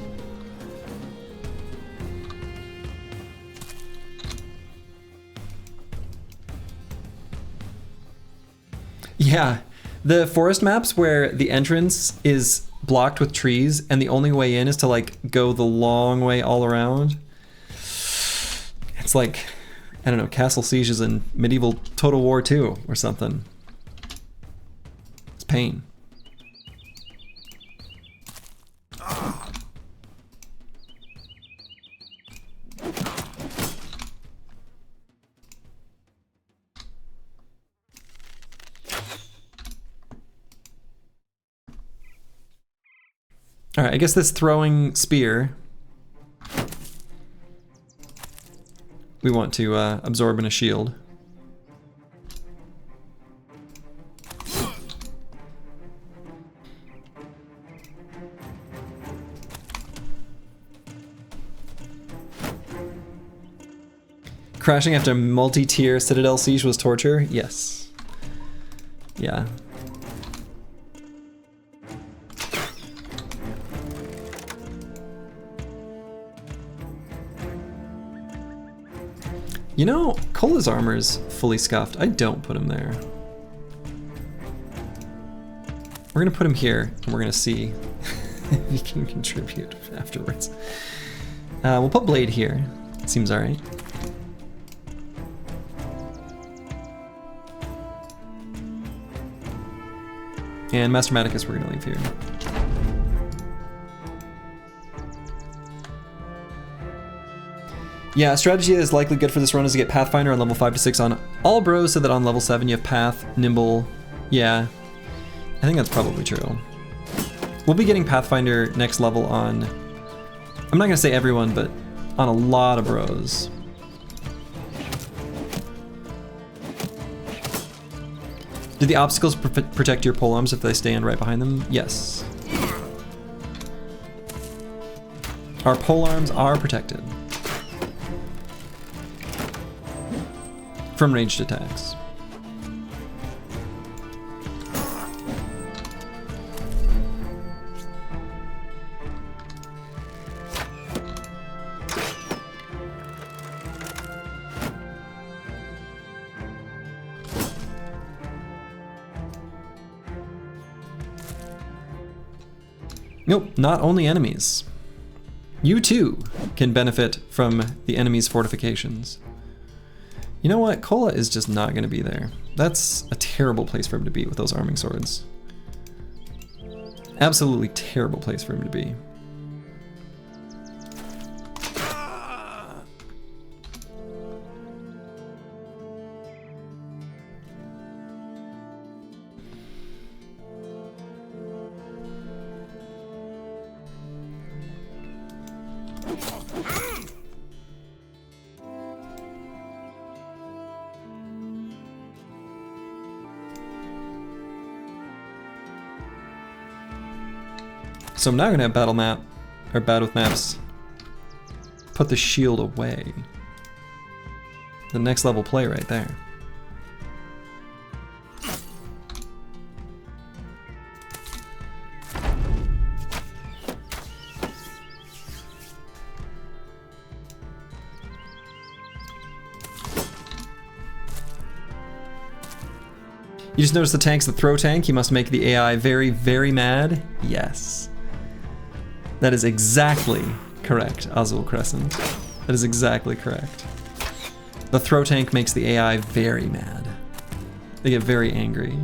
A: Yeah, the forest maps where the entrance is blocked with trees and the only way in is to like go the long way all around. It's like, I don't know, castle sieges in medieval Total War 2 or something. It's pain. All right, I guess this throwing spear we want to absorb in a shield. Crashing after multi-tier Citadel siege was torture? Yes. Yeah. You know, Cola's armor's fully scuffed. I don't put him there. We're gonna put him here, and we're gonna see if he can contribute afterwards. We'll put Blade here. Seems alright. And Master Maticus we're gonna leave here. Yeah, a strategy that is likely good for this run is to get Pathfinder on level 5 to 6 on all bros, so that on level 7 you have Path, Nimble. Yeah, I think that's probably true. We'll be getting Pathfinder next level on, I'm not gonna say everyone, but on a lot of bros. Do the obstacles protect your polearms if they stand right behind them? Yes. Our polearms are protected from ranged attacks. Nope, not only enemies. You too can benefit from the enemy's fortifications. You know what? Cola is just not going to be there. That's a terrible place for him to be with those arming swords. Absolutely terrible place for him to be. So I'm now gonna have battle map, or bad with maps, put the shield away. The next level play right there. You just noticed the tank's the throw tank. You must make the AI very, very mad. Yes. That is exactly correct, Azul Crescent. That is exactly correct. The throw tank makes the AI very mad. They get very angry.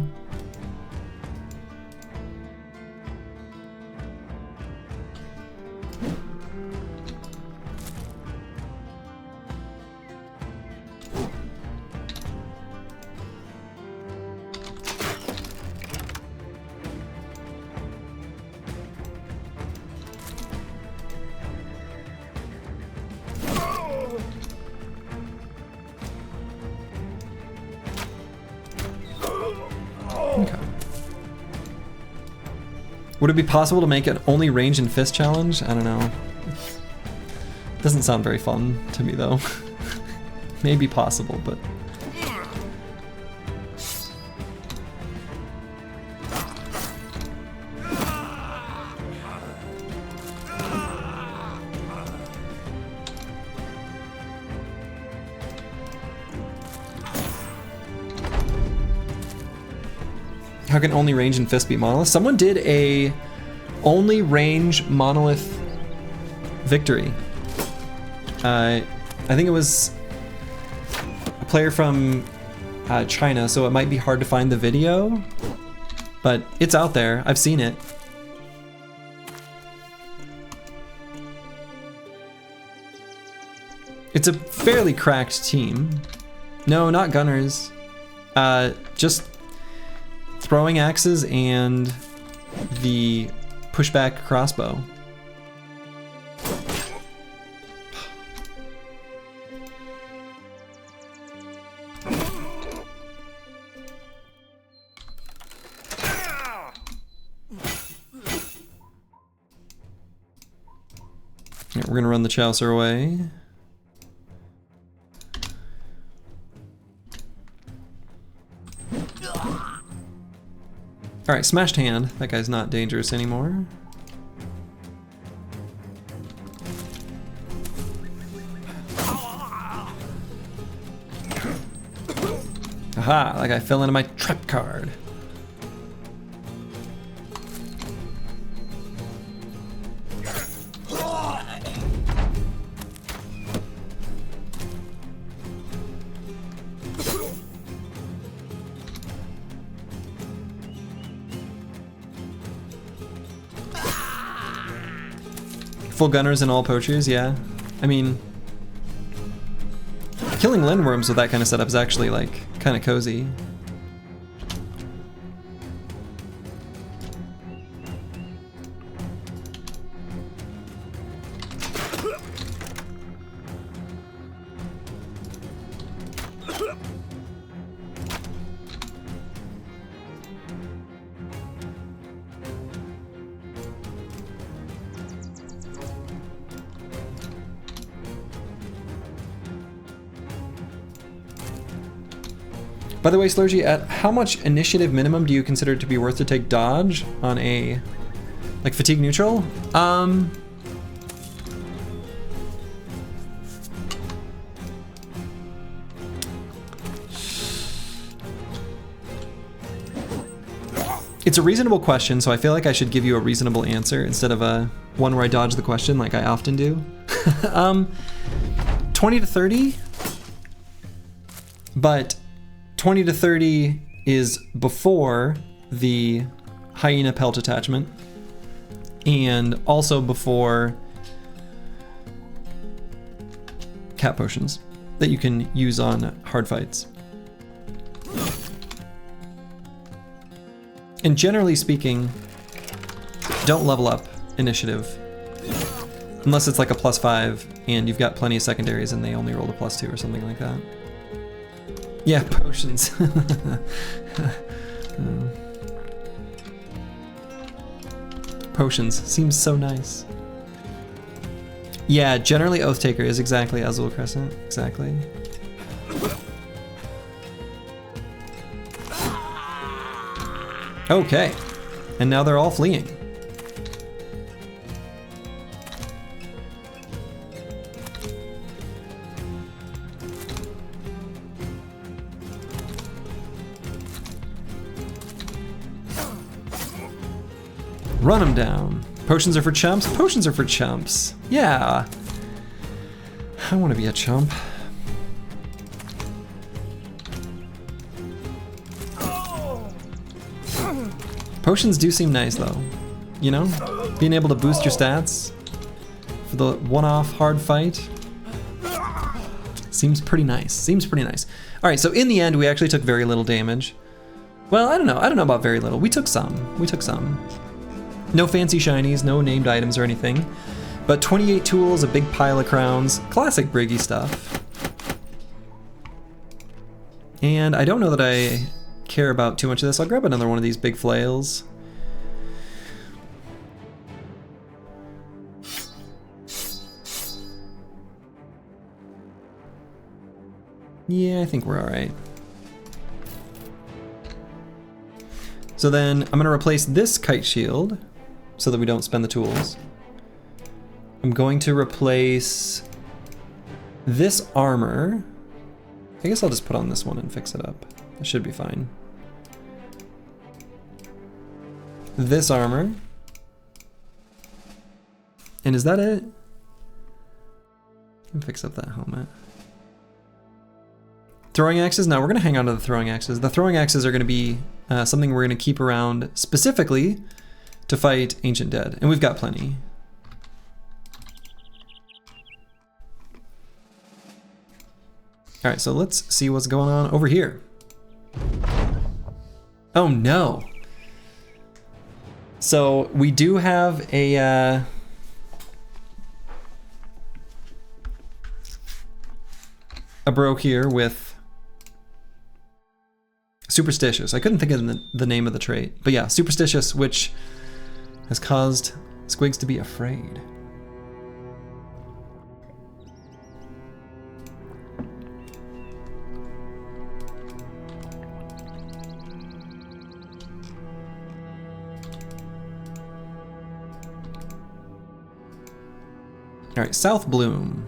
A: Would it be possible to make an only range and fist challenge? I don't know. Doesn't sound very fun to me though. Maybe possible, but... How can only range and fist beat monolith? Someone did a only range monolith victory. I think it was a player from China, so it might be hard to find the video, but it's out there. I've seen it. It's a fairly cracked team. No, not gunners. Just throwing axes and the pushback crossbow. Yeah, we're gonna run the Chaucer away. Alright, smashed hand. That guy's not dangerous anymore. Haha, like I fell into my trap card. Full gunners and all poachers, yeah. I mean, killing lindworms with that kind of setup is actually like kind of cozy. By the way, Slurgy, at how much initiative minimum do you consider it to be worth to take dodge on a, like, fatigue neutral? It's a reasonable question, so I feel like I should give you a reasonable answer instead of a one where I dodge the question like I often do. 20 to 30, but 20 to 30 is before the hyena pelt attachment and also before cat potions that you can use on hard fights. And generally speaking, don't level up initiative unless it's like a +5 and you've got plenty of secondaries and they only rolled a +2 or something like that. Yeah, potions. Potions seems so nice. Yeah, generally Oathtaker is exactly Azul Crescent, exactly. Okay, and now they're all fleeing. Run them down. Potions are for chumps? Potions are for chumps. Yeah. I want to be a chump. Potions do seem nice though. You know? Being able to boost your stats for the one-off hard fight. Seems pretty nice. Seems pretty nice. Alright, so in the end we actually took very little damage. Well, I don't know. I don't know about very little. We took some. We took some. No fancy shinies, no named items or anything. But 28 tools, a big pile of crowns, classic Briggy stuff. And I don't know that I care about too much of this. I'll grab another one of these big flails. Yeah, I think we're all right. So then I'm gonna replace this kite shield so that we don't spend the tools. I'm going to replace this armor. I guess I'll just put on this one and fix it up. It should be fine. This armor. And is that it? I can fix up that helmet. Throwing axes? No, we're gonna hang on to the throwing axes. The throwing axes are gonna be something we're gonna keep around specifically to fight Ancient Dead, and we've got plenty. All right, so let's see what's going on over here. Oh no. So we do have a broke here with Superstitious. I couldn't think of the name of the trait, but yeah, Superstitious, which has caused Squigs to be afraid. All right, South Bloom.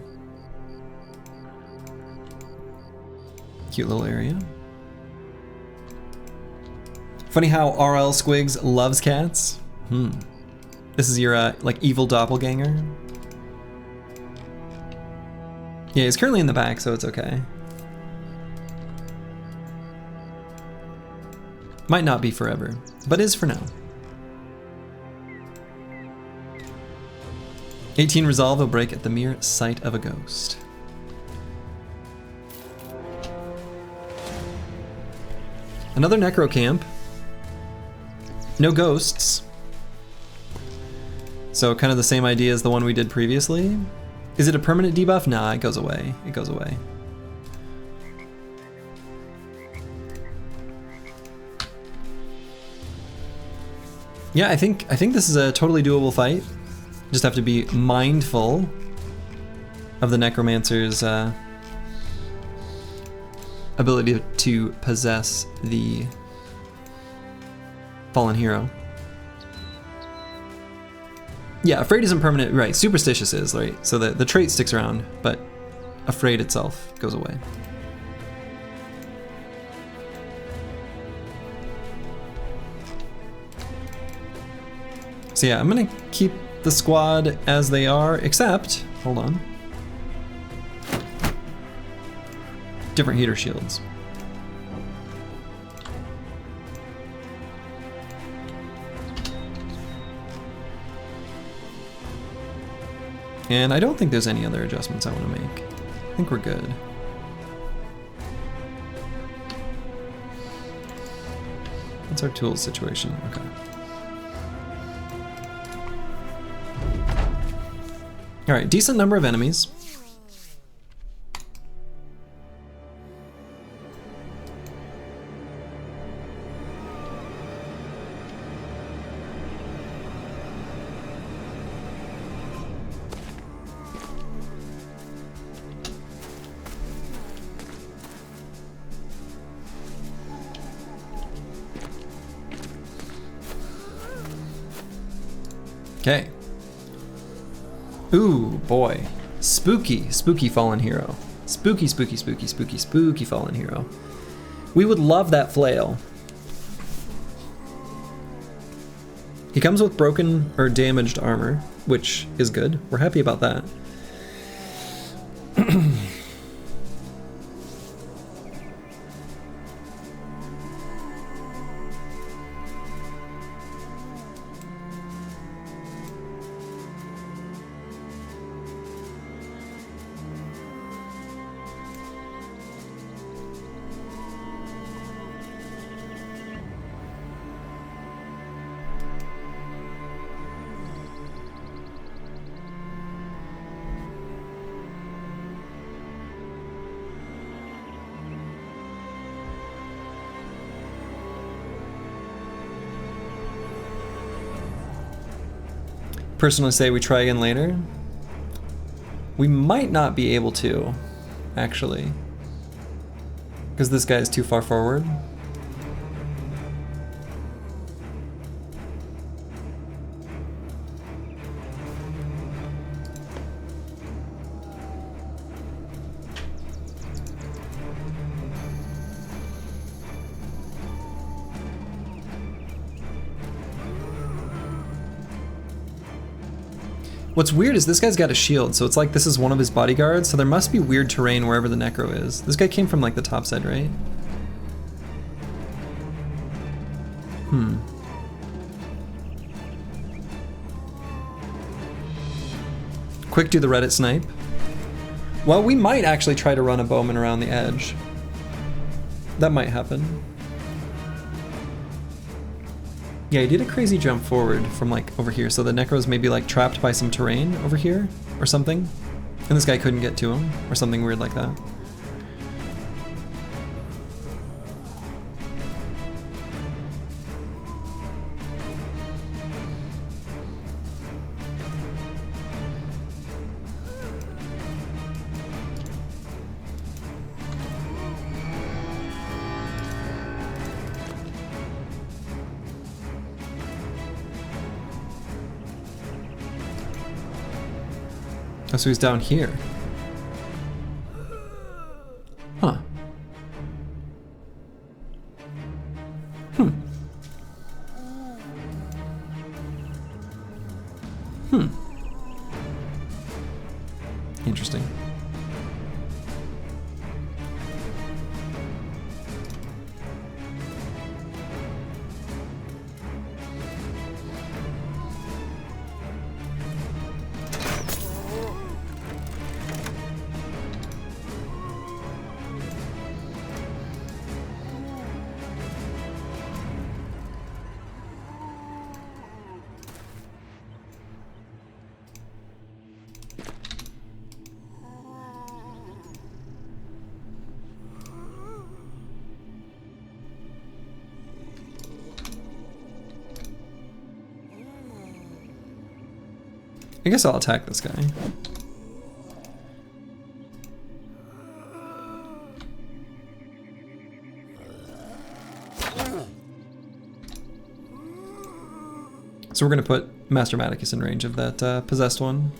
A: Cute little area. Funny how RL Squigs loves cats. This is your like evil doppelganger. Yeah, he's currently in the back, so it's okay. Might not be forever, but is for now. 18 resolve will break at the mere sight of a ghost. Another necro camp. No ghosts. So kind of the same idea as the one we did previously. Is it a permanent debuff? Nah, it goes away. It goes away. Yeah, I think this is a totally doable fight. Just have to be mindful of the necromancer's ability to possess the fallen hero. Yeah, afraid isn't permanent, right? Superstitious is, right? So the trait sticks around, but afraid itself goes away. So yeah, I'm gonna keep the squad as they are, except, hold on. Different heater shields. And I don't think there's any other adjustments I want to make. I think we're good. What's our tools situation? Okay. All right, decent number of enemies. Okay. Ooh, boy. Spooky, spooky fallen hero. Spooky, spooky, spooky, spooky, spooky fallen hero. We would love that flail. He comes with broken or damaged armor, which is good. We're happy about that. Personally say we try again later. We might not be able to, actually, because this guy is too far forward. What's weird is this guy's got a shield, so it's like this is one of his bodyguards, so there must be weird terrain wherever the necro is. This guy came from like the top side, right? Quick do the Reddit snipe. Well, we might actually try to run a bowman around the edge. That might happen. Yeah, he did a crazy jump forward from like over here, so the necro's maybe like trapped by some terrain over here or something, and this guy couldn't get to him or something weird like that. Oh, so he's down here. Huh. I guess I'll attack this guy. So we're gonna put Master Maticus in range of that possessed one.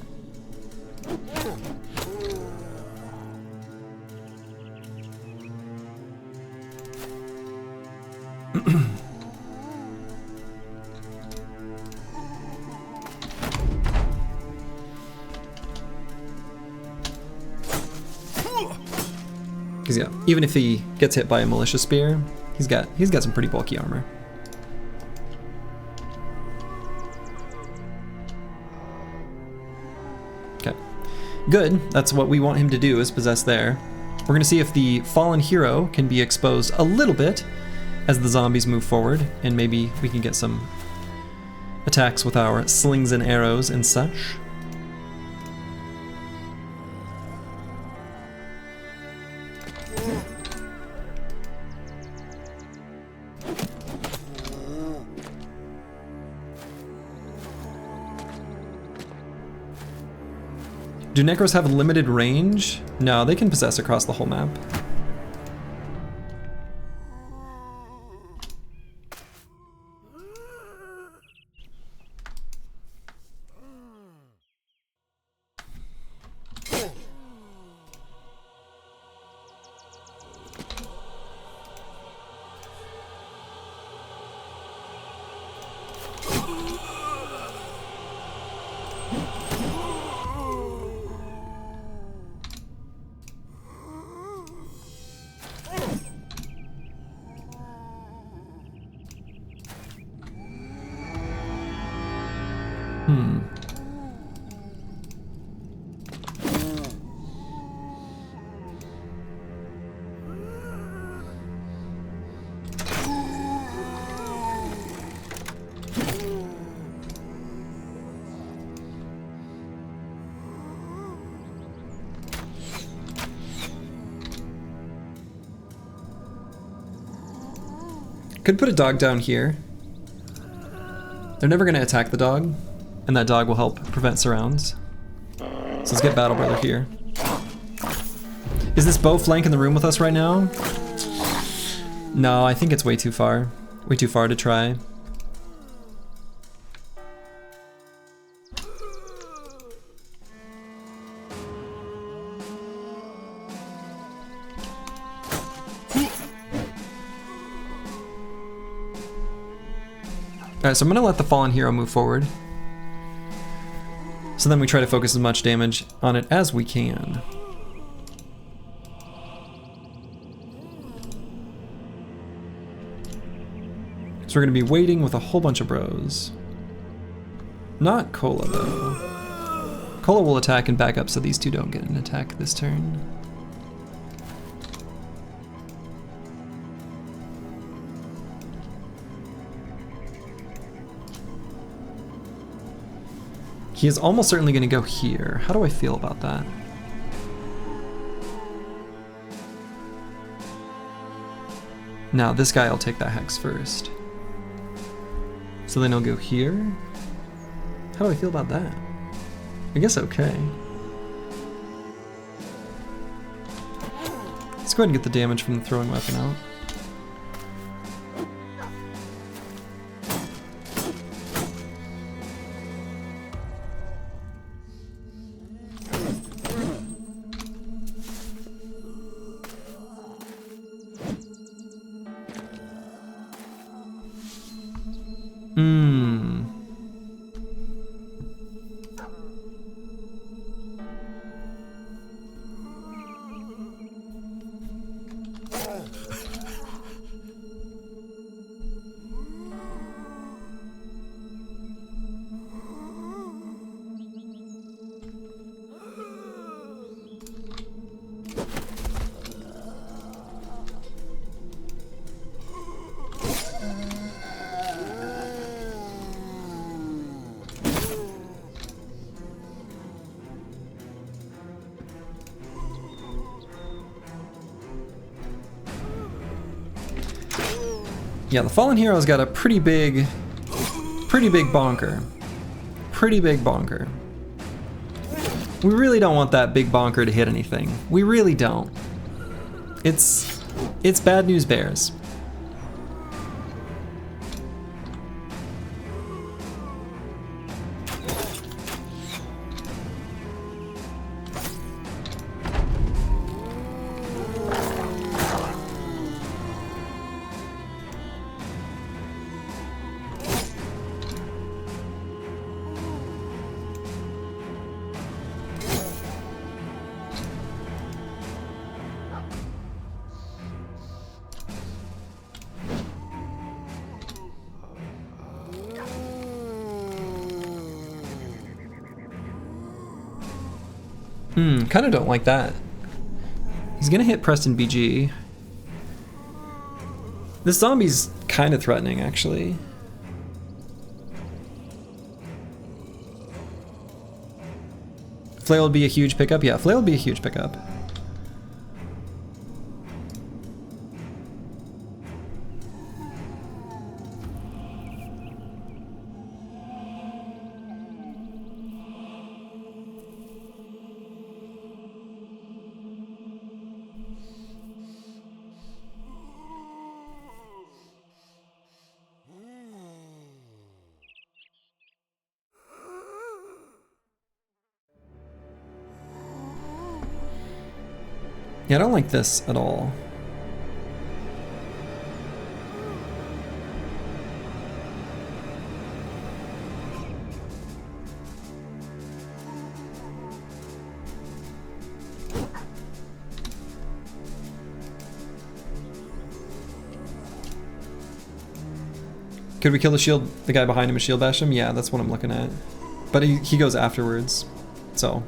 A: Because yeah, even if he gets hit by a militia spear, he's got some pretty bulky armor. Okay, good. That's what we want him to do, is possess there. We're gonna see if the fallen hero can be exposed a little bit as the zombies move forward, and maybe we can get some attacks with our slings and arrows and such. Do Necros have limited range? No, they can possess across the whole map. Could put a dog down here. They're never going to attack the dog, and that dog will help prevent surrounds. So let's get Battle Brother here. Is this bow flank in the room with us right now? No, I think it's way too far. Way too far to try. Alright, so I'm gonna let the fallen hero move forward. So then we try to focus as much damage on it as we can. So we're gonna be waiting with a whole bunch of bros. Not Cola though. Cola will attack and back up so these two don't get an attack this turn. He is almost certainly going to go here. How do I feel about that? Now, this guy will take that hex first. So then he'll go here. How do I feel about that? I guess okay. Let's go ahead and get the damage from the throwing weapon out. Yeah, the Fallen Hero's got a pretty big bonker. Pretty big bonker. We really don't want that big bonker to hit anything. We really don't. It's bad news bears. Kind of don't like that. He's gonna hit Preston BG. This zombie's kind of threatening, actually. Flail would be a huge pickup. Yeah, Flail would be a huge pickup. Yeah, I don't like this at all. Could we kill the guy behind him and shield bash him? Yeah, that's what I'm looking at. But he goes afterwards, so.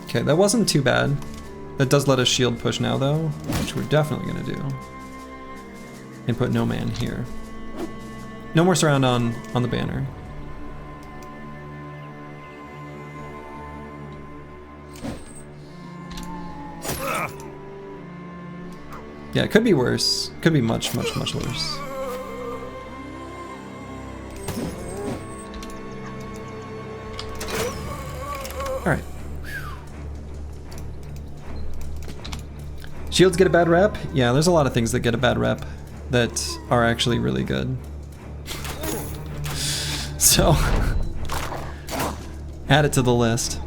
A: Okay, that wasn't too bad. That does let us shield push now though, which we're definitely gonna do. And put no man here. No more surround on the banner. Yeah, it could be worse. Could be much, much, much worse. Alright. Shields get a bad rep? Yeah, there's a lot of things that get a bad rep that are actually really good. So, add it to the list.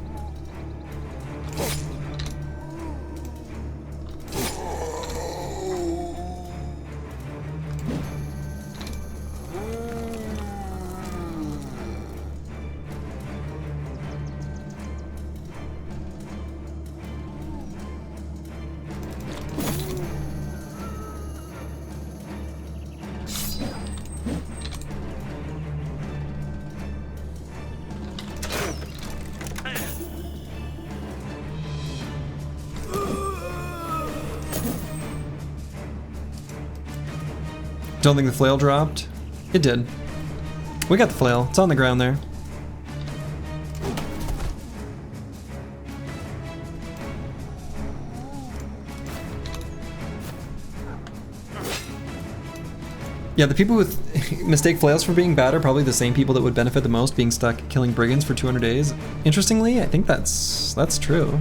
A: Don't think the flail dropped? It did. We got the flail. It's on the ground there. Yeah, the people who mistake flails for being bad are probably the same people that would benefit the most being stuck killing brigands for 200 days. Interestingly, I think that's true.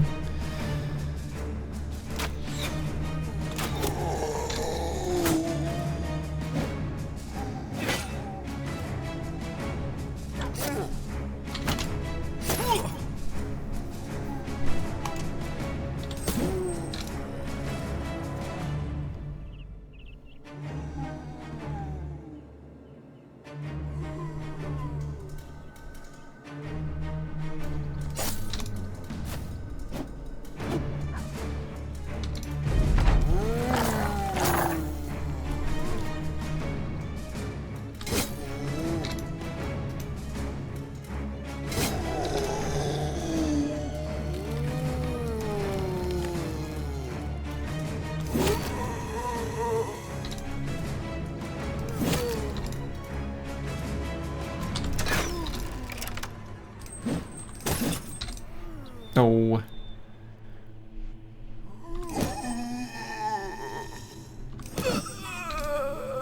A: Oh.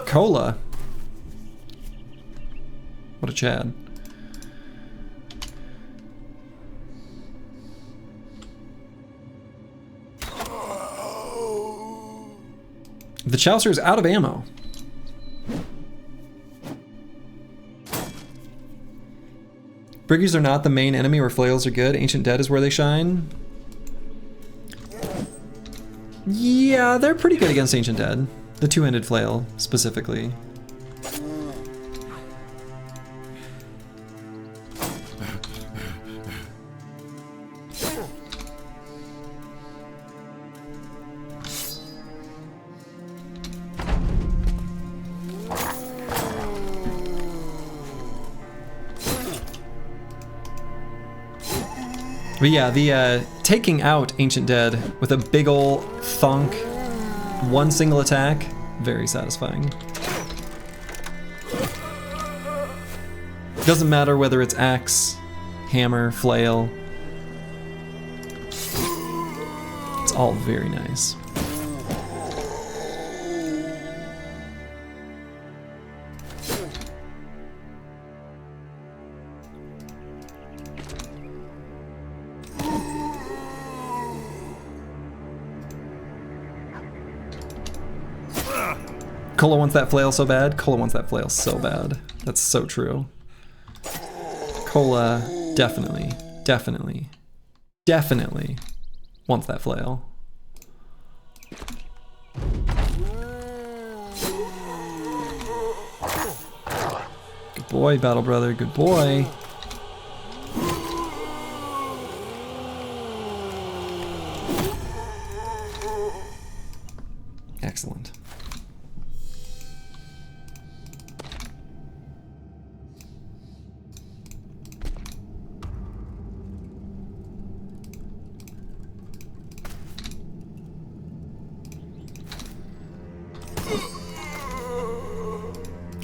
A: Cola. What a Chad. The Chaucer is out of ammo. Briggies are not the main enemy where flails are good. Ancient Dead is where they shine. Yeah, they're pretty good against Ancient Dead. The two-handed flail, specifically. But yeah, the taking out Ancient Dead with a big ol' thunk, one single attack, very satisfying. Doesn't matter whether it's axe, hammer, flail. It's all very nice. Cola wants that flail so bad. Cola wants that flail so bad. That's so true. Cola definitely wants that flail. Good boy, Battle Brother. Good boy. Excellent.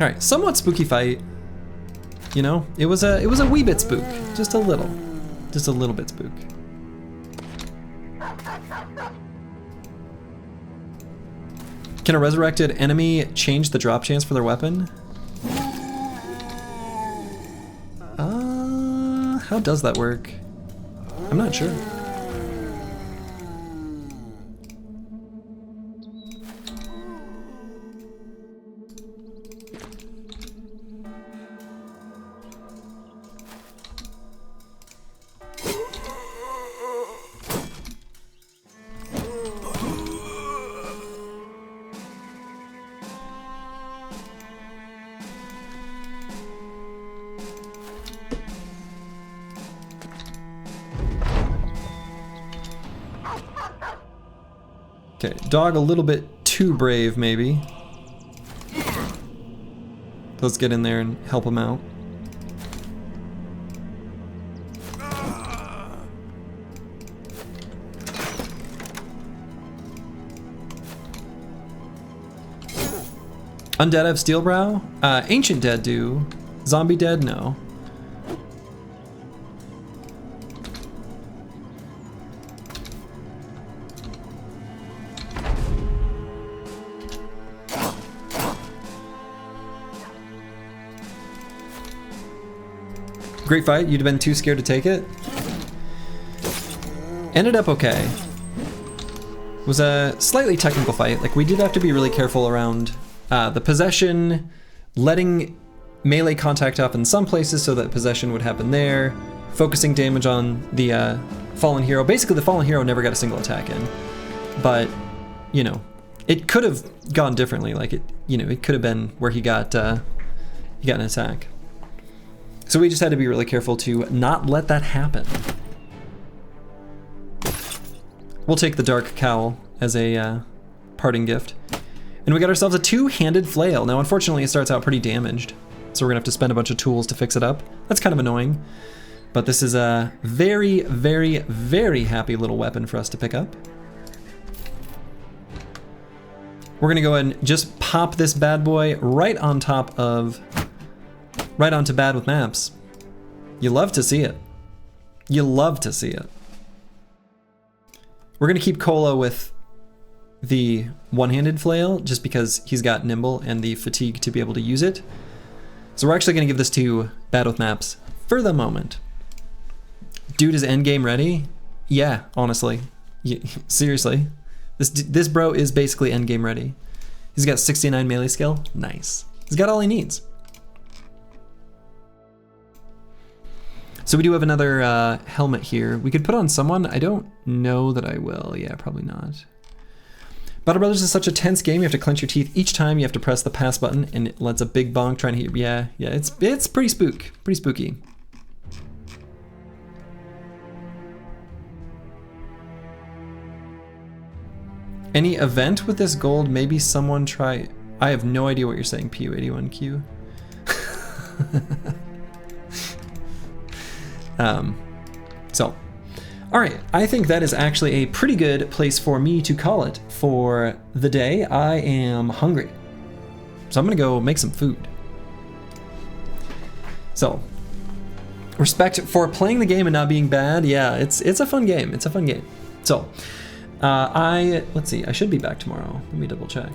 A: All right, somewhat spooky fight. You know, it was a wee bit spook, just a little bit spook. Can a resurrected enemy change the drop chance for their weapon? How does that work? I'm not sure. Okay, dog a little bit too brave, maybe. Let's get in there and help him out. Undead have steel brow? Ancient Dead do. Zombie Dead, no. Great fight. You'd have been too scared to take it. Ended up okay. It was a slightly technical fight. Like, we did have to be really careful around the possession, letting melee contact up in some places so that possession would happen there, focusing damage on the fallen hero. Basically, the fallen hero never got a single attack in, but you know, it could have gone differently. Like, it could have been where he got an attack. So we just had to be really careful to not let that happen. We'll take the Dark Cowl as a parting gift. And we got ourselves a two-handed flail. Now, unfortunately, it starts out pretty damaged, so we're gonna have to spend a bunch of tools to fix it up. That's kind of annoying. But this is a very, very, very happy little weapon for us to pick up. We're gonna go ahead and just pop this bad boy right on top of... right onto Bad with Maps. You love to see it. You love to see it. We're going to keep Kola with the one-handed flail just because he's got nimble and the fatigue to be able to use it. So we're actually going to give this to Bad with Maps for the moment. Dude is endgame ready? Yeah, honestly. Seriously. This bro is basically endgame ready. He's got 69 melee skill. Nice. He's got all he needs. So we do have another helmet here. We could put on someone. I don't know that I will. Yeah, probably not. Battle Brothers is such a tense game. You have to clench your teeth each time you have to press the pass button, and it lets a big bonk trying to hit you. Yeah, it's pretty spooky. Any event with this gold? Maybe someone try. I have no idea what you're saying, PU81Q. All right, I think that is actually a pretty good place for me to call it for the day. I am hungry, so I'm gonna go make some food. So, respect for playing the game and not being bad. Yeah, it's a fun game. It's a fun game. So, let's see. I should be back tomorrow. Let me double check.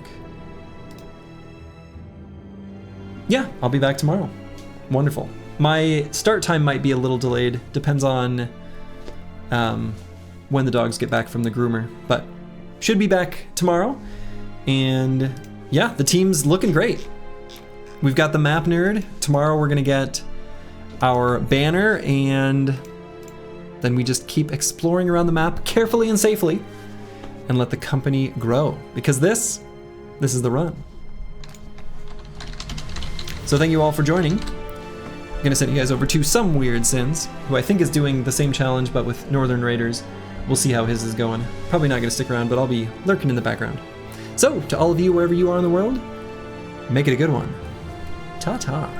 A: Yeah, I'll be back tomorrow. Wonderful. My start time might be a little delayed. Depends on when the dogs get back from the groomer, but should be back tomorrow. And yeah, the team's looking great. We've got the map nerd. Tomorrow we're gonna get our banner, and then we just keep exploring around the map carefully and safely and let the company grow, because this is the run. So thank you all for joining. I'm gonna send you guys over to some Weird Sins, who I think is doing the same challenge but with Northern Raiders. We'll see how his is going. Probably not gonna stick around, but I'll be lurking in the background. So, to all of you wherever you are in the world, make it a good one. Ta-ta.